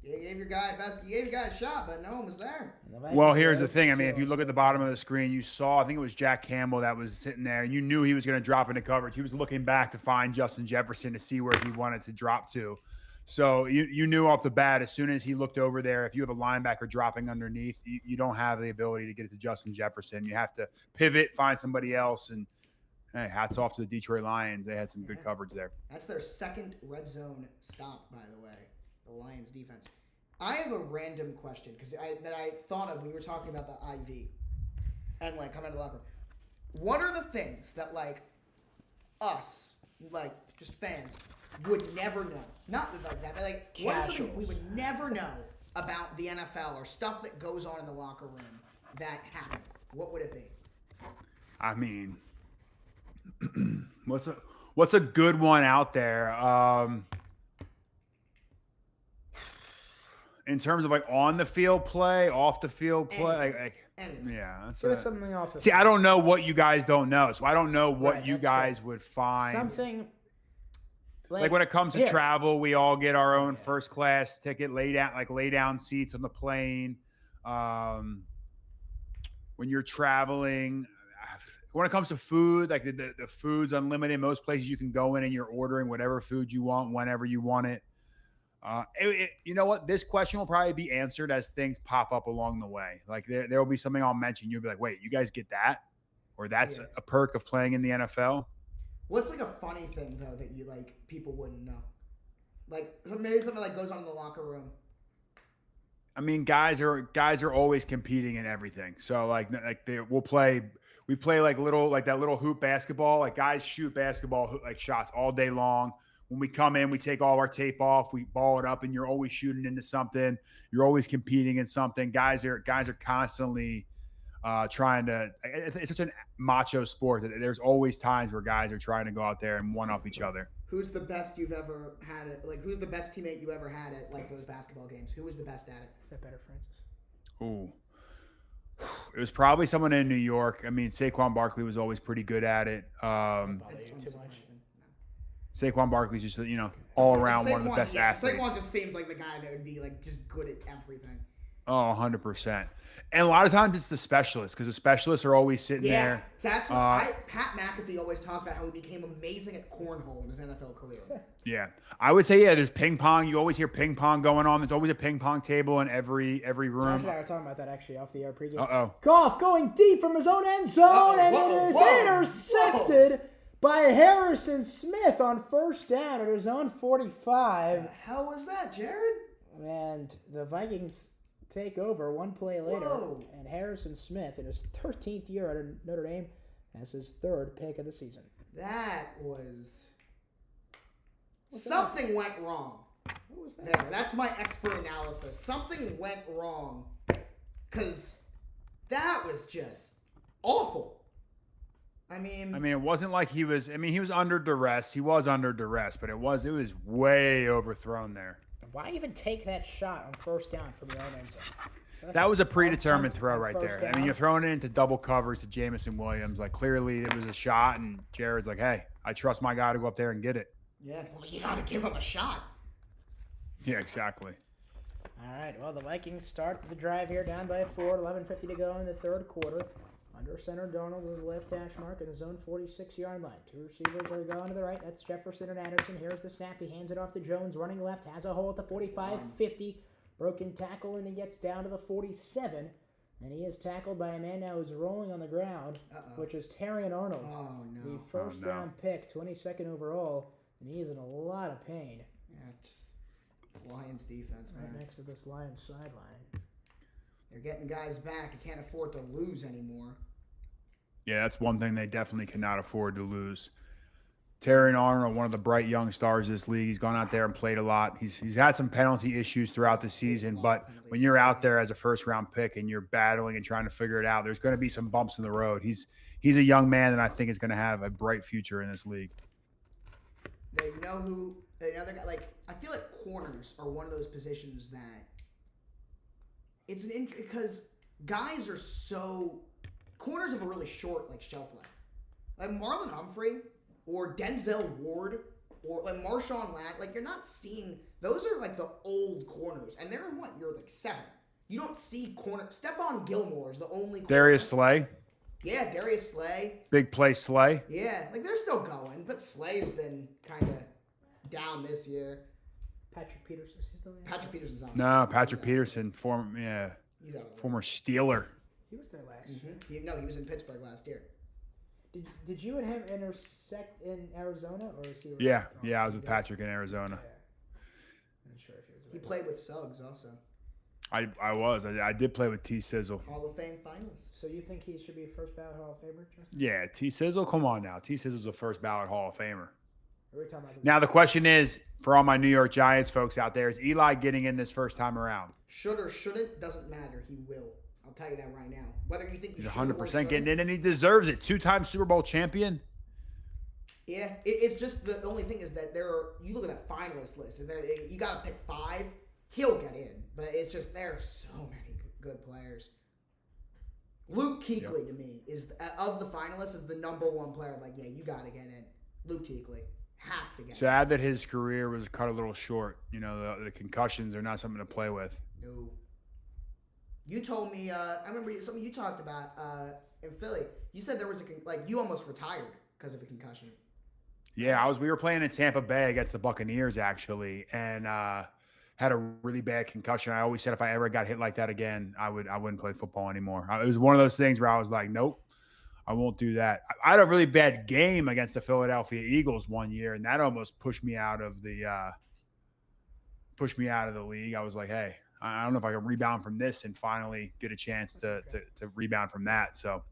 You gave your guy a shot, but no one was there. Well, here's the thing. I mean, if you look at the bottom of the screen, you saw, I think it was Jack Campbell that was sitting there. You knew he was going to drop into coverage. He was looking back to find Justin Jefferson to see where he wanted to drop to. So you knew off the bat, as soon as he looked over there, if you have a linebacker dropping underneath, you don't have the ability to get it to Justin Jefferson. You have to pivot, find somebody else. And hey, hats off to the Detroit Lions. They had some good coverage there. That's their second red zone stop, by the way, the Lions defense. I have a random question that I thought of when we were talking about the IV and like coming out of the locker room. What are the things that like us, like just fans, would never know? Not like that, but like what is something we would never know about the NFL or stuff that goes on in the locker room that happened? What would it be? I mean, what's a good one out there? In terms of like on the field play, off the field play, yeah, that's Give us something off the See, I don't know what you guys don't know, so I don't know what Right, you that's guys fair. would find. something Like when it comes to here. travel, we all get our own first class ticket, lay down seats on the plane. When you're traveling, when it comes to food, like the food's unlimited. Most places you can go in and you're ordering whatever food you want, whenever you want it. You know what? This question will probably be answered as things pop up along the way. Like there will be something I'll mention. You'll be like, wait, you guys get that? Or that's a perk of playing in the NFL? What's like a funny thing though that you like people wouldn't know? Like maybe something like goes on in the locker room. I mean, guys are always competing in everything. So we play like that little hoop basketball. Like guys shoot basketball like shots all day long. When we come in, we take all our tape off, we ball it up, and you're always shooting into something. You're always competing in something. Guys are constantly trying to. It's such a macho sport that there's always times where guys are trying to go out there and one up each other. Who's the best you've ever had it? Like, who's the best teammate you ever had at like those basketball games? Who was the best at it? Is that better, Francis? Ooh. It was probably someone in New York. I mean, Saquon Barkley was always pretty good at it. That's too too much. Saquon Barkley's just, all around one of the best athletes. Saquon just seems like the guy that would be like just good at everything. Oh, 100%. And a lot of times it's the specialists because the specialists are always sitting there. That's what Pat McAfee always talked about how he became amazing at cornhole in his NFL career. Yeah. I would say, there's ping pong. You always hear ping pong going on. There's always a ping pong table in every Josh room. and I were talking about that actually off the air pregame. Uh-oh. Goff going deep from his own end zone, and it is intercepted by Harrison Smith on first down at his own 45. The hell was that, Jared? And the Vikings take over one play later, Whoa. and Harrison Smith in his 13th year at Notre Dame has his third pick of the season. That was... Something went wrong. What was that? There, that's my expert analysis. Something went wrong. Because that was just awful. I mean, it wasn't like he was under duress. He was under duress, but it was way overthrown there. Why even take that shot on first down from your own end zone? That was a predetermined throw on right first there. I down. mean, you're throwing it into double covers to Jamison Williams. Like, clearly it was a shot, and Jared's like, hey, I trust my guy to go up there and get it. yeah, well, you gotta give him a shot. Yeah, exactly. All right, well, the Vikings start the drive here down by 4, 11:50 to go in the third quarter. Under center, Darnold with the left hash mark in his own 46-yard line. Two receivers are going to the right. That's Jefferson and Anderson. Here's the snap. He hands it off to Jones, running left, has a hole at the 45, 50. Broken tackle, and he gets down to the 47. And he is tackled by a man now who's rolling on the ground, Uh-oh. which is Terrion Arnold. Oh, The no. first no. round pick, 22nd overall, and he is in a lot of pain Yeah, just Lions defense, right man. next to this Lions sideline. They're getting guys back. You can't afford to lose anymore. Yeah, that's one thing they definitely cannot afford to lose. Terry Arnold, one of the bright young stars of this league. He's gone out there and played a lot. He's had some penalty issues throughout the season, but when you're out there as a first-round pick and you're battling and trying to figure it out, there's going to be some bumps in the road. He's a young man that I think is going to have a bright future in this league. They know who another guy. Like, I feel like corners are one of those positions that it's an injury because guys are so corners have a really short like shelf life. Like Marlon Humphrey or Denzel Ward or like Marshawn Latt, like you're not seeing those are like the old corners, and they're in what year like 7. You don't see corner. Stephon Gilmore is the only corner. Darius Slay, Yeah, Darius Slay. big play Slay. Yeah, like they're still going, but Slay's been kind of down this year. Patrick Peterson, is he still there? Patrick Peterson's on. No, Patrick He's out. Peterson, He's out of the former Steeler. He was there last year. He was in Pittsburgh last year. Did you and him intersect in Arizona, or is he? Yeah, I was with Patrick in Arizona. I'm not sure if he was. He played with Suggs also. I did play with T Sizzle. Hall of Fame finalist. So you think he should be a first ballot Hall of Famer, Justin? Yeah, T Sizzle. Come on now, T Sizzle's a first ballot Hall of Famer. Or are we talking about Now the question is, for all my New York Giants folks out there, is Eli getting in this first time around? Should or shouldn't doesn't matter. He will. I'll tell you that right now. Whether you think He's he 100% getting in, and he deserves it. 2-time Super Bowl champion. Yeah, it's just the only thing is that there are. You look at that finalist list, and you got to pick 5. He'll get in, but it's just there are so many good players. Luke Kuechly to me is of the finalists is the number 1 player. Like, yeah, you got to get in. Luke Kuechly has to get in. Sad that his career was cut a little short. You know, the concussions are not something to play with. No. You told me. I remember something you talked about in Philly. You said there was you almost retired because of a concussion. Yeah, we were playing in Tampa Bay against the Buccaneers actually, and had a really bad concussion. I always said if I ever got hit like that again, I wouldn't play football anymore. It was one of those things where I was like, nope, I won't do that. I had a really bad game against the Philadelphia Eagles one year, and that almost pushed me out of the league. I was like, hey, I don't know if I can rebound from this and finally get a chance to rebound from that. So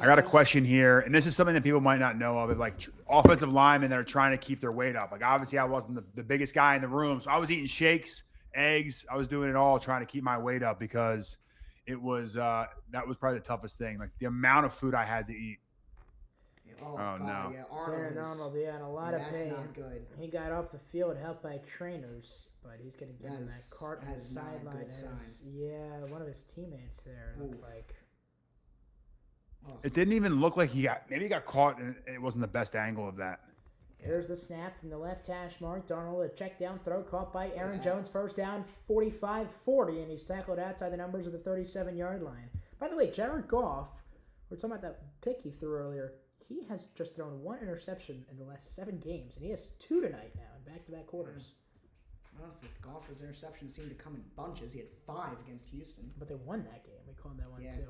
I got a question here, and this is something that people might not know of. Like offensive linemen that are trying to keep their weight up. Like obviously I wasn't the biggest guy in the room, so I was eating shakes, eggs. I was doing it all trying to keep my weight up because it was that was probably the toughest thing. Like the amount of food I had to eat. Oh God, no. Yeah, Darren Arnold, yeah, in a lot of that's pain. not good. He got off the field helped by trainers, but he's getting given that That's- cart on the that's not a sideline. good sign. Yeah, one of his teammates there looked Oof. like. Oh. It didn't even look like he got caught, and it wasn't the best angle of that. Here's the snap from the left hash mark. Darnold, a check down throw caught by Aaron Yeah. Jones. First down, 45-40, and he's tackled outside the numbers of the 37-yard line. By the way, Jared Goff, we're talking about that pick he threw earlier. He has just thrown 1 interception in the last 7 games, and he has 2 tonight now in back-to-back quarters. Well, if Golfer's interceptions seem to come in bunches, he had 5 against Houston. But they won that game. We called that one Yeah. too.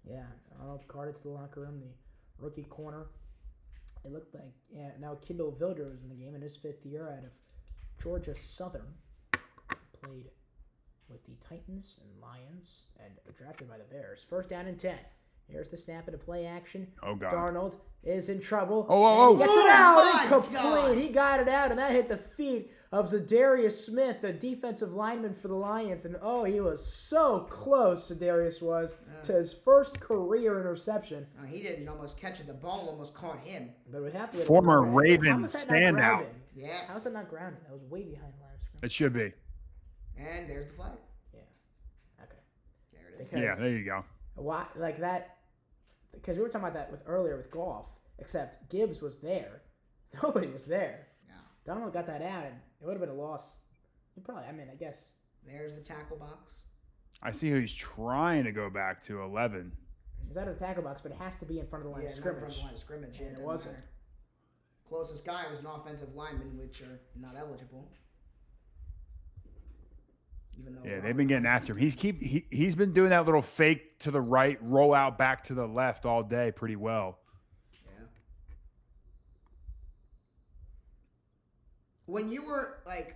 Yeah, Arnold carted to the locker room, the rookie corner. It looked like, now Kendall Vilder was in the game in his 5th year out of Georgia Southern. Played with the Titans and Lions and drafted by the Bears. First down and 10. Here's the snap into play action. Oh, God. Darnold is in trouble. Oh. And he gets Oh, it out. my Incomplete. God. He got it out, and that hit the feet of Zadarius Smith, a defensive lineman for the Lions. And, he was so close, Zadarius was, to his first career interception. He didn't almost catch it. The ball almost caught him. But we have to Former How Ravens was that not standout. grounding? Yes. How's that not grounding? That was way behind the line of scrimmage. It should be. And there's the flag. Yeah. Okay. There it is. Because- Yeah, there you go. Why, like that? Because we were talking about that earlier with golf, except Gibbs was there. Nobody was there. Yeah. Donald got that out, and it would have been a loss. I guess. There's the tackle box. I see who he's trying to go back to 11. It was out of the tackle box, but it has to be in front of the line of Not in front of scrimmage. the line of scrimmage. And it doesn't wasn't. matter. Closest guy was an offensive lineman, which are not eligible. Even though Yeah, they've Robert been getting after him. He's been doing that little fake to the right, roll out back to the left all day pretty well. Yeah. When you were like,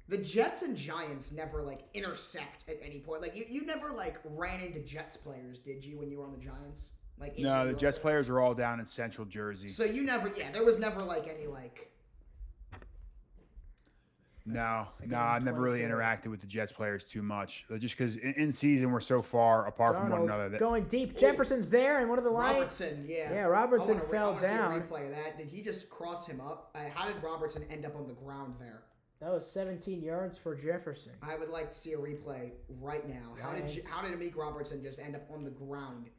the Jets and Giants never like intersect at any point. Like you never like ran into Jets players, did you, when you were on the Giants? Like in No, New the York Jets there? players are all down in Central Jersey. So you never, there was never like any like. No, Second no, and I never really 24. interacted with the Jets players too much. Just because in season we're so far apart from one Darnold another. going deep. Jefferson's there, and one of the lines. Robertson, yeah. Yeah, Robertson I wanna fell see a down. replay of that. Did he just cross him up? How did Robertson end up on the ground there? That was 17 yards for Jefferson. I would like to see a replay right now. Nice. How did Amik Robertson just end up on the ground?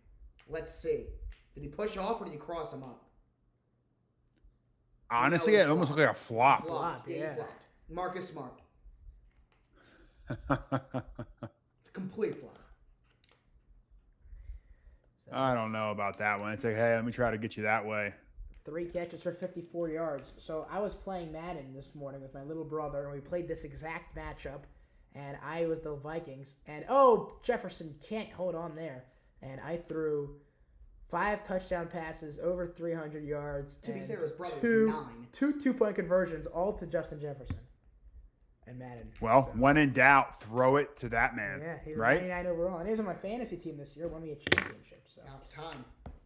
Let's see. Did he push off or did he cross him up? Honestly, No, he it almost looked flopped. like a flop. Flopped. yeah. He flopped. Marcus Smart. Complete flop. So I that's don't know about that one. It's like, hey, let me try to get you that way. 3 catches for 54 yards. So I was playing Madden this morning with my little brother, and we played this exact matchup. And I was the Vikings. And, Jefferson can't hold on there. And I threw 5 touchdown passes, over 300 yards. To be and fair, his brother two, was 9. 2 2-point conversions, all to Justin Jefferson. And Madden. Well, So, when in doubt, throw it to that man. yeah, he's right? 99 overall. And he was on my fantasy team this year, won me a championship. So Out of time.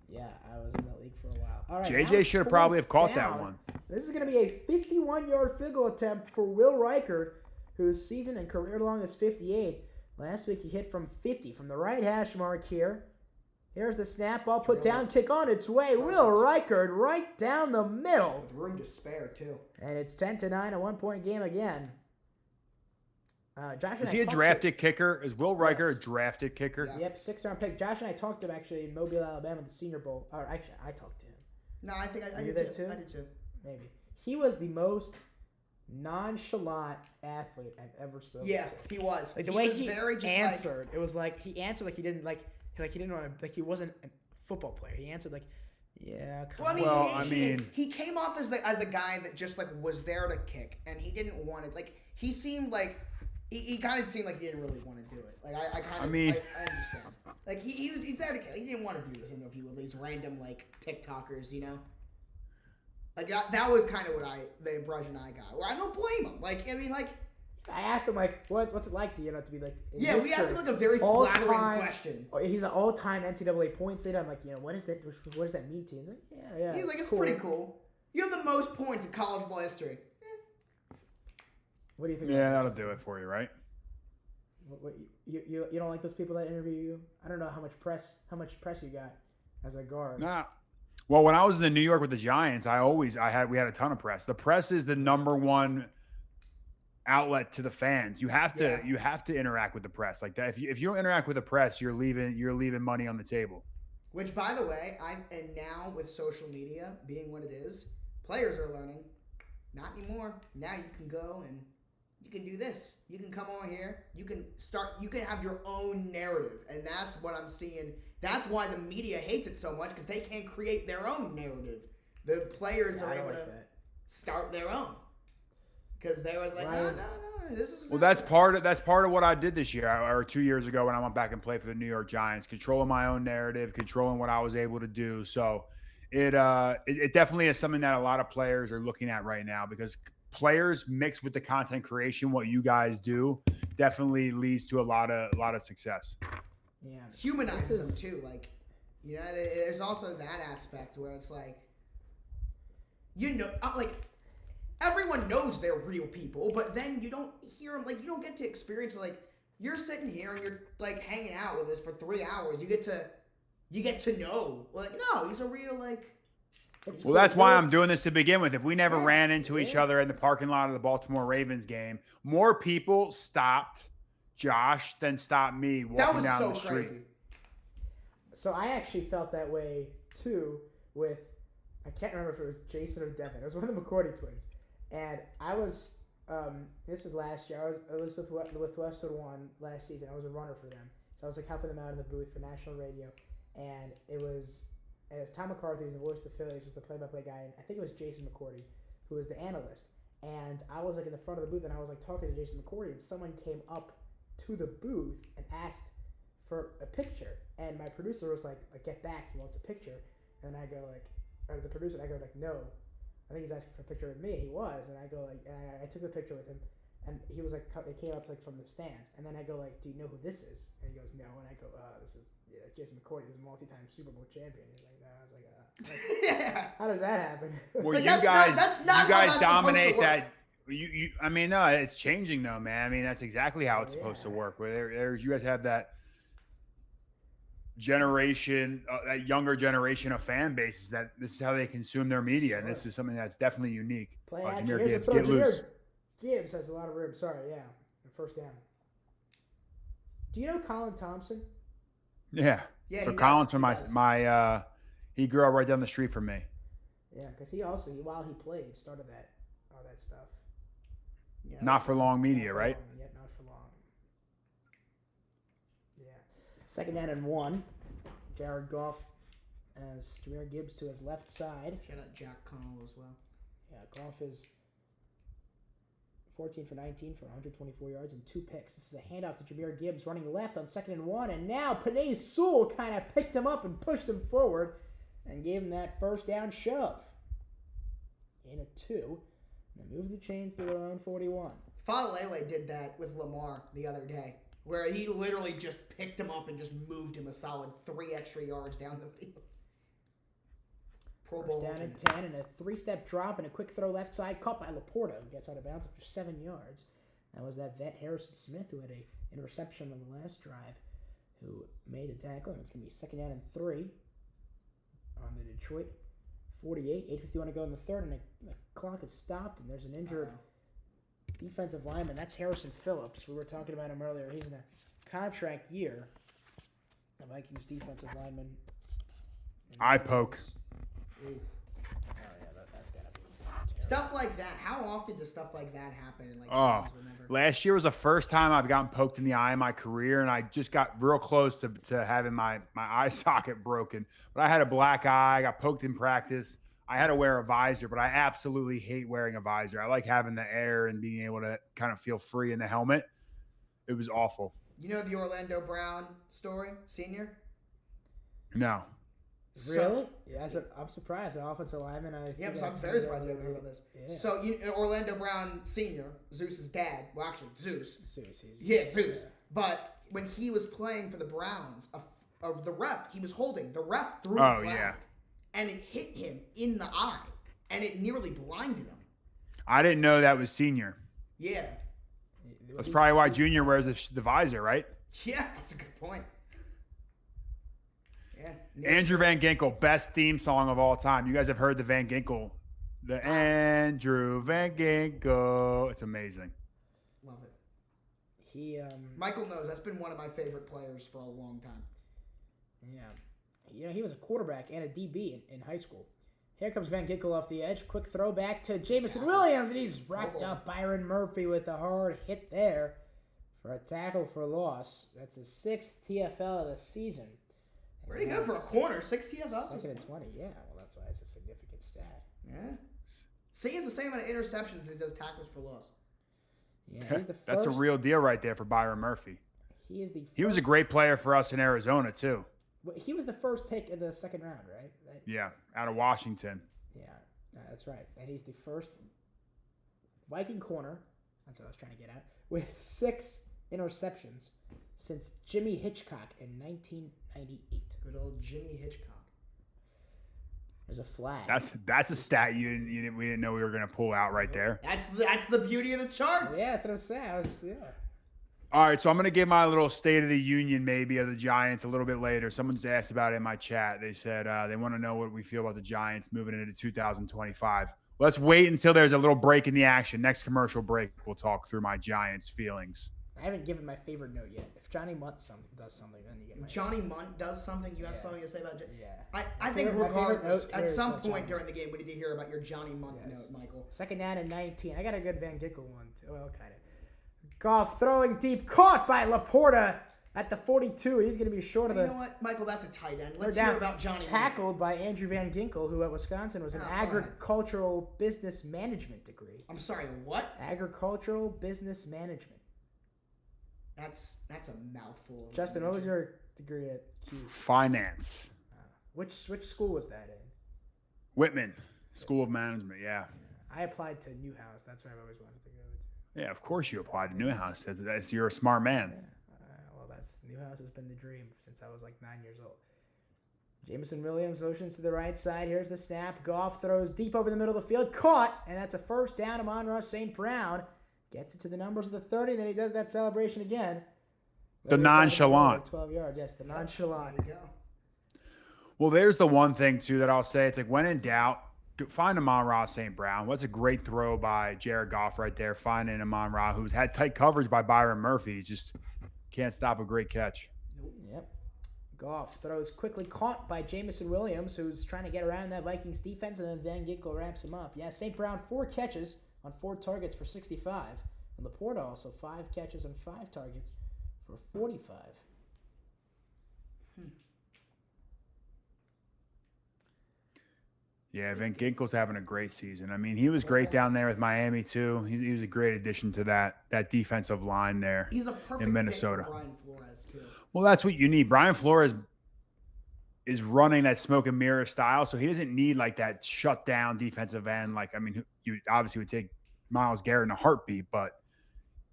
yeah, I was in that league for a while. All right, now JJ it's should have fourth probably have caught that down. one. This is going to be a 51-yard field goal attempt for Will Reichard, whose season and career long is 58. Last week he hit from 50, from the right hash mark here. Here's the snap, ball put down, kick on its way. Will Reichard right down the middle. With room to spare, too. And it's 10-9, a 1-point game again. Josh and Is I he a talked drafted kicker? Is Will Riker Yes. a drafted kicker? Yeah. Yep, 6th-round pick. Josh and I talked to him actually in Mobile, Alabama, at the Senior Bowl. Or actually, I talked to him. No, I think I Were you did there too. too? I did too. Maybe. He was the most nonchalant athlete I've ever spoken Yeah, to. he was. Like the he way was he very just answered, it was like he answered like he didn't want to, like he wasn't a football player. He answered like, yeah, come Well, I mean, Well, he, I he- mean- he came off as a guy that just like was there to kick, and he didn't want it. Like he seemed like he kind of seemed like he didn't really want to do it. Like I kind of, I mean- I understand. Like he's there to kick. He didn't want to do this interview with these random like TikTokers, you know. Like that was kind of the impression I got. Where I don't blame him. Like I mean, like I asked him like, what's it like to to be like? In yeah, we asked him history, like a very all-time- flattering question. He's an all-time NCAA points leader. I'm like, what is that? What does that mean to you? He's like, yeah. He's like, it's pretty cool. You have the most points in college football history. What do you think? Yeah, about that'll that? do it for you, right? What, you don't like those people that interview you? I don't know how much press you got as a guard. Nah. Well, when I was in New York with the Giants, we had a ton of press. The press is the number one outlet to the fans. You have to interact with the press like that. If you don't interact with the press, you're leaving money on the table. Which, by the way, and now with social media being what it is, players are learning. Not anymore. Now you can go and you can do this. You can come on here. You can have your own narrative. And that's what I'm seeing. That's why the media hates it so much, because they can't create their own narrative. The players are I don't able like to that. start their own. Because they was like, no, this is Well, that's part of what I did this year or 2 years ago when I went back and played for the New York Giants, controlling my own narrative, controlling what I was able to do. So it definitely is something that a lot of players are looking at right now, because players mixed with the content creation, what you guys do, definitely leads to a lot of success. Yeah. humanizes This is- them too. Like, you know, there's also that aspect where it's like, like everyone knows they're real people, but then you don't hear them. Like, you don't get to experience like you're sitting here and you're like hanging out with us for 3 hours. You get to know like, no, he's a real like. It's Well, cool. that's why I'm doing this to begin with. If we never Yeah, ran into each yeah. other in the parking lot of the Baltimore Ravens game, more people stopped Josh than stopped me That walking was down so the street. crazy. So I actually felt that way too with, I can't remember if it was Jason or Devin. It was one of the McCourty twins, and I was this was last year. I was with Westwood One last season. I was a runner for them, so I was like helping them out in the booth for national radio, and it was Tom McCarthy was the voice of the Phillies, was the play-by-play guy, and I think it was Jason McCourty who was the analyst. And I was like in the front of the booth, and I was like talking to Jason McCourty, and someone came up to the booth and asked for a picture. And my producer was like, get back, he wants a picture. And I go like, or the producer, and I go like, no, I think he's asking for a picture with me. He was, and I go like, I took the picture with him, and he was like, it came up like from the stands. And then I go like, do you know who this is? And he goes, no. And I go, this is Jason McCourty, he's a multi-time Super Bowl champion. He's like, no. I was like, how does that happen? Well, But you that's guys, not you how guys that's dominate supposed to work. that. I mean, no, it's changing though, man. I mean, that's exactly how it's supposed to work. Where there's, you guys have that generation, that younger generation of fan bases that this is how they consume their media, and this is something that's definitely unique. Play Jameer action. Here's a Gibbs, throw. get loose. Jameer Gibbs has a lot of room. Sorry, yeah. First down. Do you know Colin Thompson? Yeah. Yeah, So he Colin's does. from He does. my he grew up right down the street from me. Yeah, because he also, while he played, started all that stuff. Yeah, Not for long media, Not for right? long, yeah, not for long. Yeah. Second down and 1. Jared Goff as Jameer Gibbs to his left side. Shout out Jack Connell as well. Yeah, Goff is 14 for 19 for 124 yards and 2 picks. This is a handoff to Jameer Gibbs running left on second and 1. And now Panay Sewell kind of picked him up and pushed him forward and gave him that first down shove. In a 2. And moves the chains to their own 41. Falele did that with Lamar the other day, where he literally just picked him up and just moved him a solid 3 extra yards down the field. Pro Bowl. First down and 10 and a 3-step drop and a quick throw left side caught by Laporta, who gets out of bounds after 7 yards. That was that vet Harrison Smith who had a interception on the last drive, who made a tackle, and it's going to be second down and 3 on the Detroit 48. 8:51 to go in the third, and the clock is stopped, and there's an injured defensive lineman. That's Harrison Phillips. We were talking about him earlier. He's in a contract year. The Vikings defensive lineman. Eye poke. Oof. Oh yeah, that's gotta be terrible. Stuff like that. How often does stuff like that happen? In like Oh, games, remember? last year was the first time I've gotten poked in the eye in my career, and I just got real close to having my eye socket broken. But I had a black eye. I got poked in practice. I had to wear a visor, but I absolutely hate wearing a visor. I like having the air and being able to kind of feel free in the helmet. It was awful. You know the Orlando Brown story, senior? No. Really? Yeah, I'm surprised. The offensive lineman. Yeah, I'm very surprised I didn't remember this. Yeah. So Orlando Brown Senior, Zeus's dad. Well, actually, Zeus. Zeus. Yeah, Zeus. But when he was playing for the Browns, the ref he was holding, the ref threw a flag, yeah. and it hit him in the eye, and it nearly blinded him. I didn't know that was senior. Yeah, That's probably why Junior wears the visor, right? yeah, that's a good point. Yeah, Andrew Van Ginkel, best theme song of all time. You guys have heard the Van Ginkel, the Andrew Van Ginkel. It's amazing. Love it. He Michael knows that's been one of my favorite players for a long time. Yeah. He was a quarterback and a DB in high school. Here comes Van Ginkel off the edge. Quick throw back to Jamison Williams, and he's wrapped up Byron Murphy with a hard hit there for a tackle for loss. That's his 6th TFL of the season. Pretty good for a corner. 6 TFLs. Second and 20, yeah. Well, that's why it's a significant stat. Yeah. See, he has the same amount of interceptions as he does tackles for loss. Yeah, he's the first. That's a real deal right there for Byron Murphy. He is the. He was a great player for us in Arizona too. He was the first pick in the second round, right? Yeah, out of Washington. Yeah, that's right. And he's the first Viking corner. That's what I was trying to get at. With 6 interceptions since Jimmy Hitchcock in 1998. Good old Jimmy Hitchcock. There's a flag. That's a stat we didn't know we were gonna pull out right there. That's the beauty of the charts. Yeah, that's what I'm saying. All right, so I'm gonna give my little State of the Union maybe of the Giants a little bit later. Someone just asked about it in my chat. They said they want to know what we feel about the Giants moving into 2025. Let's wait until there's a little break in the action. Next commercial break, we'll talk through my Giants feelings. I haven't given my favorite note yet. If Johnny Munt does something, then you get my Johnny Munt does something. You have something to say about Johnny? Yeah. I think My favorite regardless, note at here is some about point Johnny during the game, we need to hear about your Johnny Munt note, Michael. Second down and 19. I got a good Van Ginkel one, too. Well, kind of. Goff throwing deep. Caught by Laporta. At the 42, he's going to be short of You the. know what, Michael? That's a tight end. They're Let's down, hear about Johnny. tackled by Andrew Van Ginkel, who at Wisconsin was an Oh, go ahead. agricultural business management degree. I'm sorry. What? Agricultural business management. That's a mouthful. Of Justin, what was major. your degree at Q? Finance. Which school was that in? Whitman School of Management. Yeah. I applied to Newhouse. That's where I've always wanted to go to. Yeah, of course you applied to Newhouse. That's you're a smart man. Well, Newhouse has been the dream since I was like 9 years old. Jameson Williams motions to the right side. Here's the snap. Goff throws deep over the middle of the field. Caught, and that's a first down. Amon-Ra St. Brown gets it to the numbers of the 30, and then he does that celebration again. The nonchalant. 12 yards, yes, the nonchalant. There you go. Well, there's the one thing, too, that I'll say. It's like when in doubt, find Amon-Ra St. Brown. What's a great throw by Jared Goff right there, finding Amon-Ra, who's had tight coverage by Byron Murphy. He just can't stop a great catch. Yep. Goff throws quickly, caught by Jameson Williams, who's trying to get around that Vikings defense, and then Van Ginkel wraps him up. Yeah, St. Brown, 4 catches on 4 targets for 65. And Laporta also 5 catches on 5 targets for 45. Yeah, Van Ginkel's having a great season. I mean, he was great down there with Miami, too. He was a great addition to that defensive line there. He's the perfect in Minnesota. fit for Brian Flores too. Well, that's what you need. Brian Flores is running that smoke and mirror style, so he doesn't need like that shut down defensive end. Like, I mean, you obviously would take Myles Garrett in a heartbeat, but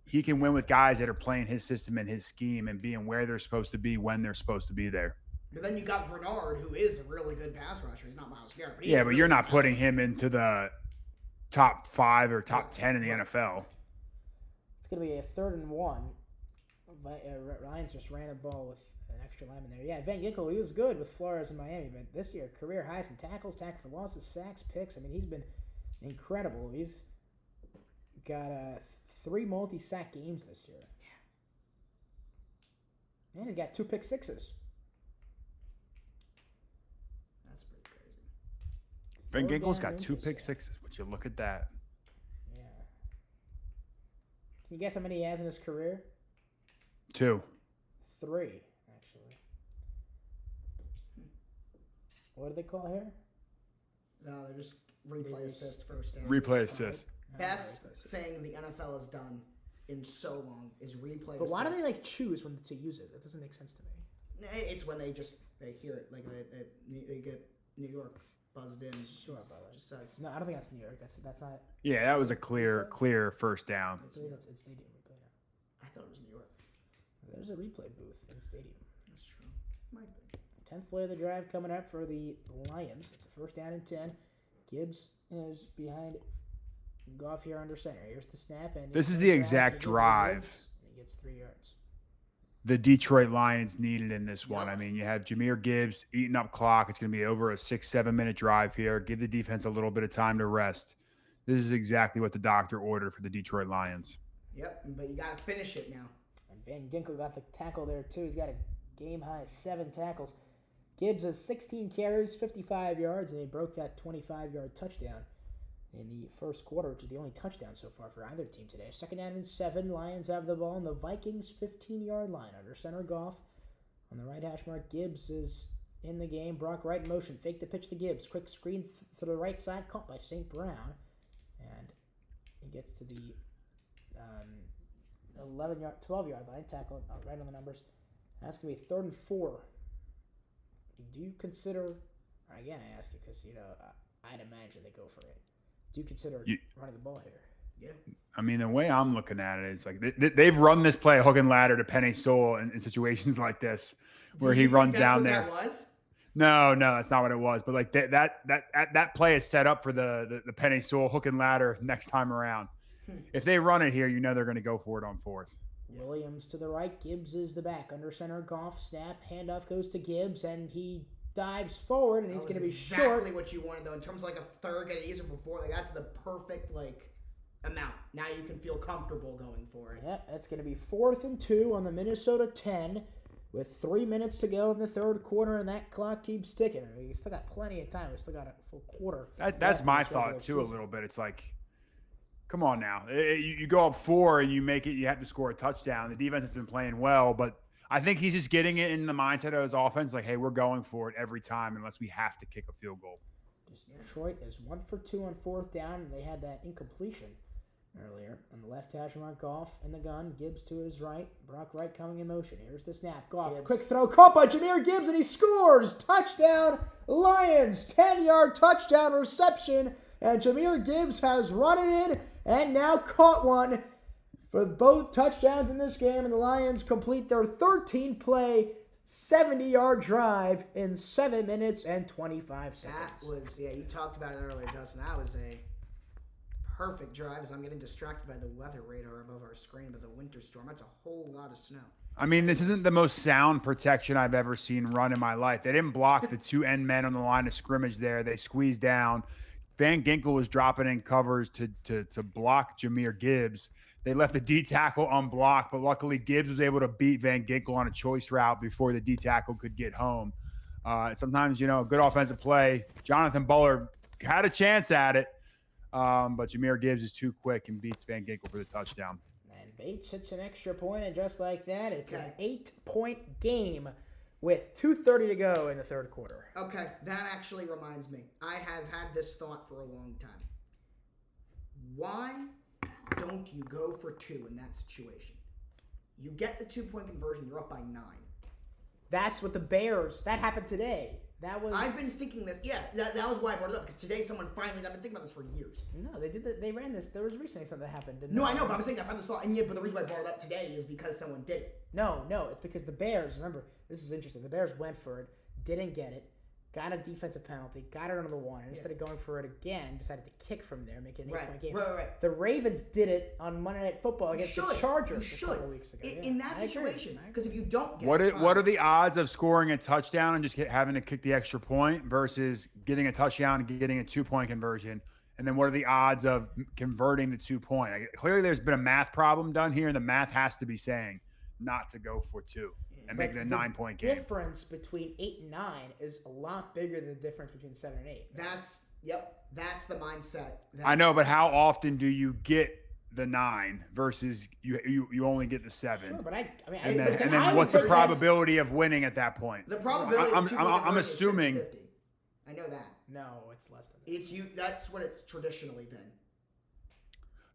he can win with guys that are playing his system and his scheme and being where they're supposed to be when they're supposed to be there. But then you got Bernard, who is a really good pass rusher. He's not Myles Garrett, but Yeah, but you're not putting him into the top 5 or top 10 in the NFL. It's going to be a 3rd and 1. Lions just ran a ball with an extra lineman there. Yeah, Van Ginkel, he was good with Flores in Miami, but this year, career highs in tackles, tackle for losses, sacks, picks. I mean, he's been incredible. He's got 3 multi-sack games this year. Yeah. And he's got 2 pick sixes. That's pretty crazy. Van Third Ginkel's down got 2 inches, pick yeah. sixes. Would you look at that? Yeah. Can you guess how many he has in his career? 2. 3, actually. What do they call here? No, they're just replay assist first down. Replay assist. Best thing the NFL has done in so long is replay assist. But why do they like choose when to use it? That doesn't make sense to me. It's when they hear it, like they get New York buzzed in. Sure, brother. Just says. No, I don't think that's New York. That's not. Yeah, that was a clear first down. I believe it's stadium replay now. I thought it was New York. There's a replay booth in the stadium. That's true. Might be. 10th play of the drive coming up for the Lions. It's a 1st down and 10. Gibbs is behind Goff here under center. Here's the snap, and This is the exact drive and he gets 3 yards. the Detroit Lions needed in this one. Yep. I mean, you have Jahmyr Gibbs eating up clock. It's going to be over a 6-7 minute drive here. Give the defense a little bit of time to rest. This is exactly what the doctor ordered for the Detroit Lions. Yep, but you got to finish it now. And Van Ginkel got the tackle there, too. He's got a game-high 7 tackles. Gibbs has 16 carries, 55 yards, and they broke that 25-yard touchdown in the first quarter, which is the only touchdown so far for either team today. 2nd down and 7. Lions have the ball on the Vikings' 15-yard line. Under center, Goff on the right hash mark. Gibbs is in the game. Brock Wright in motion. Fake the pitch to Gibbs. Quick screen to the right side, caught by St. Brown. And he gets to the 12-yard line, tackle right on the numbers. That's going to be 3rd and 4. Do you consider, again, I ask you because, I'd imagine they go for it. Do you consider running the ball here? Yeah. I mean, the way I'm looking at it is like they've run this play hook and ladder to Penny Sewell in situations like this where Do he you think runs that's down what there. That was? No, that's not what it was. But like that play is set up for the Penny Sewell hook and ladder next time around. If they run it here, they're going to go for it on 4th. Williams to the right. Gibbs is the back. Under center, Goff, snap. Handoff goes to Gibbs, and he dives forward, and he's going to be exactly short. what you wanted, though. In terms of like a third, getting easier for 4, like that's the perfect amount. Now you can feel comfortable going for it. Yep, that's going to be 4th and 2 on the Minnesota 10 with 3 minutes to go in the third quarter, and that clock keeps ticking. We still got plenty of time. We still got a full quarter. That's left in my this regular thought too. A season. little bit. It's like, come on now. You go up 4 and you make it. You have to score a touchdown. The defense has been playing well, but I think he's just getting it in the mindset of his offense, like, hey, we're going for it every time unless we have to kick a field goal. Detroit is 1 for 2 on 4th down, and they had that incompletion earlier. On the left hash mark, Goff in the gun. Gibbs to his right. Brock Wright coming in motion. Here's the snap. Goff, Gibbs. quick throw, caught by Jahmyr Gibbs, and he scores! Touchdown, Lions! 10-yard touchdown reception, and Jahmyr Gibbs has run it in and now caught one for both touchdowns in this game, and the Lions complete their 13-play, 70-yard drive in 7 minutes and 25 seconds. That was, you talked about it earlier, Justin. That was a perfect drive as I'm getting distracted by the weather radar above our screen, but the winter storm. That's a whole lot of snow. I mean, this isn't the most sound protection I've ever seen run in my life. They didn't block the 2 end men on the line of scrimmage there. They squeezed down. Van Ginkel was dropping in covers to block Jahmyr Gibbs. They left the D tackle unblocked, but luckily Gibbs was able to beat Van Ginkel on a choice route before the D tackle could get home. Sometimes, a good offensive play. Jonathan Buller had a chance at it, but Jahmyr Gibbs is too quick and beats Van Ginkel for the touchdown. And Bates hits an extra point, and just like that, it's an 8-point game with 2:30 to go in the third quarter. Okay, that actually reminds me. I have had this thought for a long time. Why don't you go for 2 in that situation? You get the 2-point conversion, you're up by 9. That's what the Bears, that happened today. That was. I've been thinking this. Yeah, that was why I brought it up, because today someone finally, I've been thinking about this for years. No, they did that. They ran this. There was recently something that happened. No, I know, but I'm saying I found this thought, and but the reason why I brought it up today is because someone did it. No, it's because the Bears, remember, this is interesting. The Bears went for it, didn't get it, got a defensive penalty, got it under the 1, and instead of going for it again, decided to kick from there, make it an 8-point game. Right. The Ravens did it on Monday Night Football against the Chargers a couple weeks ago. In that situation, because if you don't get what are the odds of scoring a touchdown and just having to kick the extra point versus getting a touchdown and getting a 2-point conversion? And then what are the odds of converting the 2-point? Clearly there's been a math problem done here, and the math has to be saying not to go for 2 and make it a 9-point game. The difference between 8 and 9 is a lot bigger than the difference between 7 and 8. That's the mindset. I know, but how often do you get the 9 versus you only get the 7? Sure, but and then what's the probability of winning at that point? The probability. I'm assuming. 50. I know that. No, it's less than that. It's you. That's what it's traditionally been.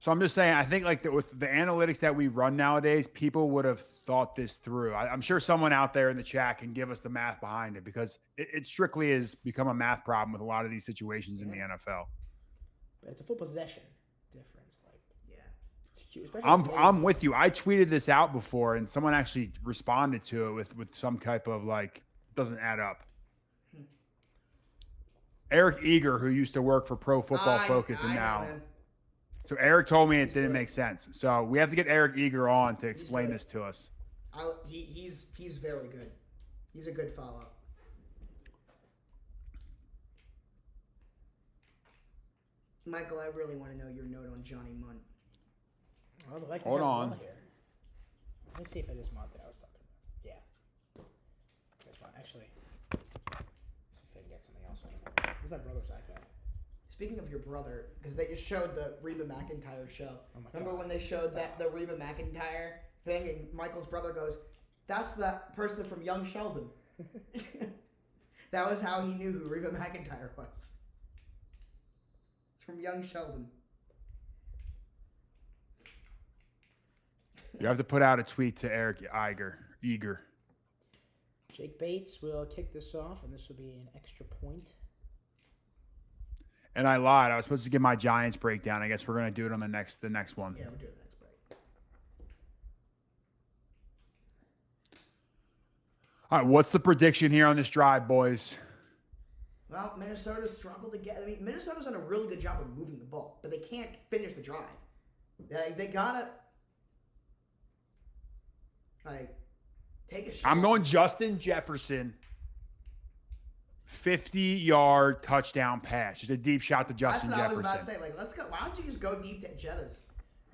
So I'm just saying, I think with the analytics that we run nowadays, people would have thought this through. I'm sure someone out there in the chat can give us the math behind it, because it strictly has become a math problem with a lot of these situations in the NFL. But it's a full possession difference. It's huge. I'm with you. I tweeted this out before, and someone actually responded to it with some type of doesn't add up. Eric Eager, who used to work for Pro Football Focus, and now. So Eric told me it didn't make sense. So we have to get Eric Eager on to explain this to us. He's very good. He's a good follow. Michael, I really want to know your note on Johnny Munn. Well, the Vikings Hold have a on. ball here. Let me see if it is Mont that I was talking about. Yeah. That's fine. Actually, let's see if I can get something else on it. This is my brother's iPad. Speaking of your brother, because they just showed the Reba McEntire show. Oh my Remember God. when they showed the Reba McEntire thing, and Michael's brother goes, "That's the person from Young Sheldon." That was how he knew who Reba McEntire was. It's from Young Sheldon. You have to put out a tweet to Eric Eager. Jake Bates will kick this off, and this will be an extra point. And I lied. I was supposed to give my Giants breakdown. I guess we're gonna do it on the next one. Yeah, we'll do the next break. All right, what's the prediction here on this drive, boys? Well, Minnesota struggled to get. I mean, Minnesota's done a really good job of moving the ball, but they can't finish the drive. They gotta take a shot. I'm going Justin Jefferson. 50-yard touchdown pass. Just a deep shot to Justin Jefferson. That's what I was about to say. Let's go. Why don't you just go deep to Jettas?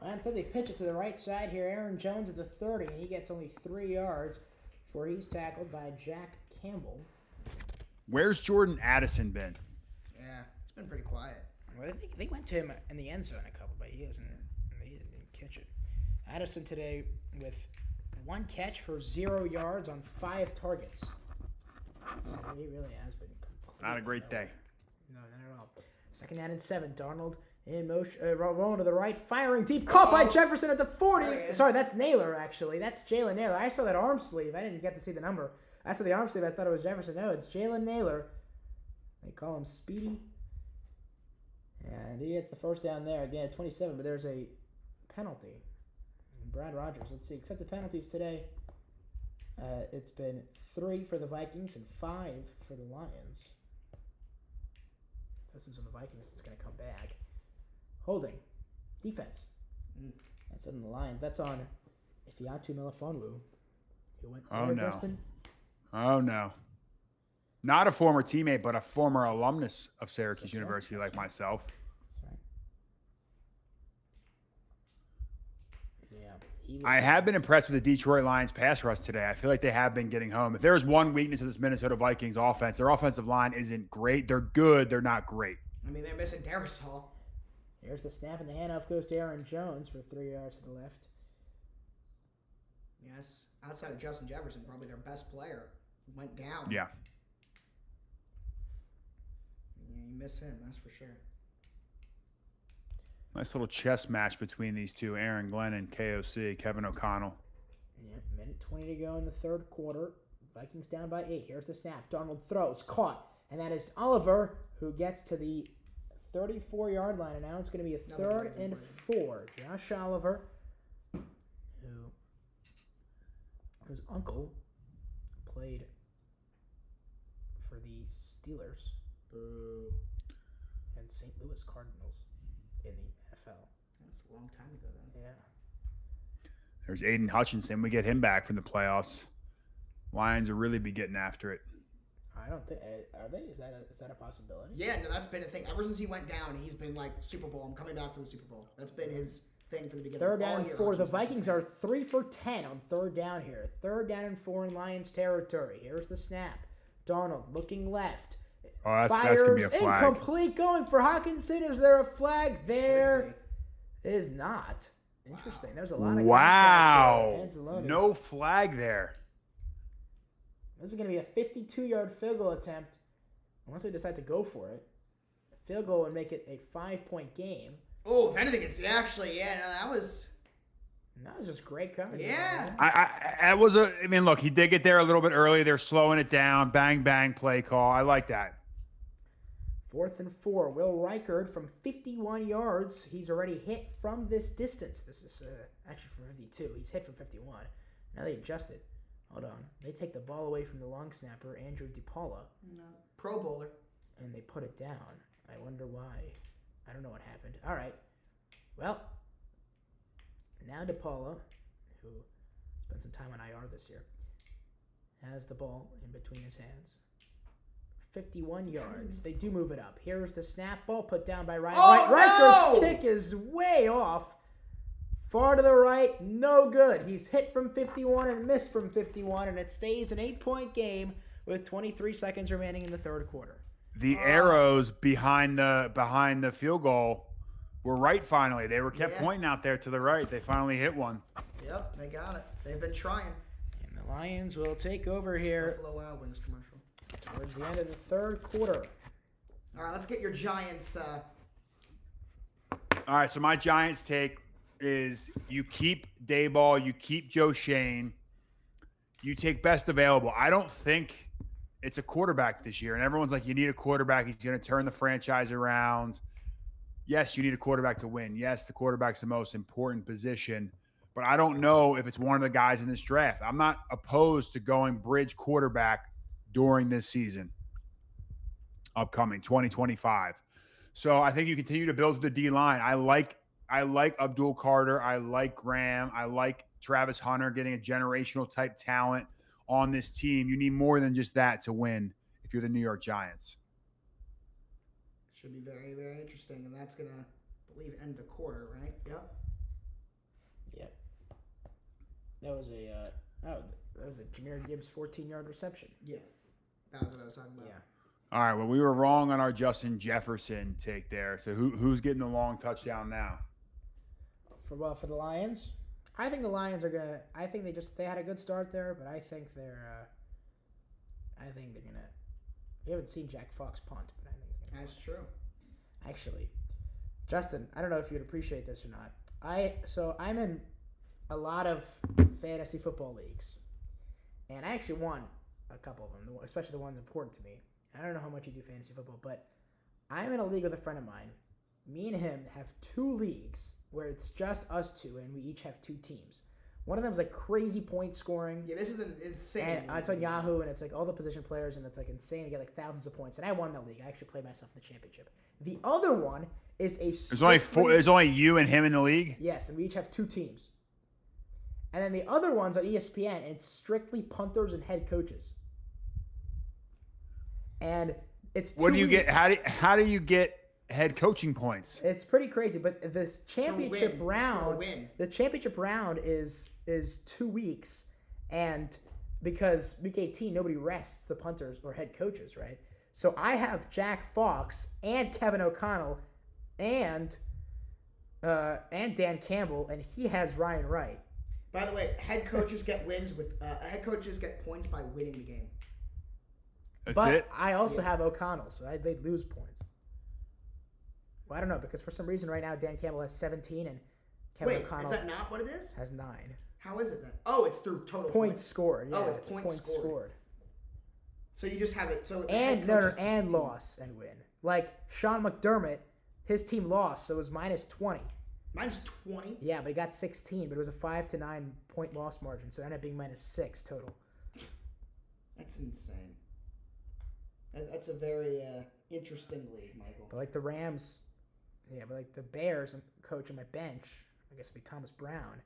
And so they pitch it to the right side here. Aaron Jones at the 30, and he gets only 3 yards before he's tackled by Jack Campbell. Where's Jordan Addison been? Yeah, it's been pretty quiet. Well, I think they went to him in the end zone a couple, but he didn't catch it. Addison today with 1 catch for 0 yards on 5 targets. So he really has been completely Not a great day. No, not at all. Second down and 7. Darnold in motion, rolling to the right, firing deep, caught by Jefferson at the 40. There he is. Sorry, that's Naylor, actually. That's Jalen Naylor. I saw that arm sleeve. I didn't get to see the number. I saw the arm sleeve. I thought it was Jefferson. No, it's Jalen Naylor. They call him Speedy. And he gets the first down there. Again, at 27, but there's a penalty. Brad Rogers, let's see. Except the penalties today, it's been 3 for the Vikings and 5 for the Lions. If this one's on the Vikings, it's going to come back. Holding. Defense. That's on the Lions. That's on Ifeatu Melifonwu. Who went Oh, there, no. Justin? Oh, no. Not a former teammate, but a former alumnus of Syracuse That's right. University like myself. That's right. Yeah. He was, I have been impressed with the Detroit Lions pass rush today. I feel like they have been getting home. If there is one weakness of this Minnesota Vikings offense, their offensive line isn't great. They're good. They're not great. I mean, they're missing Darius Hall. Here's the snap, and the handoff goes to Aaron Jones for 3 yards to the left. Yes, outside of Justin Jefferson, probably their best player went down. Yeah. Yeah, you miss him, that's for sure. Nice little chess match between these two, Aaron Glenn and KOC, Kevin O'Connell. Yep, minute 20 to go in the third quarter. Vikings down by 8. Here's the snap. Darnold throws, caught, and that is Oliver who gets to the 34-yard line, and now it's going to be a Another 3rd Ravens and 4. Josh Oliver, whose uncle played for the Steelers Boo. and St. Louis Cardinals in the NFL. That's a long time ago, then. Yeah. There's Aiden Hutchinson. We get him back from the playoffs. Lions will really be getting after it. I don't think are they? Is that a possibility? Yeah, no, that's been a thing. Ever since he went down, he's been like, Super Bowl, I'm coming back for the Super Bowl. That's been his thing for the beginning. 3rd down all and year, 4. The Hutchinson. Vikings are 3 for 10 on 3rd down here. 3rd down and 4 in Lions territory. Here's the snap. Darnold looking left. Oh, that's Fires going to be a flag. incomplete going for Hawkinson. Is there a flag? There is not. Interesting. There's a lot of Wow. contact there. Anzalone. No flag there. This is going to be a 52-yard field goal attempt. Unless they decide to go for it. A field goal would make it a 5-point game. Oh, if anything, it's actually, yeah, no, that was. And that was just great coverage. Yeah. I mean, look, he did get there a little bit early. They're slowing it down. Bang, bang, play call. I like that. 4th and 4. Will Reichard from 51 yards. He's already hit from this distance. This is actually from 52. He's hit from 51. Now they adjusted. Hold on. They take the ball away from the long snapper, Andrew DePaula, No, Pro Bowler. and they put it down. I wonder why. I don't know what happened. All right. Well, now DePaula, who spent some time on IR this year, has the ball in between his hands. 51 yards. They do move it up. Here's the snap ball put down by Ryan. Oh, Reichard's no! kick is way off. Far to the right, no good. He's hit from 51 and missed from 51, and it stays an 8-point game with 23 seconds remaining in the 3rd quarter. The arrows behind the field goal were right finally. They were kept pointing out there to the right. They finally hit one. Yep, they got it. They've been trying. And the Lions will take over here Buffalo Wild Wings commercial. towards the end of the 3rd quarter. All right, let's get your Giants. All right, so my Giants take is you keep Dayball, you keep Joe Shane, you take best available. I don't think it's a quarterback this year, and everyone's like, you need a quarterback. He's going to turn the franchise around. Yes, you need a quarterback to win. Yes, the quarterback's the most important position, but I don't know if it's one of the guys in this draft. I'm not opposed to going bridge quarterback during this season, upcoming 2025. So I think you continue to build the D line. I like Abdul Carter. I like Graham. I like Travis Hunter getting a generational type talent on this team. You need more than just that to win if you're the New York Giants. Should be very, very interesting, and that's going to, I believe, end the quarter, right? Yep. Yep. That was a Jahmyr Gibbs 14-yard reception. Yeah. That was what I was talking about. Yeah. All right, well, we were wrong on our Justin Jefferson take there. So who's getting the long touchdown now? For the Lions, I think the Lions are gonna. I think they had a good start there, but I think they're. I think they're gonna. We haven't seen Jack Fox punt, but I think he's gonna. That's true. Actually, Justin, I don't know if you'd appreciate this or not. I'm in a lot of fantasy football leagues, and I actually won a couple of them, especially the ones important to me. I don't know how much you do fantasy football, but I'm in a league with a friend of mine. Me and him have 2 leagues where it's just us 2, and we each have 2 teams. One of them is like crazy point scoring. Yeah, this is an insane. And it's on Yahoo, and it's like all the position players, and it's like insane. You get like thousands of points, and I won that league. I actually played myself in the championship. The other one is a. There's only you and him in the league. Yes, and we each have 2 teams. And then the other one's on ESPN, and it's strictly punters and head coaches. And it's. What do you get? How do you get head coaching points? It's pretty crazy, but the championship It's for a round, win. the championship round is 2 weeks, and because week 18 nobody rests the punters or head coaches, right? So I have Jack Fox and Kevin O'Connell, and Dan Campbell, and he has Ryan Wright. By the way, head coaches get wins with head coaches get points by winning the game. That's it. I also have O'Connell, so they lose points. Well, I don't know, because for some reason right now Dan Campbell has 17 and Kevin Wait, O'Connell is that not what it is? has 9. How is it then? Oh, it's through total Points scored. Yeah, Oh, it's points scored. So you just have it. So the And head coach is just and the team. loss and win. Like Sean McDermott, his team lost, so it was minus 20. Mine's 20. Yeah, but he got 16, but it was a 5 to 9 point loss margin, so it ended up being minus 6 total. That's insane. That's a very interesting league, Michael. But like the Rams, but like the Bears, I'm coaching my bench. I guess it'd be Thomas Brown.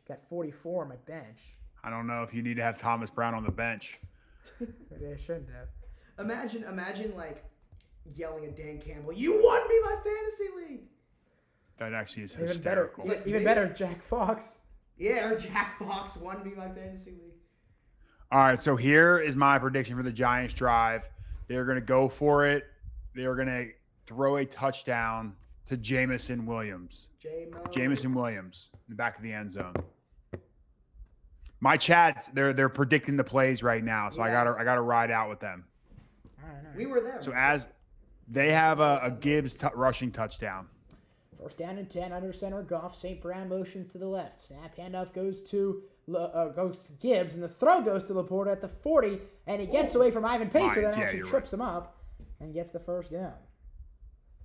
Got 44 on my bench. I don't know if you need to have Thomas Brown on the bench. Maybe I shouldn't have. Imagine like yelling at Dan Campbell, "You won me my fantasy league." That actually is Even hysterical. better, Like, even me? better, Jack Fox. Yeah, or Jack Fox won me my fantasy league. All right, so here is my prediction for the Giants drive. They're going to go for it. They are going to throw a touchdown to Jamison Williams. Jamison Williams in the back of the end zone. My chats, they're predicting the plays right now, so Yeah. I gotta ride out with them. All right. We were there. So as they have a Gibbs rushing touchdown. First down and 10 under center. Goff. St. Brown motions to the left. Snap handoff goes to Gibbs, and the throw goes to Laporta at the 40, and he gets away from Ivan Pace, so Lions, then yeah, actually you're trips him up and gets the first down.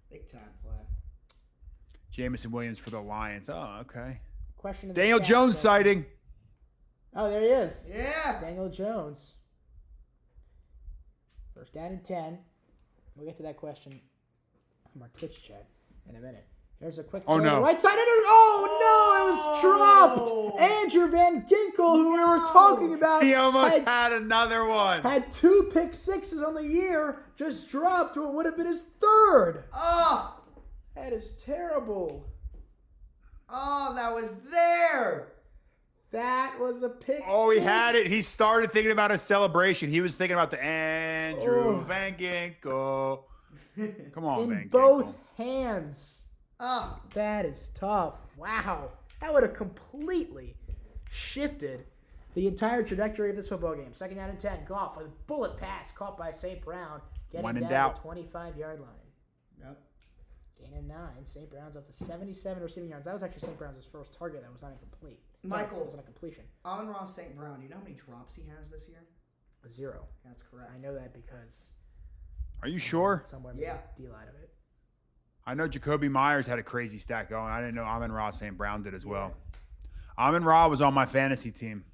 Big time play. Jamison Williams for the Lions. Oh, okay. Question of the Daniel chat, Jones so- sighting. Oh, there he is. Yeah. Daniel Jones. First down and 10. We'll get to that question from our Twitch chat in a minute. Here's a quick Oh, throw to no. the right side. Oh, no, it was dropped. Andrew Van Ginkel, who we were talking about, He almost had another one. had 2 pick sixes on the year, just dropped what would have been his 3rd. Oh, That is terrible. that was there. That was a pick Oh, he six. had it. He started thinking about a celebration. He was thinking about the Andrew Oh. Van Ginkel. Come on, in Van both Ginkel. hands. Oh, That is tough. Wow. That would have completely shifted the entire trajectory of this football game. Second down and 10. Goff, a bullet pass caught by St. Brown. Getting When in down doubt. to the 25-yard line. yep. Gain of 9. St. Brown's up to 77 receiving yards. That was actually St. Brown's first target that was not incomplete. Michael. It was on a completion. Amon-Ra St. Brown, do you know how many drops he has this year? 0. That's correct. I know that because Are you sure? somewhere made Yeah. a deal out of it. I know Jacoby Myers had a crazy stat going. I didn't know Amon-Ra St. Brown did as well. Amon-Ra was on my fantasy team.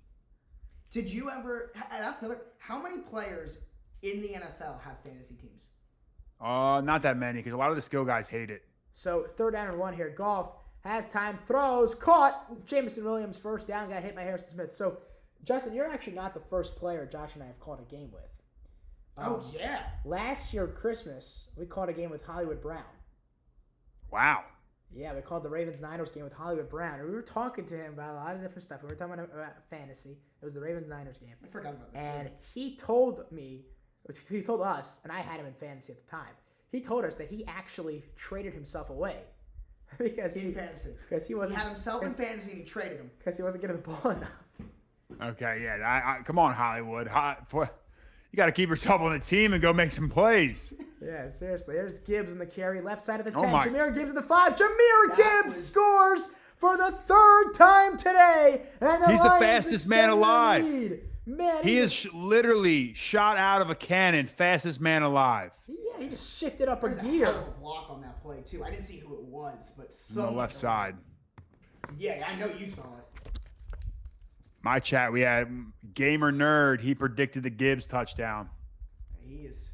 Did you ever? That's another. How many players in the NFL have fantasy teams? Not that many because a lot of the skill guys hate it. So third down and 1 here. Goff has time, throws, caught. Jamison Williams first down, got hit by Harrison Smith. So, Justin, you're actually not the first player Josh and I have caught a game with. Oh yeah. Last year, Christmas, we caught a game with Hollywood Brown. Wow. Yeah, we called the Ravens-Niners game with Hollywood Brown. And we were talking to him about a lot of different stuff. We were talking about fantasy. It was the Ravens-Niners game. I forgot about this. And he told us, and I had him in fantasy at the time, he told us that he actually traded himself away because in fantasy. he He wasn't had himself in 'cause- fantasy and he traded him. because he wasn't getting the ball enough. Okay, yeah. Come on, Hollywood. You got to keep yourself on the team and go make some plays. Yeah, seriously. There's Gibbs in the carry, left side of the 10. Oh my- Jameer Gibbs in the 5. Jameer That Gibbs was- scores for the 3rd time today. And He's the Lions fastest man extend their alive. lead. Man, He is literally shot out of a cannon, fastest man alive. Yeah, he just shifted up a There's a hell gear. of a block on that play too. I didn't see who it was, but so On the left side. Yeah, I know you saw it. My chat, we had Gamer Nerd. He predicted the Gibbs touchdown. He is.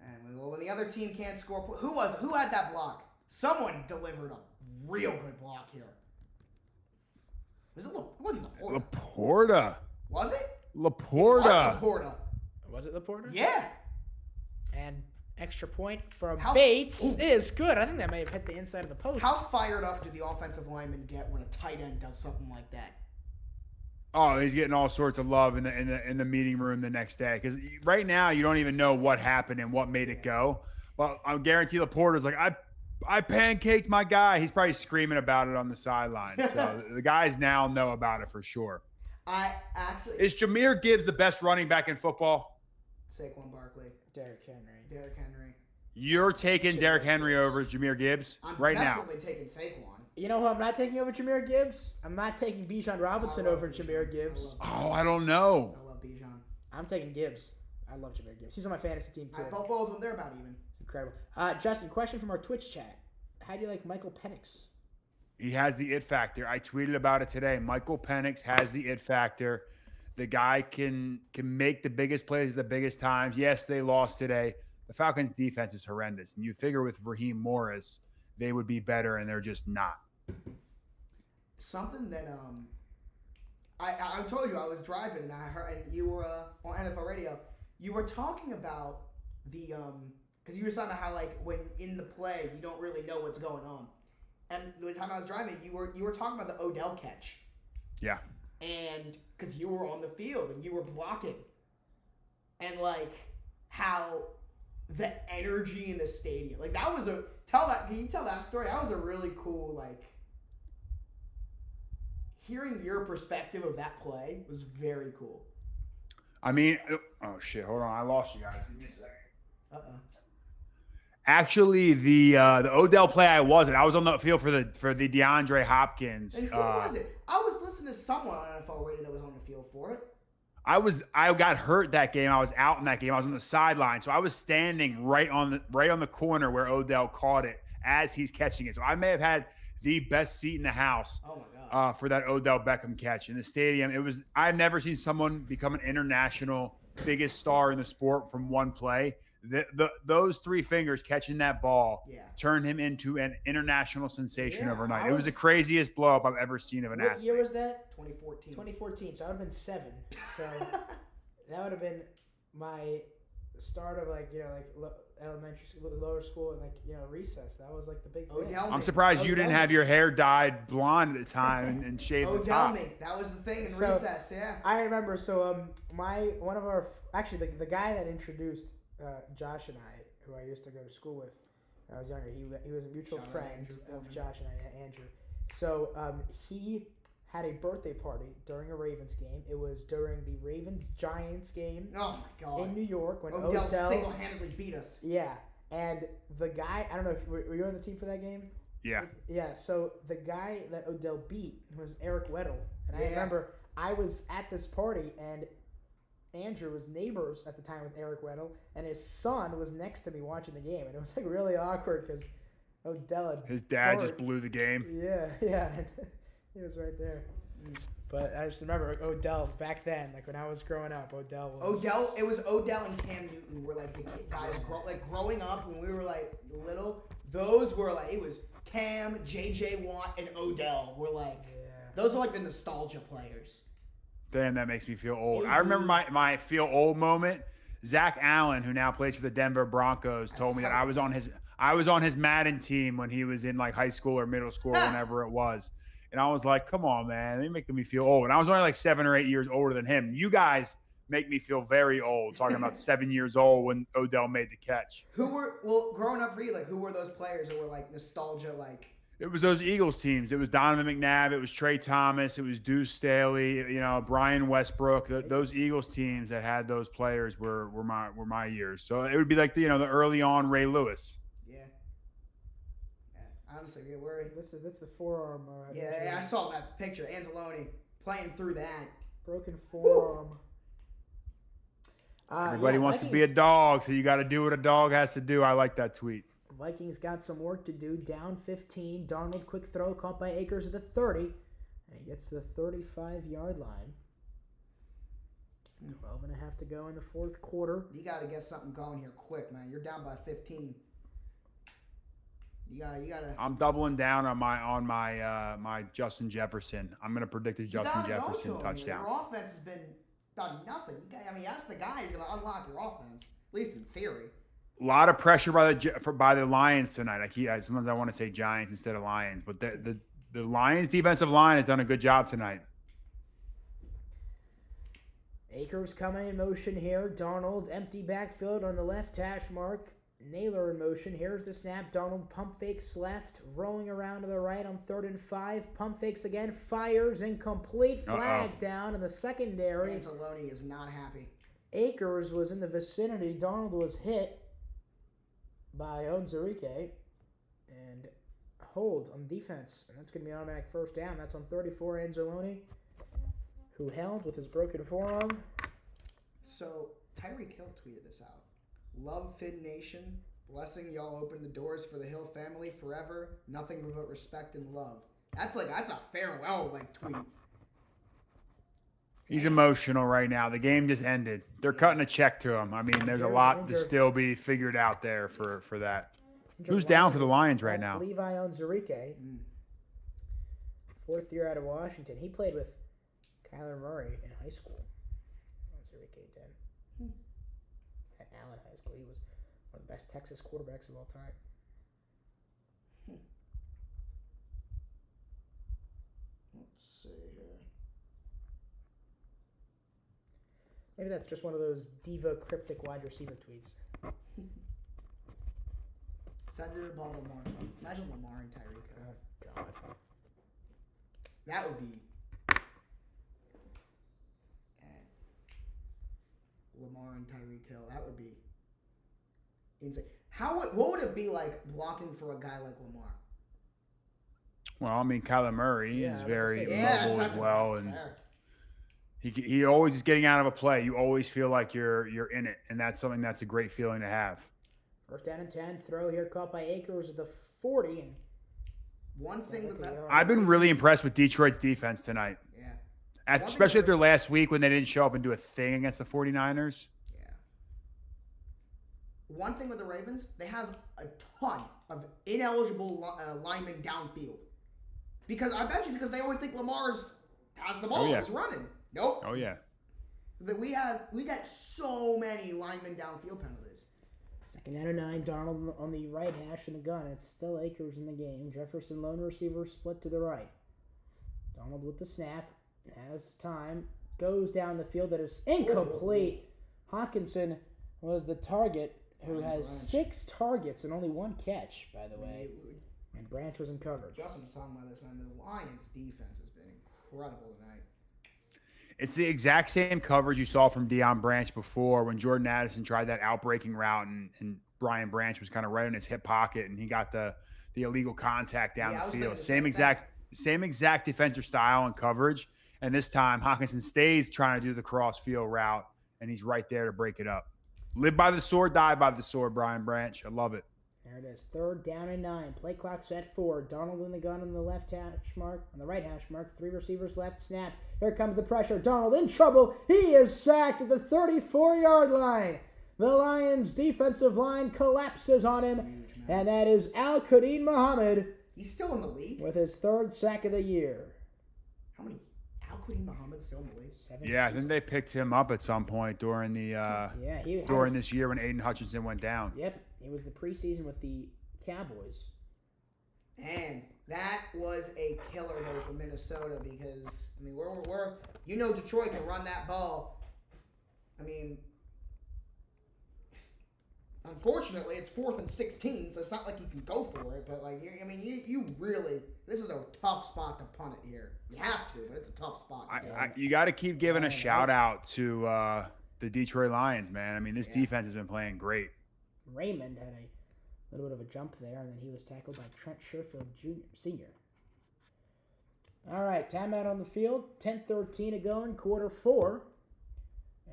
And when the other team can't score, who had that block? Someone delivered a real good block here. Was it wasn't Laporta? Laporta. Was it? Laporta. Laporta. Was it Laporta? Yeah. And extra point from How- Bates Ooh. is good. I think that may have hit the inside of the post. How fired up do the offensive linemen get when a tight end does something like that? Oh, he's getting all sorts of love in the meeting room the next day. Because right now you don't even know what happened and what made it go. Well, I guarantee Laporta's like, I pancaked my guy. He's probably screaming about it on the sideline. So the guys now know about it for sure. I actually Is Jameer Gibbs the best running back in football? Saquon Barkley, Derrick Henry. Derrick Henry. You're taking Derrick Henry over Jameer Gibbs I'm right now. definitely taking Saquon. You know who I'm not taking over Jameer Gibbs? I'm not taking Bijan Robinson I love over Bijan. Jameer Gibbs. Oh, I don't know. I love Bijan. I'm taking Gibbs. I love Jameer Gibbs. He's on my fantasy team too. I thought both of them. They're about even. Incredible. Justin, question from our Twitch chat. How do you like Michael Penix? He has the it factor. I tweeted about it today. Michael Penix has the it factor. The guy can make the biggest plays at the biggest times. Yes, they lost today. The Falcons' defense is horrendous. And you figure with Raheem Morris, they would be better, and they're just not. Something that I told you I was driving and I heard and you were on NFL radio. You were talking about the because you were talking about how like when in the play you don't really know what's going on. And the time I was driving, you were talking about the Odell catch. Yeah. And because you were on the field and you were blocking, and like how the energy in the stadium, like that was can you tell that story? That was a really cool, like, hearing your perspective of that play was very cool. I mean, oh shit, hold on, I lost you guys. Give me a second. Uh-oh. Actually, the Odell play, I wasn't. I was on the field for the DeAndre Hopkins. And who was it? I was listening to someone on NFL radio that was on the field for it. I got hurt that game. I was out in that game. I was on the sideline, so I was standing right on the corner where Odell caught it as he's catching it. So I may have had the best seat in the house Oh my god. for that Odell Beckham catch in the stadium. I've never seen someone become an international biggest star in the sport from one play. Those three fingers catching that ball Yeah. turned him into an international sensation Yeah, overnight. I It was the was- craziest blow up I've ever seen of an What athlete. year was that? 2014. 2014. So I would have been 7. So that would have been my start of like elementary school, lower school, and recess. That was like the big thing. Odell I'm me. surprised you didn't Odell. have your hair dyed blonde at the time and shaved the Odell top. me. That was the thing in So- recess, yeah. I remember. So one of our actually the guy that introduced Josh and I, who I used to go to school with when I was younger, he was a mutual Shout out friend Andrew of Foreman. Josh and I, Andrew. So he had a birthday party during a Ravens game. It was during the Ravens-Giants game Oh my god. in New York when Odell Odell single-handedly beat us. yeah, and the guy, I don't know if were you on the team for that game? Yeah. Yeah, so the guy that Odell beat was Eric Weddle. And I Yeah. remember I was at this party and Andrew was neighbors at the time with Eric Weddle, and his son was next to me watching the game. And it was like really awkward because Odell had His dad just Bird. blew the game. Yeah, and he was right there. But I just remember Odell back then, like when I was growing up, Odell was... It was Odell and Cam Newton were like the guys growing up when we were like little. Those were like, it was Cam, JJ Watt, and Odell were like, Yeah. those are like the nostalgia players. Damn, that makes me feel old. It I remember really- my feel old moment. Zach Allen, who now plays for the Denver Broncos, told me that I was on his Madden team when he was in like high school or middle school, whenever it was. And I was like, come on, man, they're making me feel old. And I was only like 7 or 8 years older than him. You guys make me feel very old. Talking about 7 years old when Odell made the catch. Growing up for you, like, who were those players that were, like, nostalgia, like? It was those Eagles teams. It was Donovan McNabb. It was Trey Thomas. It was Deuce Staley. Brian Westbrook. Those Eagles teams that had those players were my years. So it would be like the early on Ray Lewis. Yeah. Honestly, That's the forearm. I saw that picture. Anzalone playing through that. Broken forearm. Everybody wants to be a dog, so you got to do what a dog has to do. I like that tweet. Vikings got some work to do. Down 15. Darnold, quick throw, caught by Akers at the 30. And he gets to the 35-yard line. 12 and a half to go in the fourth quarter. You got to get something going here quick, man. You're down by 15. You gotta. I'm doubling down on my Justin Jefferson. I'm gonna predict a Justin Jefferson touchdown. Your offense has been done nothing. That's the guy who's gonna unlock your offense, at least in theory. A lot of pressure by the Lions tonight. Sometimes I want to say Giants instead of Lions, but the Lions defensive line has done a good job tonight. Akers coming in motion here. Darnold, empty backfield on the left hash mark. Naylor in motion. Here's the snap. Darnold pump fakes left, rolling around to the right on 3rd and 5. Pump fakes again. Fires incomplete. Flag down in the secondary. Anzalone is not happy. Akers was in the vicinity. Darnold was hit by Onwuzurike and hold on defense. And that's going to be an automatic first down. That's on 34, Anzalone, who held with his broken forearm. So Tyreek Hill tweeted this out. Love Finn Nation. Blessing y'all open the doors for the Hill family forever. Nothing but respect and love. That's a farewell tweet. He's emotional right now. The game just ended. They're cutting a check to him. I mean, there's a lot to still be figured out there for that. Who's down for the Lions right now? Levi Onwuzurike. 4th year out of Washington. He played with Kyler Murray in high school. Onwuzurike did. At Allen High School. He was one of the best Texas quarterbacks of all time. Let's see here. Maybe that's just one of those diva cryptic wide receiver tweets. Send it to Baltimore. Imagine Lamar and Tyreek. Oh, God. That would be. Lamar and Tyreek Hill. That would be insane. What would it be like blocking for a guy like Lamar? Well, I mean, Kyler Murray is very mobile as well, and fair. he always is getting out of a play. You always feel like you're in it, and that's something that's a great feeling to have. First down and 10. Throw here caught by Akers at the 40. And one thing I've been really impressed with Detroit's defense tonight. Yeah. Especially after last week when they didn't show up and do a thing against the 49ers. Yeah. One thing with the Ravens, they have a ton of ineligible linemen downfield. Because they always think Lamar's has the ball, he's running. Nope. Oh yeah. We got so many linemen downfield penalties. Second down and 9. Darnold on the right hash in the gun. It's still Akers in the game. Jefferson lone receiver split to the right. Darnold with the snap. Has time. Goes down the field. That is incomplete. Hawkinson was the target, who has 6 targets and only 1 catch, by the way. And Branch was in coverage. Justin was talking about this, man. The Lions' defense has been incredible tonight. It's the exact same coverage you saw from Deion Branch before when Jordan Addison tried that outbreaking route and Brian Branch was kind of right in his hip pocket and he got the illegal contact down the field. Same exact defensive style and coverage. And this time Hawkinson stays trying to do the cross field route and he's right there to break it up. Live by the sword, die by the sword, Brian Branch. I love it. There it is. 3rd down and 9. Play clock's at 4. Darnold in the gun on the left hash mark. On the right hash mark. 3 receivers left. Snap. Here comes the pressure. Darnold in trouble. He is sacked at the 34-yard line. The Lions' defensive line collapses on him. Huge, and that is Al-Qadim Muhammad. He's still in the league? With his 3rd sack of the year. How many? Al-Qadim Muhammad still in the league? 7 Yeah, I think they picked him up at some point during the this year when Aiden Hutchinson went down. Yep. It was the preseason with the Cowboys. And that was a killer though for Minnesota because we're Detroit can run that ball. I mean, unfortunately, it's 4th and 16, so it's not like you can go for it. But like, you really, this is a tough spot to punt it here. You have to, but it's a tough spot. You got to keep giving a shout out to the Detroit Lions, man. I mean, this defense has been playing great. Raymond had a little bit of a jump there, and then he was tackled by Trent Sherfield Sr. All right, timeout on the field. 10:13 to go in quarter 4.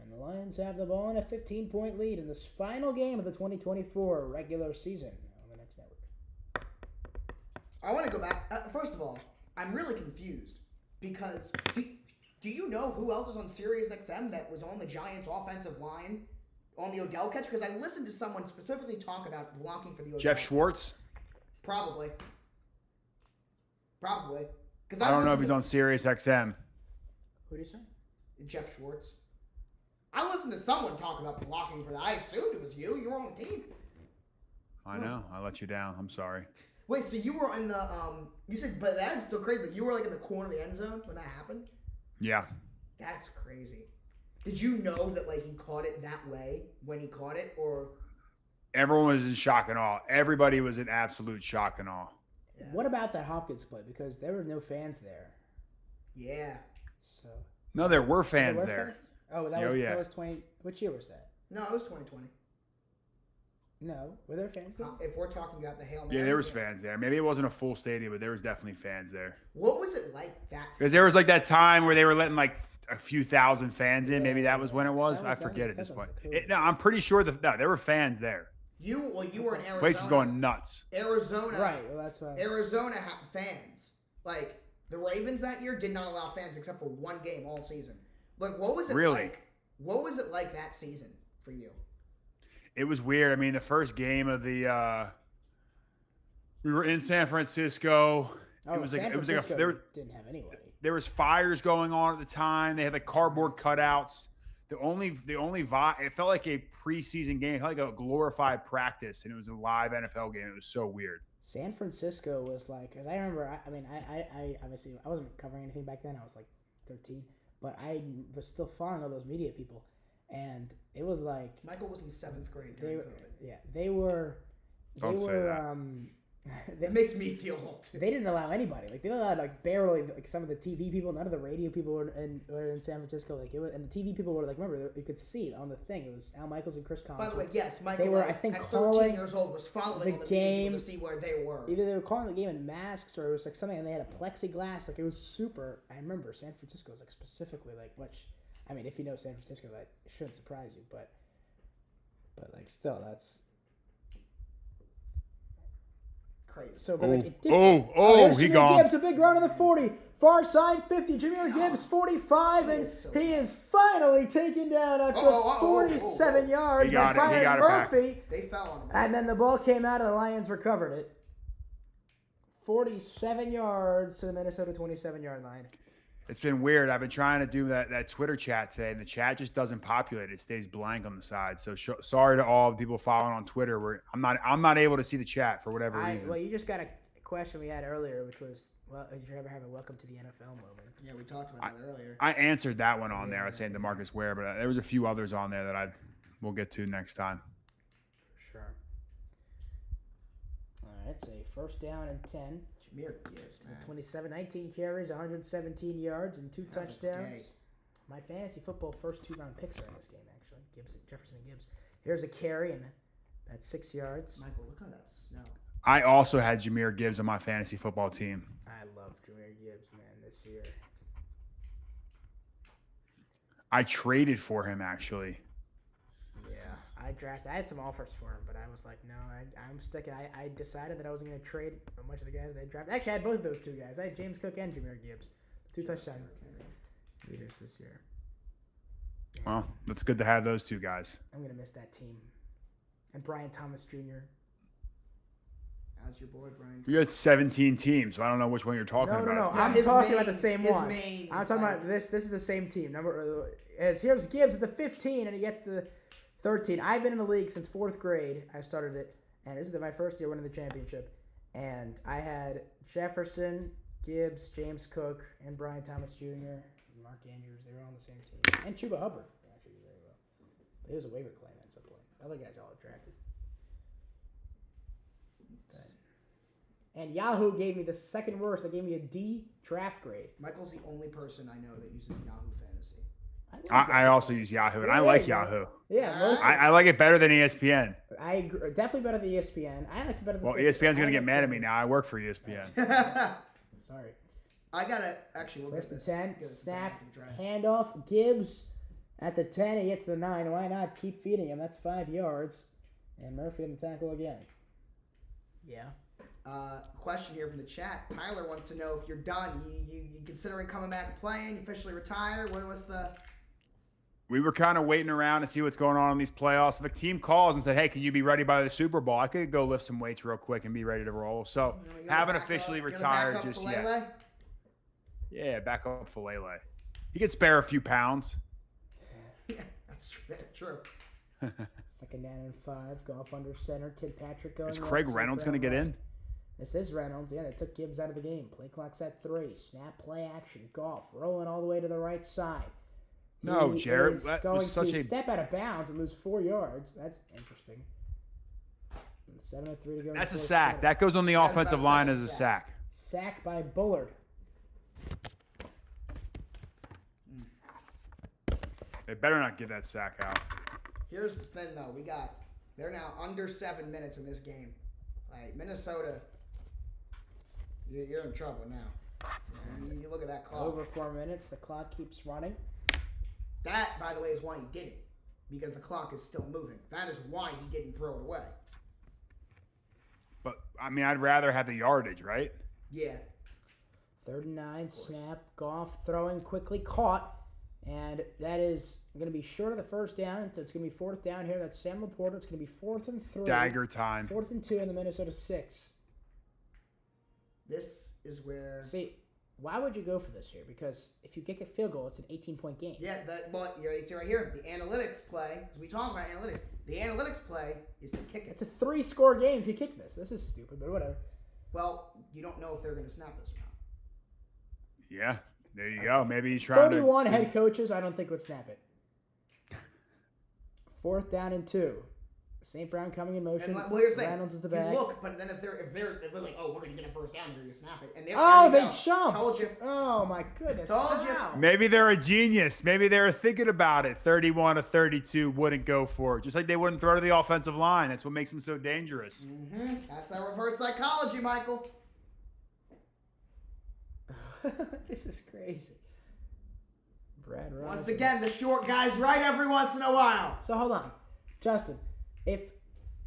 And the Lions have the ball in a 15-point lead in this final game of the 2024 regular season on the Next Network. I want to go back. First of all, I'm really confused because do you know who else is on SiriusXM that was on the Giants' offensive line on the Odell catch? Because I listened to someone specifically talk about blocking for the Odell Jeff catch. Schwartz? Probably. Because I don't know if he's on SiriusXM. Who do you say? Jeff Schwartz. I listened to someone talk about blocking for that. I assumed it was you. You were on the team. I know. I let you down. I'm sorry. Wait, so you were in the you said, but that's still crazy that you were like in the corner of the end zone when that happened? Yeah. That's crazy. Did you know that like he caught it that way when he caught it, or Everyone was in shock and awe. Everybody was in absolute shock and awe. Yeah. What about that Hopkins play? Because there were no fans there. Yeah. So No, there were fans were there. fans? Oh, that was 20. Which year was that? No, it was 2020. No, were there fans there? If we're talking about the Hail Mary. Yeah, there was fans there. Maybe it wasn't a full stadium, but there was definitely fans there. What was it like that? Because there was like that time where they were letting like a few thousand fans in. Maybe that was when it was. That was- I forget at that this was point. the COVID. No, I'm pretty sure that there were fans there. You were in Arizona. Place was going nuts. Arizona. Right. Well, that's why. Arizona had fans. Like the Ravens that year did not allow fans except for one game all season. Like what was it Really? like? What was it like that season for you? It was weird. I mean, the first game of the we were in San Francisco. Oh, it was like San it was like Francisco didn't have anybody. there was fires going on at the time. They had like cardboard cutouts. The only vibe, it felt like a preseason game. It felt like a glorified practice, and it was a live NFL game. It was so weird. San Francisco was like, because I remember, I obviously I wasn't covering anything back then. I was like 13, but I was still following all those media people, and it was like Michael was in 7th grade during COVID. yeah, they were. Don't say that. It makes me feel old too. They didn't allow anybody. Like they allowed like barely like some of the TV people. None of the radio people were in San Francisco. Like it was, and the TV people were like, remember you could see it on the thing. It was Al Michaels and Chris Collins. By the way, yes, Michael. They were, like, I think, at calling 13 years old was following the all the game. people to see where they were. Either they were calling the game in masks or it was like something, and they had a plexiglass. Like it was super. I remember San Francisco was like specifically like much. I mean, if you know San Francisco, that shouldn't surprise you, but like still, that's. Crazy. So, but like, it there's he Jameer gone. gone. Gibbs, a big run on the 40. Far side, 50. Jameer Gibbs, 45. And he is finally taken down after 47 yards He by got it. He got Byron it back. Murphy. They fell on him. And then the ball came out and the Lions recovered it. 47 yards to the Minnesota 27-yard line. It's been weird. I've been trying to do that Twitter chat today, and the chat just doesn't populate. It stays blank on the side. So sorry to all the people following on Twitter. Where I'm not able to see the chat for whatever reason. Well, you just got a question we had earlier, which was, well, did you ever have a welcome to the NFL moment? Yeah, we talked about that earlier. I answered that one on there. I was saying DeMarcus Ware, but there was a few others on there that we'll get to next time. Sure. All right, so first down and 10. Jameer Gibbs, man. 27, 19 carries, 117 yards, and 2 touchdowns. My fantasy football first 2-round picks are in this game, actually. Jefferson and Gibbs. Here's a carry, and that's 6 yards. Michael, look at that snow. I also had Jameer Gibbs on my fantasy football team. I love Jameer Gibbs, man, this year. I traded for him, actually. Yeah, I had some offers for him, but I was like, no, I'm sticking. I decided that I wasn't going to trade a bunch of the guys they drafted. Actually, I had both of those two guys. I had James Cook and Jameer Gibbs. 2 touchdown leaders this year. Well, it's good to have those two guys. I'm going to miss that team. And Brian Thomas Jr. How's your boy, Brian? You had 17 teams, so I don't know which one you're talking No. about. I'm his talking main- about the same his one. main, I'm talking about this. This is the same team. Here's Gibbs at the 15, and he gets the 13. I've been in the league since 4th grade. I started it, and this is my first year winning the championship. And I had Jefferson, Gibbs, James Cook, and Brian Thomas Jr., and Mark Andrews. They were all on the same team. And Chuba Hubbard. Actually, very well. It was a waiver claim at some point. Other guys all drafted. And Yahoo gave me the second worst. They gave me a D draft grade. Michael's the only person I know that uses Yahoo Fantasy. I also use Yahoo, and I like Yahoo. Yeah, most I like it better than ESPN. I agree, definitely better than ESPN. I like it better than. Well, ESPN's going to get mad at me now. I work for ESPN. Sorry. I gotta actually. We'll First get and this. 10, Get this snap, after the draft. handoff, Gibbs at the 10. He gets the 9. Why not keep feeding him? That's 5 yards. And Murphy on the tackle again. Yeah. Question here from the chat. Tyler wants to know if you're done. You considering coming back and playing? You officially retired? What's the? We were kind of waiting around to see what's going on in these playoffs. If a team calls and said, "Hey, can you be ready by the Super Bowl?" I could go lift some weights real quick and be ready to roll. So You gonna haven't back officially up- you gonna retired back up just Falele? yet. Yeah, back up Falele. He could spare a few pounds. Yeah, that's true. Second down and 5. Goff under center. Tim Patrick going. Is Craig left, Reynolds Brown going to get right. in? This is Reynolds. Yeah, they took Gibbs out of the game. Play clock's at 3. Snap, play action. Goff rolling all the way to the right side. No, He Jared, is that going was such to a- step out of bounds and lose 4 yards. That's interesting. 7:03 to go. in the That's a fourth sack. quarter. That goes on the That's offensive about line a as a sack. sack. Sack by Bullard. They better not get that sack out. Here's the thing, though. They're now under 7 minutes in this game. Like, Minnesota, you're in trouble now. You look at that clock. Over 4 minutes. The clock keeps running. That, by the way, is why he did it. Because the clock is still moving. That is why he didn't throw it away. But, I mean, I'd rather have the yardage, right? Yeah. 3rd and 9. Snap. Goff throwing quickly. Caught. And that is going to be short of the first down. So it's going to be 4th down here. That's Sam Laporta. It's going to be 4th and 3. Dagger time. 4th and 2 in the Minnesota 6. This is where. See, why would you go for this here? Because if you kick a field goal, it's an 18-point game. Yeah, well, you see right here, the analytics play, because we talk about analytics, the analytics play is to kick it. It's a 3-score game if you kick this. This is stupid, but whatever. Well, you don't know if they're going to snap this or not. Yeah, there you go. Maybe he's trying 31 to. head coaches, I don't think would snap it. 4th down and 2. St. Brown coming in motion. And well, here's the thing. Reynolds is the you back. look, but then if they're like, oh, we're going to get a first down here, you snap it, and Oh, there they you go. jumped. Told you. Oh, my goodness. Told you. How? Maybe they're a genius. Maybe they were thinking about it. 31 to 32 wouldn't go for it. Just like they wouldn't throw to the offensive line. That's what makes them so dangerous. Mm-hmm. That's that reverse psychology, Michael. This is crazy. Brad Robinson. Once again, the short guy's right every once in a while. So hold on, Justin. If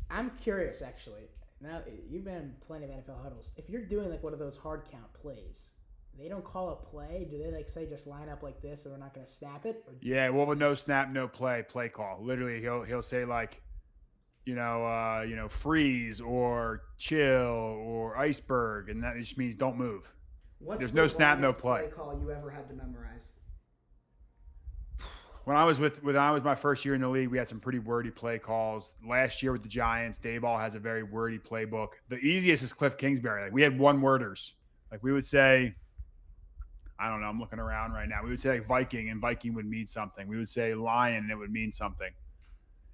I'm curious, actually, now you've been in plenty of NFL huddles. If you're doing like one of those hard count plays, they don't call a play. Do they like say just line up like this and we're not going to snap it? Or Yeah, well, with no snap, no play call. Literally, he'll say like, freeze or chill or iceberg, and that just means don't move. What's There's the no snap, no longest play. call you ever had to memorize? When I was my first year in the league, we had some pretty wordy play calls. Last year with the Giants, Dayball has a very wordy playbook. The easiest is Cliff Kingsbury. Like we had one-worders. Like we would say, I don't know, I'm looking around right now. We would say like Viking, and Viking would mean something. We would say Lion, and it would mean something.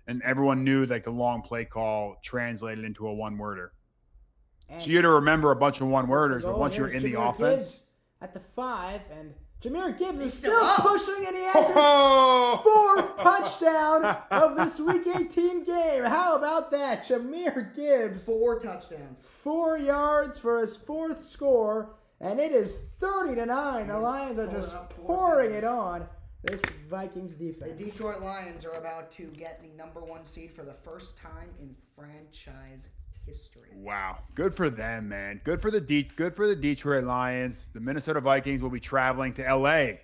And everyone knew like the long play call translated into a one-worder. And So you had to remember a bunch of one-worders, but goal, once you're in here's the Jahmyr offense. Gibbs at the 5, and Jahmyr Gibbs He's is still still up. pushing, and he has his Oh! 4th touchdown of this Week 18 game. How about that? Jahmyr Gibbs, 4 touchdowns. 4 yards for his 4th score, and it is 30-9. The He's Lions are pulling just up 4 pouring things. it on this Vikings The defense. Detroit Lions are about to get the #1 seed for the first time in franchise history. Wow, good for them, man. Good for the Detroit Lions. The Minnesota Vikings will be traveling to LA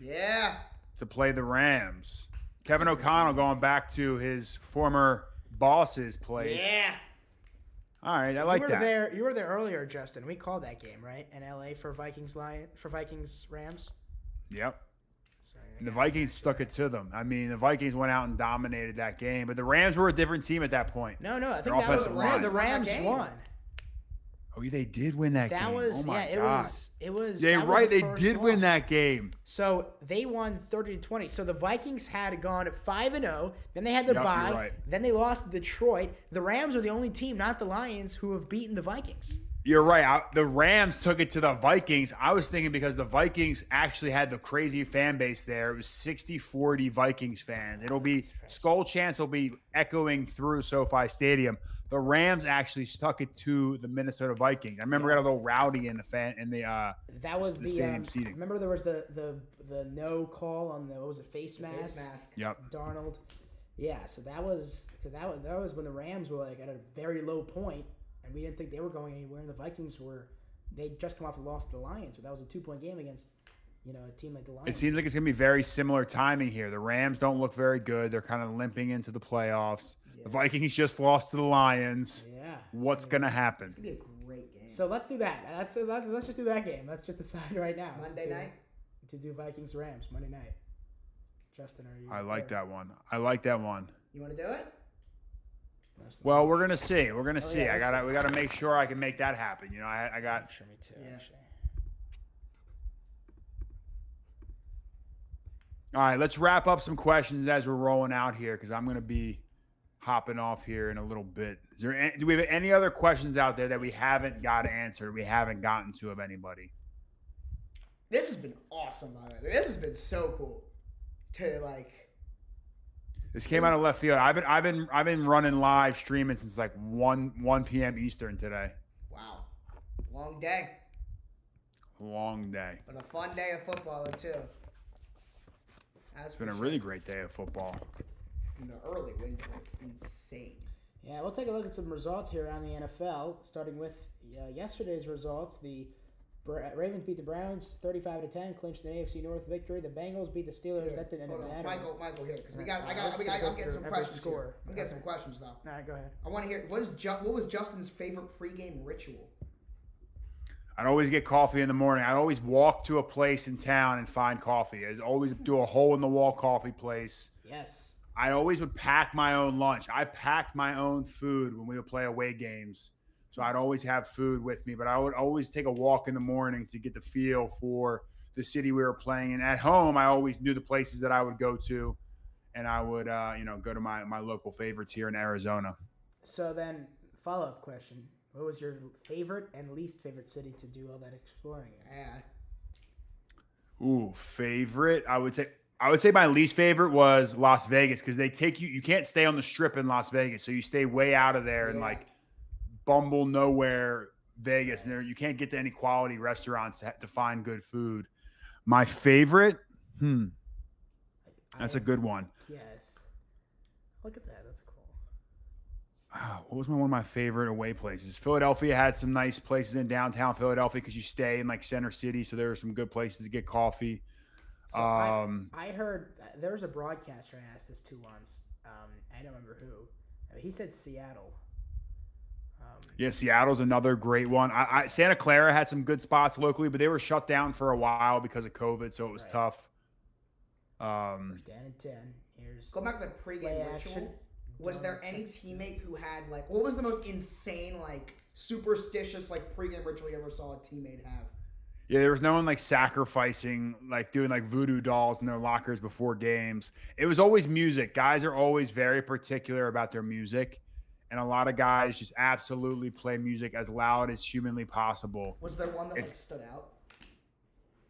Yeah. to play the Rams. Kevin O'Connell going back to his former boss's place. Yeah. All right, I like that. You were there earlier, Justin. We called that game, right? In LA for Vikings Rams. Yep. So, And the Vikings stuck it to them. I mean, the Vikings went out and dominated that game, but the Rams were a different team at that point. No, I think Their that was offensive line. the won that Rams game. won. Oh, yeah, they did win that game. That was oh my yeah. God. It was. Yeah, that was right. the They first did win one. that game. So they won 30-20. So the Vikings had gone 5-0. Then they had the Yep, bye. you're right. Then they lost to Detroit. The Rams are the only team, not the Lions, who have beaten the Vikings. You're right. The Rams took it to the Vikings. I was thinking because the Vikings actually had the crazy fan base there. It was 60-40 Vikings fans. It'll be Skull Chants will be echoing through SoFi Stadium. The Rams actually stuck it to the Minnesota Vikings. I remember we got a little rowdy in the That was the stadium seating. Remember there was the no call on the what was it, face mask? Face mask. Yep. Darnold. Yeah, so that was because that was when the Rams were like at a very low point, and we didn't think they were going anywhere. And the Vikings they'd just come off a loss to the Lions, so that was a 2-point game against a team like the Lions. It seems like it's going to be very similar timing here. The Rams don't look very good. They're kind of limping into the playoffs. The Vikings just lost to the Lions. Yeah. What's going to happen? It's gonna be a great game. So let's do that. Let's just do that game. Let's just decide right now. Monday night. To do Vikings Rams Monday night. Justin, are you? I like that one. I like that one. You want to do it? Well, we're gonna see. We're gonna see. yeah, We gotta make sure I can make that happen. I got. Sure, me too. Yeah. Actually. All right, let's wrap up some questions as we're rolling out here because I'm gonna be hopping off here in a little bit. Do we have any other questions out there that we haven't got answered? We haven't gotten to of anybody? This has been awesome, by the way. This has been so cool. This came out of left field. I've been running live streaming since like 1 p.m. Eastern today. Wow. Long day. Long day. But a fun day of football, too. It's been a really great day of football. In the early window, it's insane. Yeah, we'll take a look at some results here around the NFL, starting with yesterday's results. The Ravens beat the Browns 35-10, clinched an AFC North victory. The Bengals beat the Steelers. Here, that didn't hold on. matter. Michael here, because I'm Let's getting some every questions score. here. I'm getting some questions though. All right, go ahead. I want to hear what was Justin's favorite pregame ritual? I'd always get coffee in the morning. I'd always walk to a place in town and find coffee. I'd always do a hole-in-the-wall coffee place. Yes. I always would pack my own lunch. I packed my own food when we would play away games. So I'd always have food with me. But I would always take a walk in the morning to get the feel for the city we were playing in. At home, I always knew the places that I would go to. And I would, go to my local favorites here in Arizona. So then, follow-up question. What was your favorite and least favorite city to do all that exploring in? Yeah. Ooh, favorite? I would say my least favorite was Las Vegas because they take you can't stay on the strip in Las Vegas. So you stay way out of there and like bumble nowhere Vegas. And there you can't get to any quality restaurants to find good food. My favorite? That's a good one. Yes. Look at that. That's cool. What was one of my favorite away places? Philadelphia had some nice places in downtown Philadelphia because you stay in like Center City. So there were some good places to get coffee. So I heard there was a broadcaster I asked this to once. I don't remember who. He said Seattle. Yeah, Seattle's another great one. Santa Clara had some good spots locally, but they were shut down for a while because of COVID, so it was tough. Dan and 10. Here's Go back to the play pregame action. ritual. Was there any teammate who had what was the most insane superstitious pregame ritual you ever saw a teammate have? Yeah, there was no one sacrificing, doing voodoo dolls in their lockers before games. It was always music. Guys are always very particular about their music. And a lot of guys just absolutely play music as loud as humanly possible. Was there one that stood out?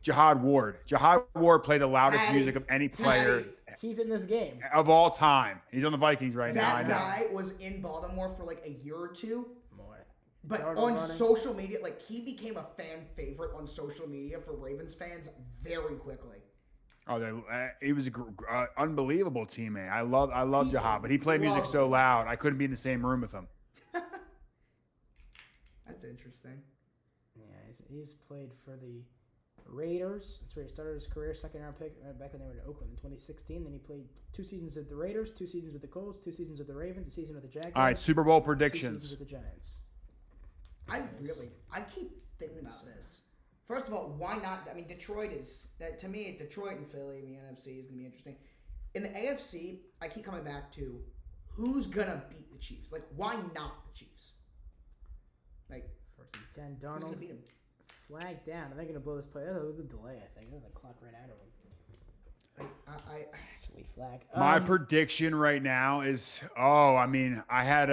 Jihad Ward. Jihad Ward played the loudest music of any player He's in this game. of all time. He's on the Vikings right now. I That know. guy was in Baltimore for a year or two. More. But Darnold on running. social media, he became a fan favorite on social media for Ravens fans very quickly. Oh, he was an unbelievable teammate. I love Jihad, but he played music so loud I couldn't be in the same room with him. That's interesting. Yeah, he's played for the Raiders. That's where he started his career. Second round pick back when they were in Oakland in 2016. Then he played 2 seasons with the Raiders, 2 seasons with the Colts, 2 seasons with the Ravens, a season with the Jaguars. All right, Super Bowl 2 predictions. seasons with the Giants. I keep thinking about this. First of all, why not? I mean, Detroit and Philly in the NFC is going to be interesting. In the AFC, I keep coming back to who's going to beat the Chiefs. Why not the Chiefs? First and 10. Who's gonna Darnold beat him? flag down. And they're going to blow this play. Oh, it was a delay, I think. The clock ran out of him. Actually, flag. My prediction right now is, I had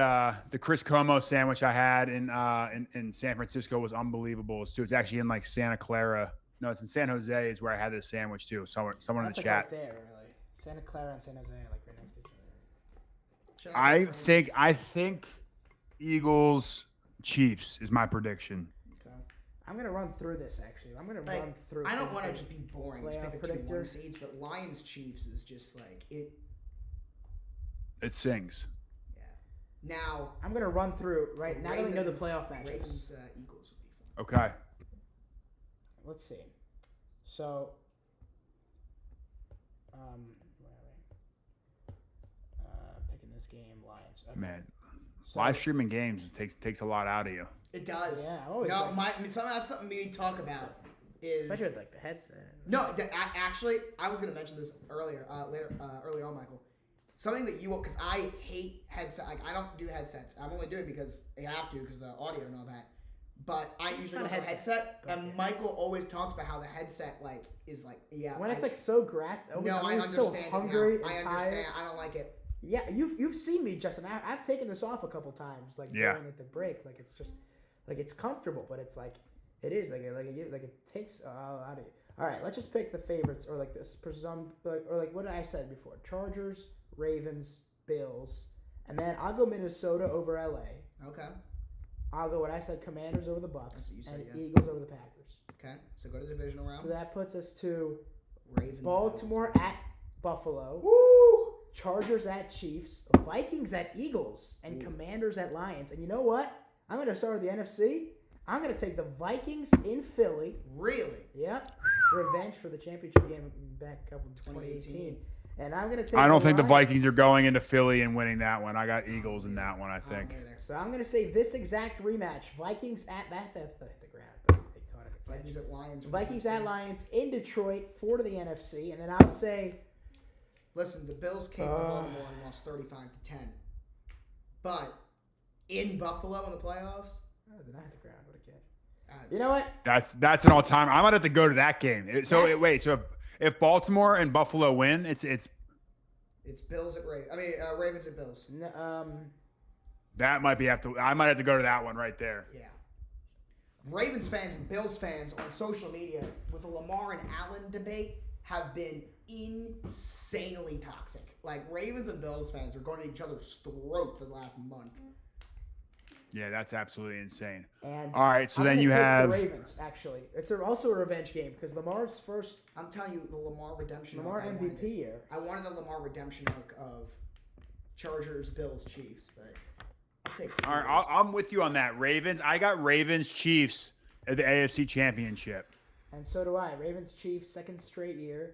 the Chris Como sandwich I had in San Francisco was unbelievable too. It's actually in like Santa Clara. No, it's in San Jose is where I had this sandwich too. Someone in the That's like chat. right there, really. Santa Clara and San Jose are like right next to each other. I think Eagles Chiefs is my prediction. I'm gonna run through this actually. I'm gonna run through. I don't want to just be boring. Just playoff pick the 2 predictor. 1 seeds, but Lions Chiefs is just like it. It sings. Yeah. Now I'm gonna run through right now that we know the Ravens- playoff matchups. Ravens Eagles would be fun. Okay. Let's see. So, where are we? Picking this game, Lions. Okay. Man, So, live streaming games takes a lot out of you. It does. Yeah, I'm always No, like- that's something we talk about. Is especially with like the headset. no, actually, I was gonna mention this earlier on, Michael. Something that you because I hate headset. Like I don't do headsets. I'm only doing it because I have to because of the audio and all that. But I It's usually not go a for a headset, headset, but and yeah. Michael always talks about how the headset is When it's like so graphed, no, I I'm understand so it hungry now. I and understand. tired. I don't like it. Yeah, you've seen me, Justin. I've taken this off a couple times, like Yeah. during the break. Like it's just like it's comfortable, but it's like it is like it takes out of you. All right, let's just pick the favorites or like this or like what I said before: Chargers, Ravens, Bills, and then I'll go Minnesota over LA. Okay. I'll go what I said: Commanders over the Bucks, That's what you said, and yeah. Eagles over the Packers. Okay. So go to the divisional round. So that puts us to Ravens. Baltimore at Buffalo. Woo! Chargers at Chiefs, Vikings at Eagles, and Ooh. Commanders at Lions. And you know what? I'm going to start with the NFC. I'm going to take the Vikings in Philly. Really? Yep. Revenge for the championship game back a couple 2018. And I'm going to take I don't think the Lions. Vikings are going into Philly and winning that one. I got Eagles in that one, I think. So I'm going to say this exact rematch. Vikings at that hit the ground. But they caught it. Vikings at Lions. Vikings at Lions in Detroit for the NFC. And then I'll say Listen, the Bills came to Baltimore and lost 35-10. But in Buffalo in the playoffs, oh, did I hit the ground? What a catch. You know what? That's an all time. I might have to go to that game. So That's- wait, so if Baltimore and Buffalo win, it's it's Bills at Ravens. Ravens at Bills. that might be I might have to go to that one right there. Yeah. Ravens fans and Bills fans on social media with the Lamar and Allen debate have been insanely toxic. Like Ravens and Bills fans are going at each other's throat for the last month. Yeah, that's absolutely insane. And All right, so I'm then gonna you take have the Ravens. Actually, it's also a revenge game because Lamar's first I'm telling you, the Lamar redemption. Lamar arc, I wanted MVP it. year. I wanted the Lamar redemption arc of Chargers, Bills, Chiefs, but I'll take. All right, I'm with you on that. Ravens. I got Ravens Chiefs at the AFC Championship, And so do I. Ravens Chiefs, second straight year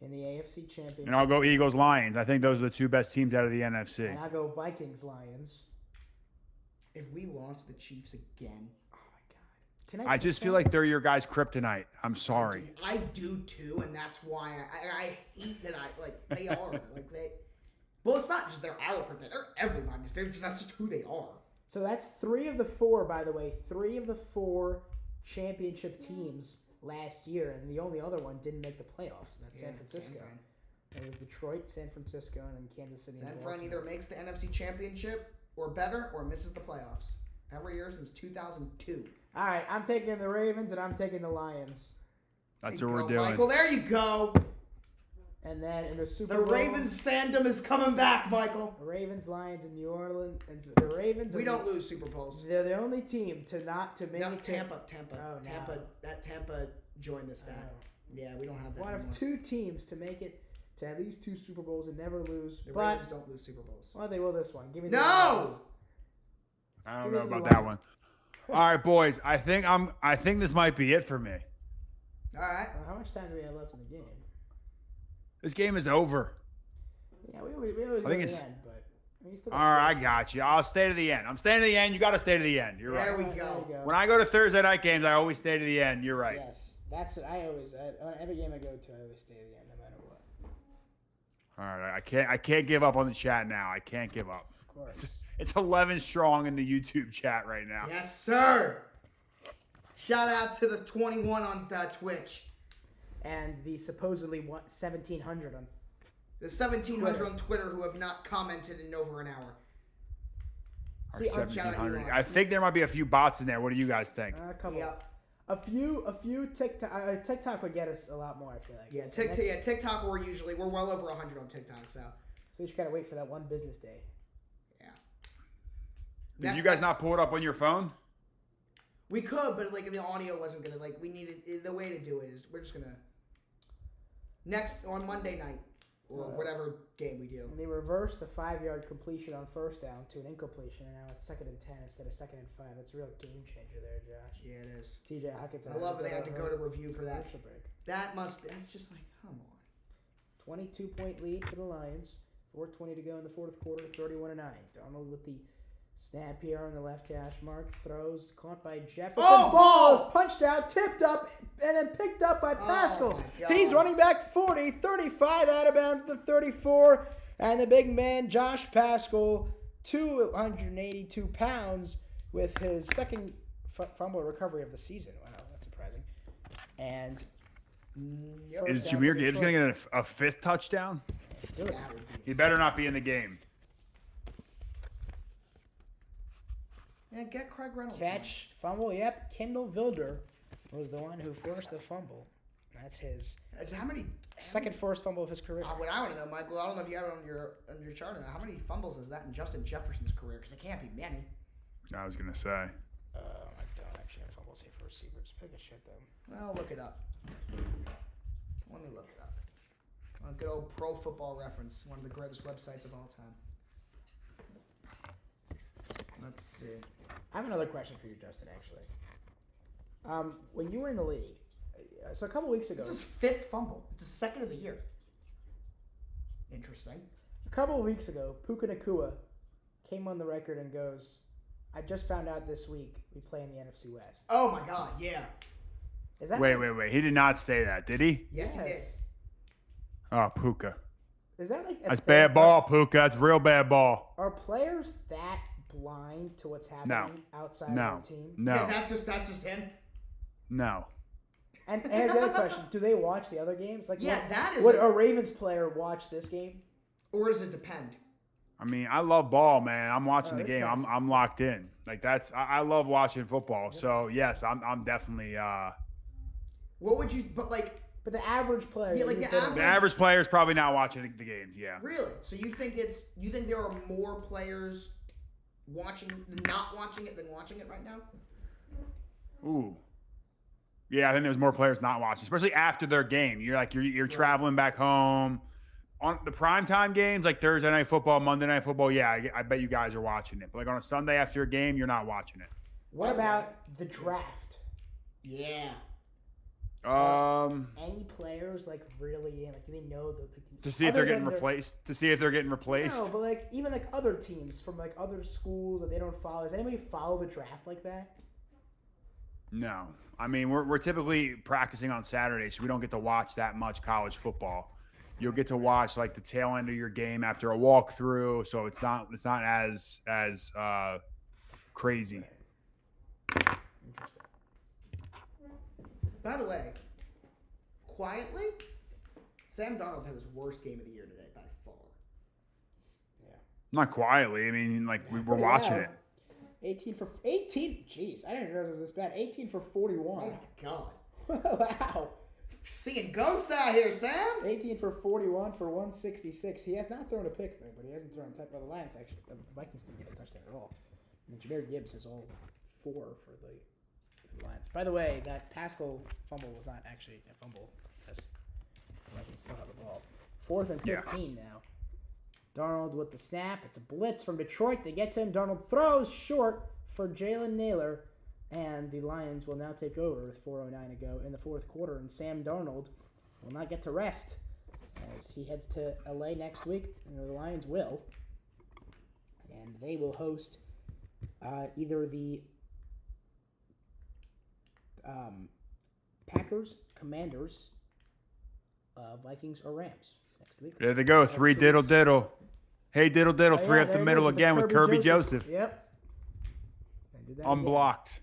in the AFC Championship. and I'll go Eagles Lions. I think those are the two best teams out of the NFC. And I'll go Vikings Lions. If we lost the Chiefs again, Oh my God! I just feel like they're your guys' kryptonite. I'm sorry. I do too, and that's why I hate that they are like they. Well, it's not just they're our kryptonite; they're everybody's. That's just who they are. So that's 3 of the 4, by the way. 3 of the 4 championship teams last year, and the only other one didn't make the playoffs, and that's San Francisco. It was Detroit, San Francisco, and then Kansas City. San and Fran Baltimore. either makes the NFC Championship or better, or misses the playoffs every year since 2002. All right, I'm taking the Ravens, and I'm taking the Lions. That's There what you we're go, doing. Michael, there you go. And then in the Super The Bowl, Ravens fandom is coming back, Michael. the Ravens, Lions, and New Orleans. And the Ravens. We are don't lose Super Bowls. They're the only team to make No, it. Tampa. Oh, no. Tampa joined this stat. Oh. Yeah, we don't have that One anymore. of 2 teams to make it to at least 2 Super Bowls and never lose. The but Ravens don't lose Super Bowls. well, they will this one. Give me the No! Lions. I don't Give know me the about that Lions. one. All right, boys. I think this might be it for me. All right. How much time do we have left in the game? This game is over. Yeah, we always go to think the it's- end, but I mean, you still All got right, I got you. I'll stay to the end. I'm staying to the end. You got to stay to the end. You're right. There we There go. you go. When I go to Thursday night games, I always stay to the end. You're right. Yes, that's what I always. On every game I go to, I always stay to the end, no matter what. All right, I can't give up on the chat now. I can't give up. Of course. It's 11 strong in the YouTube chat right now. Yes, sir. Shout out to the 21 on Twitch. And the supposedly 1,700 on. The 1,700 Twitter. on Twitter who have not commented in over an hour. Or See, shout out 1,700. Elon. I think there might be a few bots in there. What do you guys think? Come Yeah. on. A few TikTok. TikTok would get us a lot more. I feel like. Yeah, So TikTok we're well over 100 on TikTok, so. So you just gotta wait for that one business day. Yeah. Did you guys not pull it up on your phone? We could, but like the audio wasn't gonna we needed the way to do it is we're just gonna on Monday night or whatever game we do. And they reversed the 5-yard completion on first down to an incompletion, and now it's 2nd and 10 instead of 2nd and 5. That's a real game changer there, Josh. Yeah, it is. TJ Hawkins. I love that they had to go to review for that. Commercial break. That's just like, come on. 22-point lead for the Lions. 4:20 to go in the fourth quarter. 31-9. Donald with the snap here on the left hash mark. Throws caught by Jefferson. Oh, Ball ball! is punched out, tipped up, and then picked up by Pascal. my God. He's running back 40, 35 out of bounds to the 34. And the big man, Josh Pascal, 282 pounds with his second fumble recovery of the season. Wow, that's surprising. And Is first down Jahmyr for Gibbs Detroit. going to get a 5th touchdown? Let's do it. He better not be in the game. Yeah, get Craig Reynolds. Catch, fumble, yep. Kendall Vilder was the one who forced the fumble. That's his It's how many second forced fumble of his career. What I want to know, Michael, I don't know if you have it on your chart. How many fumbles is that in Justin Jefferson's career? Because it can't be many. I was going to say. I don't actually have fumbles here for receivers. Pick a shit though. Well, look it up. Let me look it up. Good old Pro Football Reference, one of the greatest websites of all time. Let's see. I have another question for you, Justin. Actually, when you were in the league, so a couple weeks ago, This is 5th fumble. It's his 2nd of the year. Interesting. a couple of weeks ago, Puka Nacua came on the record and goes, "I just found out this week we play in the NFC West." Oh my God, yeah. Is that Wait. He did not say that, did he? Yes, he did. Oh, Puka. Is that like a That's thing? bad ball, Puka. That's real bad ball. Are players that blind to what's happening outside of No. their team? No. Yeah, that's just him. No. And here's the other question: do they watch the other games? Like, Yeah, that is would a- a Ravens player watch this game? Or does it depend? I mean, I love ball, man. I'm watching Oh, the this game. guy's- I'm locked in. Like that's I love watching football. So yes, I'm definitely What would you? But like, But the average player, Yeah, like who's the been- the average player is probably not watching the games. Yeah. really? So you think there are more players not watching it than watching it right now? Ooh. Yeah, I think there's more players not watching, especially after their game. You're traveling back home. On the primetime games, like Thursday Night Football, Monday Night Football, yeah, I bet you guys are watching it. But like on a Sunday after your game, you're not watching it. What about the draft? Yeah. Any players like really like do they know the To see if other they're getting than their- replaced. To see if they're getting replaced. No, but like even like other teams from like other schools that they don't follow. Does anybody follow the draft like that? No. I mean, we're typically practicing on Saturdays, so we don't get to watch that much college football. You'll get to watch like the tail end of your game after a walkthrough, so it's not as crazy. By the way, quietly, Sam Darnold had his worst game of the year today by far. Not quietly. I mean, like we're Pretty watching loud. it. 18 for 18. Jeez, I didn't realize it was this bad. 18 for 41. Oh my God. Wow. Seeing ghosts out here, Sam. 18 for 41 for 166. He has not thrown a pick though, but he hasn't thrown a touchdown. The Lions actually, the Vikings didn't get a touchdown at all. And Jahmyr Gibbs has all 4 for the Lions. By the way, that Pascal fumble was not actually a fumble. Because the Vikings still have the ball. 4th and 15 now. Darnold with the snap. It's a blitz from Detroit. They get to him. Darnold throws short for Jalen Naylor. And the Lions will now take over with 4:09 to go in the fourth quarter. And Sam Darnold will not get to rest as he heads to LA next week. And the Lions will. And they will host either the Packers, Commanders, Vikings, or Rams next week. There they go. 3 diddle diddle. Hey diddle diddle. Oh, 3 yeah, up the there it middle is again with Kirby Joseph. Yep. They did that again. Unblocked.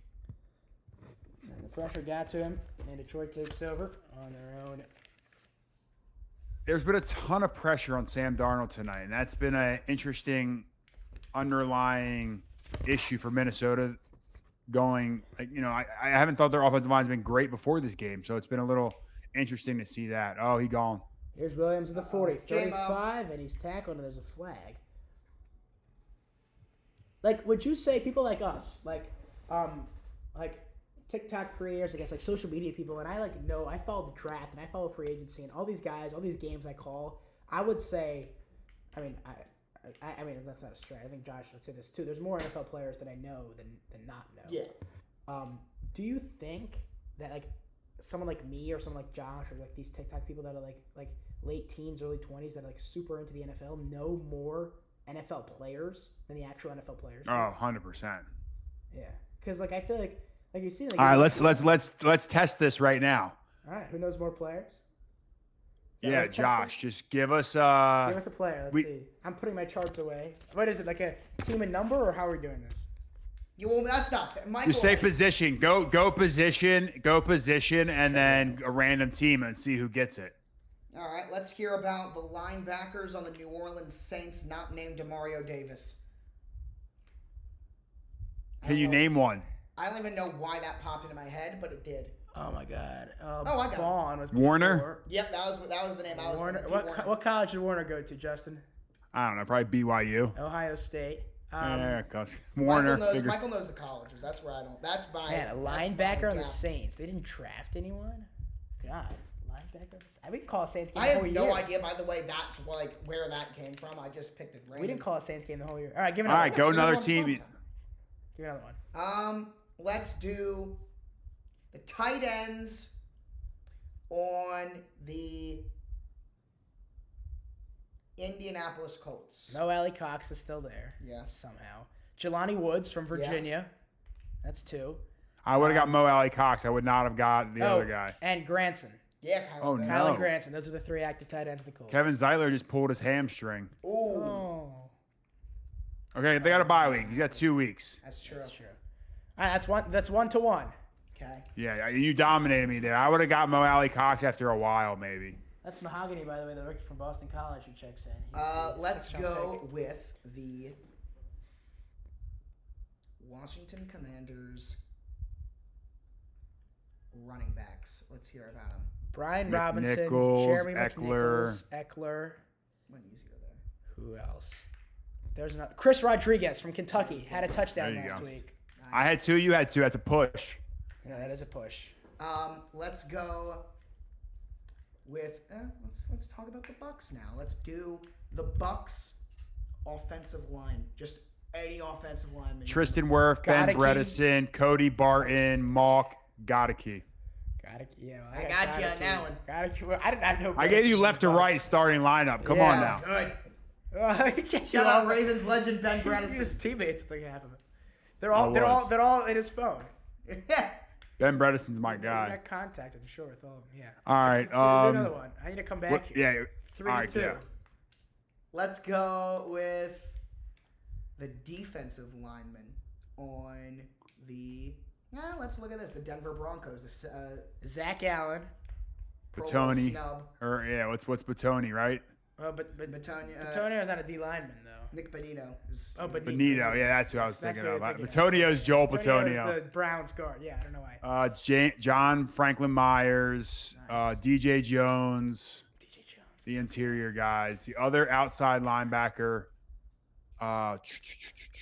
And the pressure got to him, and Detroit takes over on their own. There's been a ton of pressure on Sam Darnold tonight, and that's been an interesting underlying issue for Minnesota going. I haven't thought their offensive line's been great before this game, so it's been a little interesting to see that. Oh, he gone. Here's Williams at the 40, J-Mo. 35, and he's tackled, and there's a flag. Like, would you say people like us, like TikTok creators, I guess, like social media people, and I follow the draft, and I follow free agency, and all these guys, all these games I call, I would say, I mean, that's not a stretch. I think Josh would say this too. There's more NFL players that I know than not know. Yeah. Do you think that, like, someone like me or someone like Josh or like these TikTok people that are like late teens, early 20s that are like super into the NFL know more NFL players than the actual NFL players? Oh, 100%. Yeah, because like I feel like you see. Like, All right, let's test this right now. All right, who knows more players? Is that Yeah, what Josh, just give us Give us a player. Let's we- see. I'm putting my charts away. What is it, like a team and number, or how are we doing this? That's not fair. Michael, just say position. Go position, and then a random team and see who gets it. All right, let's hear about the linebackers on the New Orleans Saints not named Demario Davis. Can you name one? I don't even know why that popped into my head, but it did. Oh my God. I got it. Vaughn was Warner? before. Yep, that was the name I was Warner. thinking. Warner. What college did Warner go to, Justin? I don't know. Probably BYU. Ohio State. Yeah, Warner. Michael knows the colleges. That's where I don't. That's my. Man, a that's linebacker my on the gap. Saints. They didn't draft anyone. God, linebacker. We can call a Saints game I the have whole no year. idea. By the way, that's like where that came from. I just picked it random. We didn't call a Saints game the whole year. All right, give All another right, one. go Give another another team. one. Give another one. Let's do the tight ends on the Indianapolis Colts. No, Allie Cox is still there. Yeah. Somehow. Jelani Woods from Virginia. That's two. I would have got Mo Alley Cox. I would not have got the Oh, other guy. and Granson. Yeah, Kyler. Oh, Murray. no. Kylan Granson. Those are the three active tight ends of the Colts. Kevin Zeitler just pulled his hamstring. Ooh, Oh, Okay, they got a bye week. He's got 2 weeks. that's true. that's true. All right, that's 1-1. Okay. Yeah, you dominated me there. I would have got Mo Alley Cox after a while, maybe. That's Mahogany, by the way, the rookie from Boston College who checks in. He's the Let's sixth-round go pick. with the Washington Commanders running backs. Let's hear about them. Brian Robinson, McNichols, Jeremy Eckler. Eckler. One easier there. Who else? There's another. Chris Rodriguez from Kentucky had a touchdown There you last go. week. I had 2, you had 2. That's a push. Yeah, that is a push. Let's go with let's talk about the Bucks now. Let's do the Bucks offensive line. Just any offensive lineman. Tristan Wirth, Ben Gotta Bredesen, Cody Barton, Malk, Godeke. I got you on that one. I did not know. I gave you Bredesen left to was right Bucks. starting lineup. Come Yeah. on now. Good. You can't Shout out Ravens legend Ben Bredesen. His teammates think half of it. They're I all was. in his phone. Ben Bredesen's my We guy. got contact, I'm sure, with all of them. Yeah. All right. Do another one. I need to come back. What, yeah. 3-2. all right, yeah. Let's go with the defensive lineman on the. Let's look at this. The Denver Broncos. The Zach Allen. Pro Bowl Batoni. snub. Or yeah, what's Batoni, right? Oh, but Batonio. Antonio's not a D lineman though. Nick Benito. Is, Oh, but Benito. Yeah, that's who I was That's thinking who of. you're thinking of. Batonio's Joel Antonio's Batonio. the Browns guard. Yeah, I don't know why. John Franklin Myers, Nice. DJ Jones, DJ Jones. the interior guys. The other outside linebacker,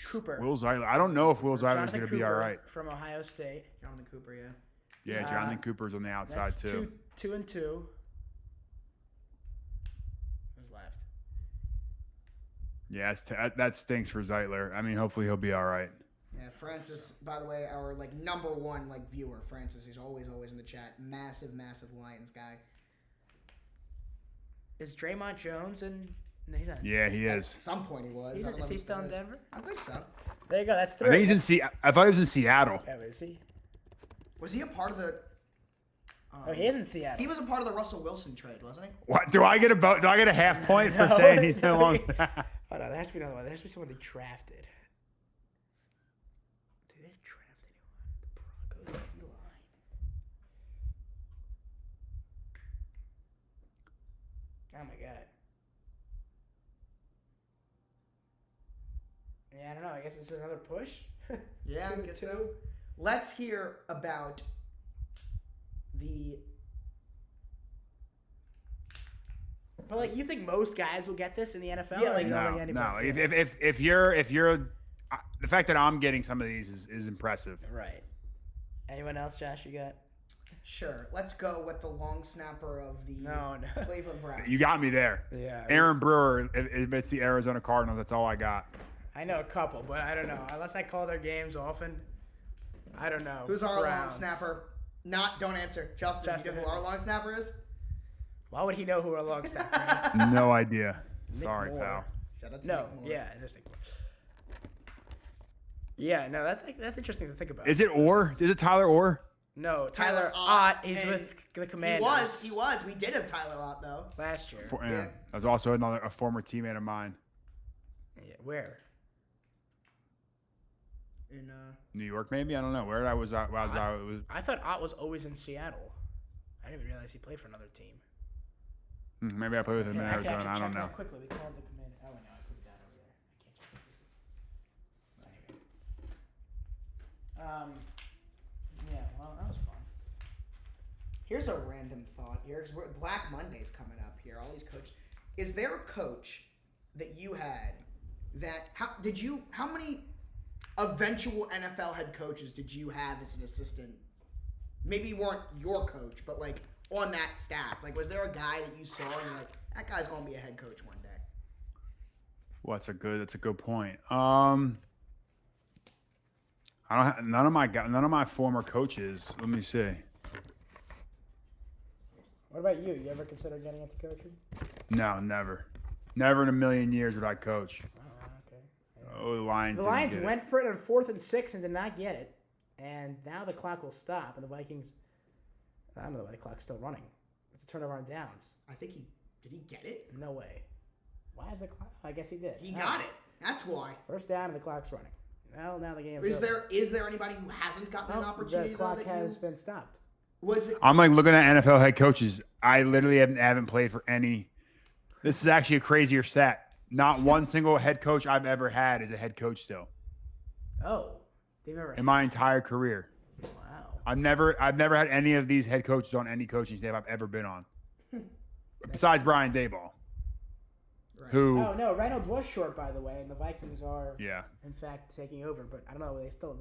Cooper. Will Zeitler. I don't know if Will Zeitler's Jonathan going to be all Cooper right. from Ohio State. Jonathan Cooper, yeah. Yeah, Jonathan Cooper's on the outside That's too. 2-2. Who's left? Yeah, that stinks for Zeitler. I mean, hopefully he'll be all right. Yeah, Francis, by the way, our number one viewer, Francis, he's always in the chat. Massive Lions guy. Is Draymond Jones and no, he's not. Yeah, he At is. some point he was. He's I don't know is if he still in is. Denver? I think so. There you go. That's I three. think he's in I thought he was in Seattle. Oh, is he? Was he a part of the? Oh, he is in Seattle. He was a part of the Russell Wilson trade, wasn't he? What do I get do I get a half point for No, saying he's no no, longer? Hold on, there has to be another one. There has to be someone they drafted. Did they draft anyone? The Broncos D line. Oh my god. Yeah, I don't know. I guess it's another push. Yeah, I Two- guess two. so. Let's hear about the. But like, you think most guys will get this in the NFL? Yeah, or like- you don't No, think anybody- no. If you're the fact that I'm getting some of these is impressive. Right. Anyone else, Josh? You got? Sure. Let's go with the long snapper of the No. Cleveland Browns. You got me there. Yeah. Aaron Brewer, if it's the Arizona Cardinals, that's all I got. I know a couple, but I don't know. Unless I call their games often, I don't know. Who's our long Browns. snapper? Don't answer. Justin, Justin, you know who our long snapper is? Why would he know who our long snapper is? No idea. Nick Sorry, Moore. pal. Shout out to No. Nick Moore. Yeah, it is Nick Moore. Yeah, no, that's interesting to think about. Is it Orr? Is it Tyler Orr? No, Tyler Tyler Ott, Ott. He's and with the Commanders. He was. We did have Tyler Ott, though. last year. Yeah. Yeah. That was also a former teammate of mine. Yeah, where? In New York, maybe? I don't know. Where I was. I was. I thought Ott was always in Seattle. I didn't even realize he played for another team. Maybe I played with him in Here, can Arizona. I actually don't check know. that quickly. We called the Commander. Oh, no, I put it down over there. I can't check it. Anyway. Yeah, well, that was fun. Here's a random thought here, because Black Monday's coming up here. All these coaches. Is there a coach that you had that how many eventual NFL head coaches did you have as an assistant? Maybe you weren't your coach, but like on that staff. Like, was there a guy that you saw and you're like, that guy's gonna be a head coach one day? Well, that's a good point. I don't. None of my former coaches. Let me see. What about you? You ever consider getting into coaching? No, never. Never in a million years would I coach. Oh, okay. Oh, the Lions. The didn't Lions get it. went for it on 4th and 6 and did not get it. And now the clock will stop, and the Vikings. I don't know why the clock's still running. It's a turnover on downs. I think did he get it? No way. Why is the clock? I guess he did. He Oh. got it. That's why. First down and the clock's running. Well, now the game's Is over. there anybody who hasn't gotten an opportunity The though, clock that has you, been stopped. was it? I'm like looking at NFL head coaches. I literally haven't played for any. This is actually a crazier stat. Not one single head coach I've ever had is a head coach still Oh, they've ever. in my entire career. Wow. I've never had any of these head coaches on any coaching staff I've ever been on, besides Brian Daboll, Right. who Oh no, Reynolds was short, by the way, and the Vikings are, yeah, in fact, taking over. But I don't know, they still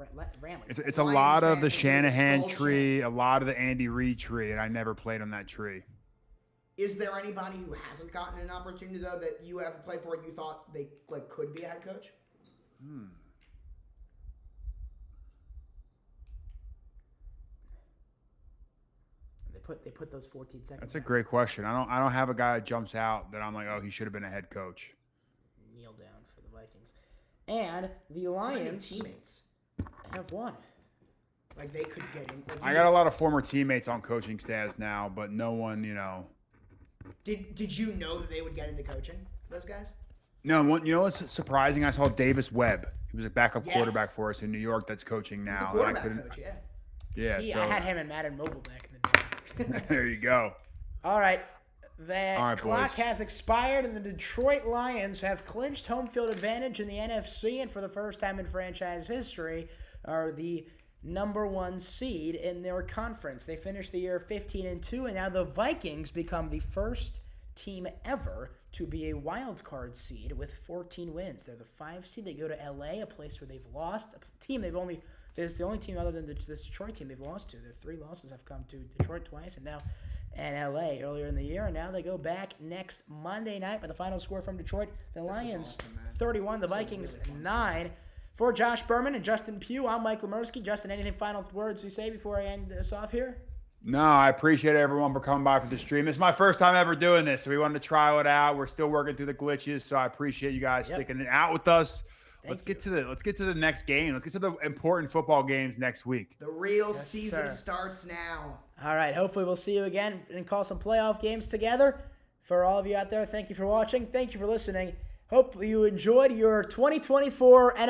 ran like. it's a Lions lot fan of the and Shanahan Skull tree, a lot of the Andy Reid tree, and I never played on that tree. Is there anybody who hasn't gotten an opportunity though that you ever played for and you thought they like could be a head coach? They put those 14 seconds. That's a back. great question. I don't have a guy that jumps out that I'm like, oh, he should have been a head coach. Kneel down for the Vikings, and the How many Lions teammates? have won. Like they could get in. Like, I got a lot of former teammates on coaching staffs now, but no one, Did you know that they would get into coaching? Those guys? No, you know what's surprising? I saw Davis Webb. He was a backup Yes. quarterback for us in New York that's coaching He's the now. and I quarterback couldn't. coach, yeah. Yeah, so I had him in Madden Mobile back in the day. there you go. All right. The All right, clock boys. has expired, and the Detroit Lions have clinched home field advantage in the NFC, and for the first time in franchise history, are the number 1 seed in their conference. They finished the year 15-2, and now the Vikings become the first team ever to be a wild card seed with 14 wins. They're the 5 seed. They go to LA, a place where they've lost. A team they've only. It's the only team other than this Detroit team they've lost to. Their 3 losses have come to Detroit twice and LA earlier in the year. And now they go back next Monday night. But the final score from Detroit, the Lions awesome, man. 31, the Vikings 9. For Josh Berman and Justin Pugh, I'm Mike Lemersky. Justin, anything final words you say before I end this off here? No, I appreciate everyone for coming by for the stream. It's my first time ever doing this, so we wanted to try it out. We're still working through the glitches, so I appreciate you guys sticking it out with us. Let's get to the next game. Let's get to the important football games next week. The real Yes, season sir. starts now. All right. Hopefully we'll see you again and call some playoff games together. For all of you out there, thank you for watching. Thank you for listening. Hope you enjoyed your 2024 NFL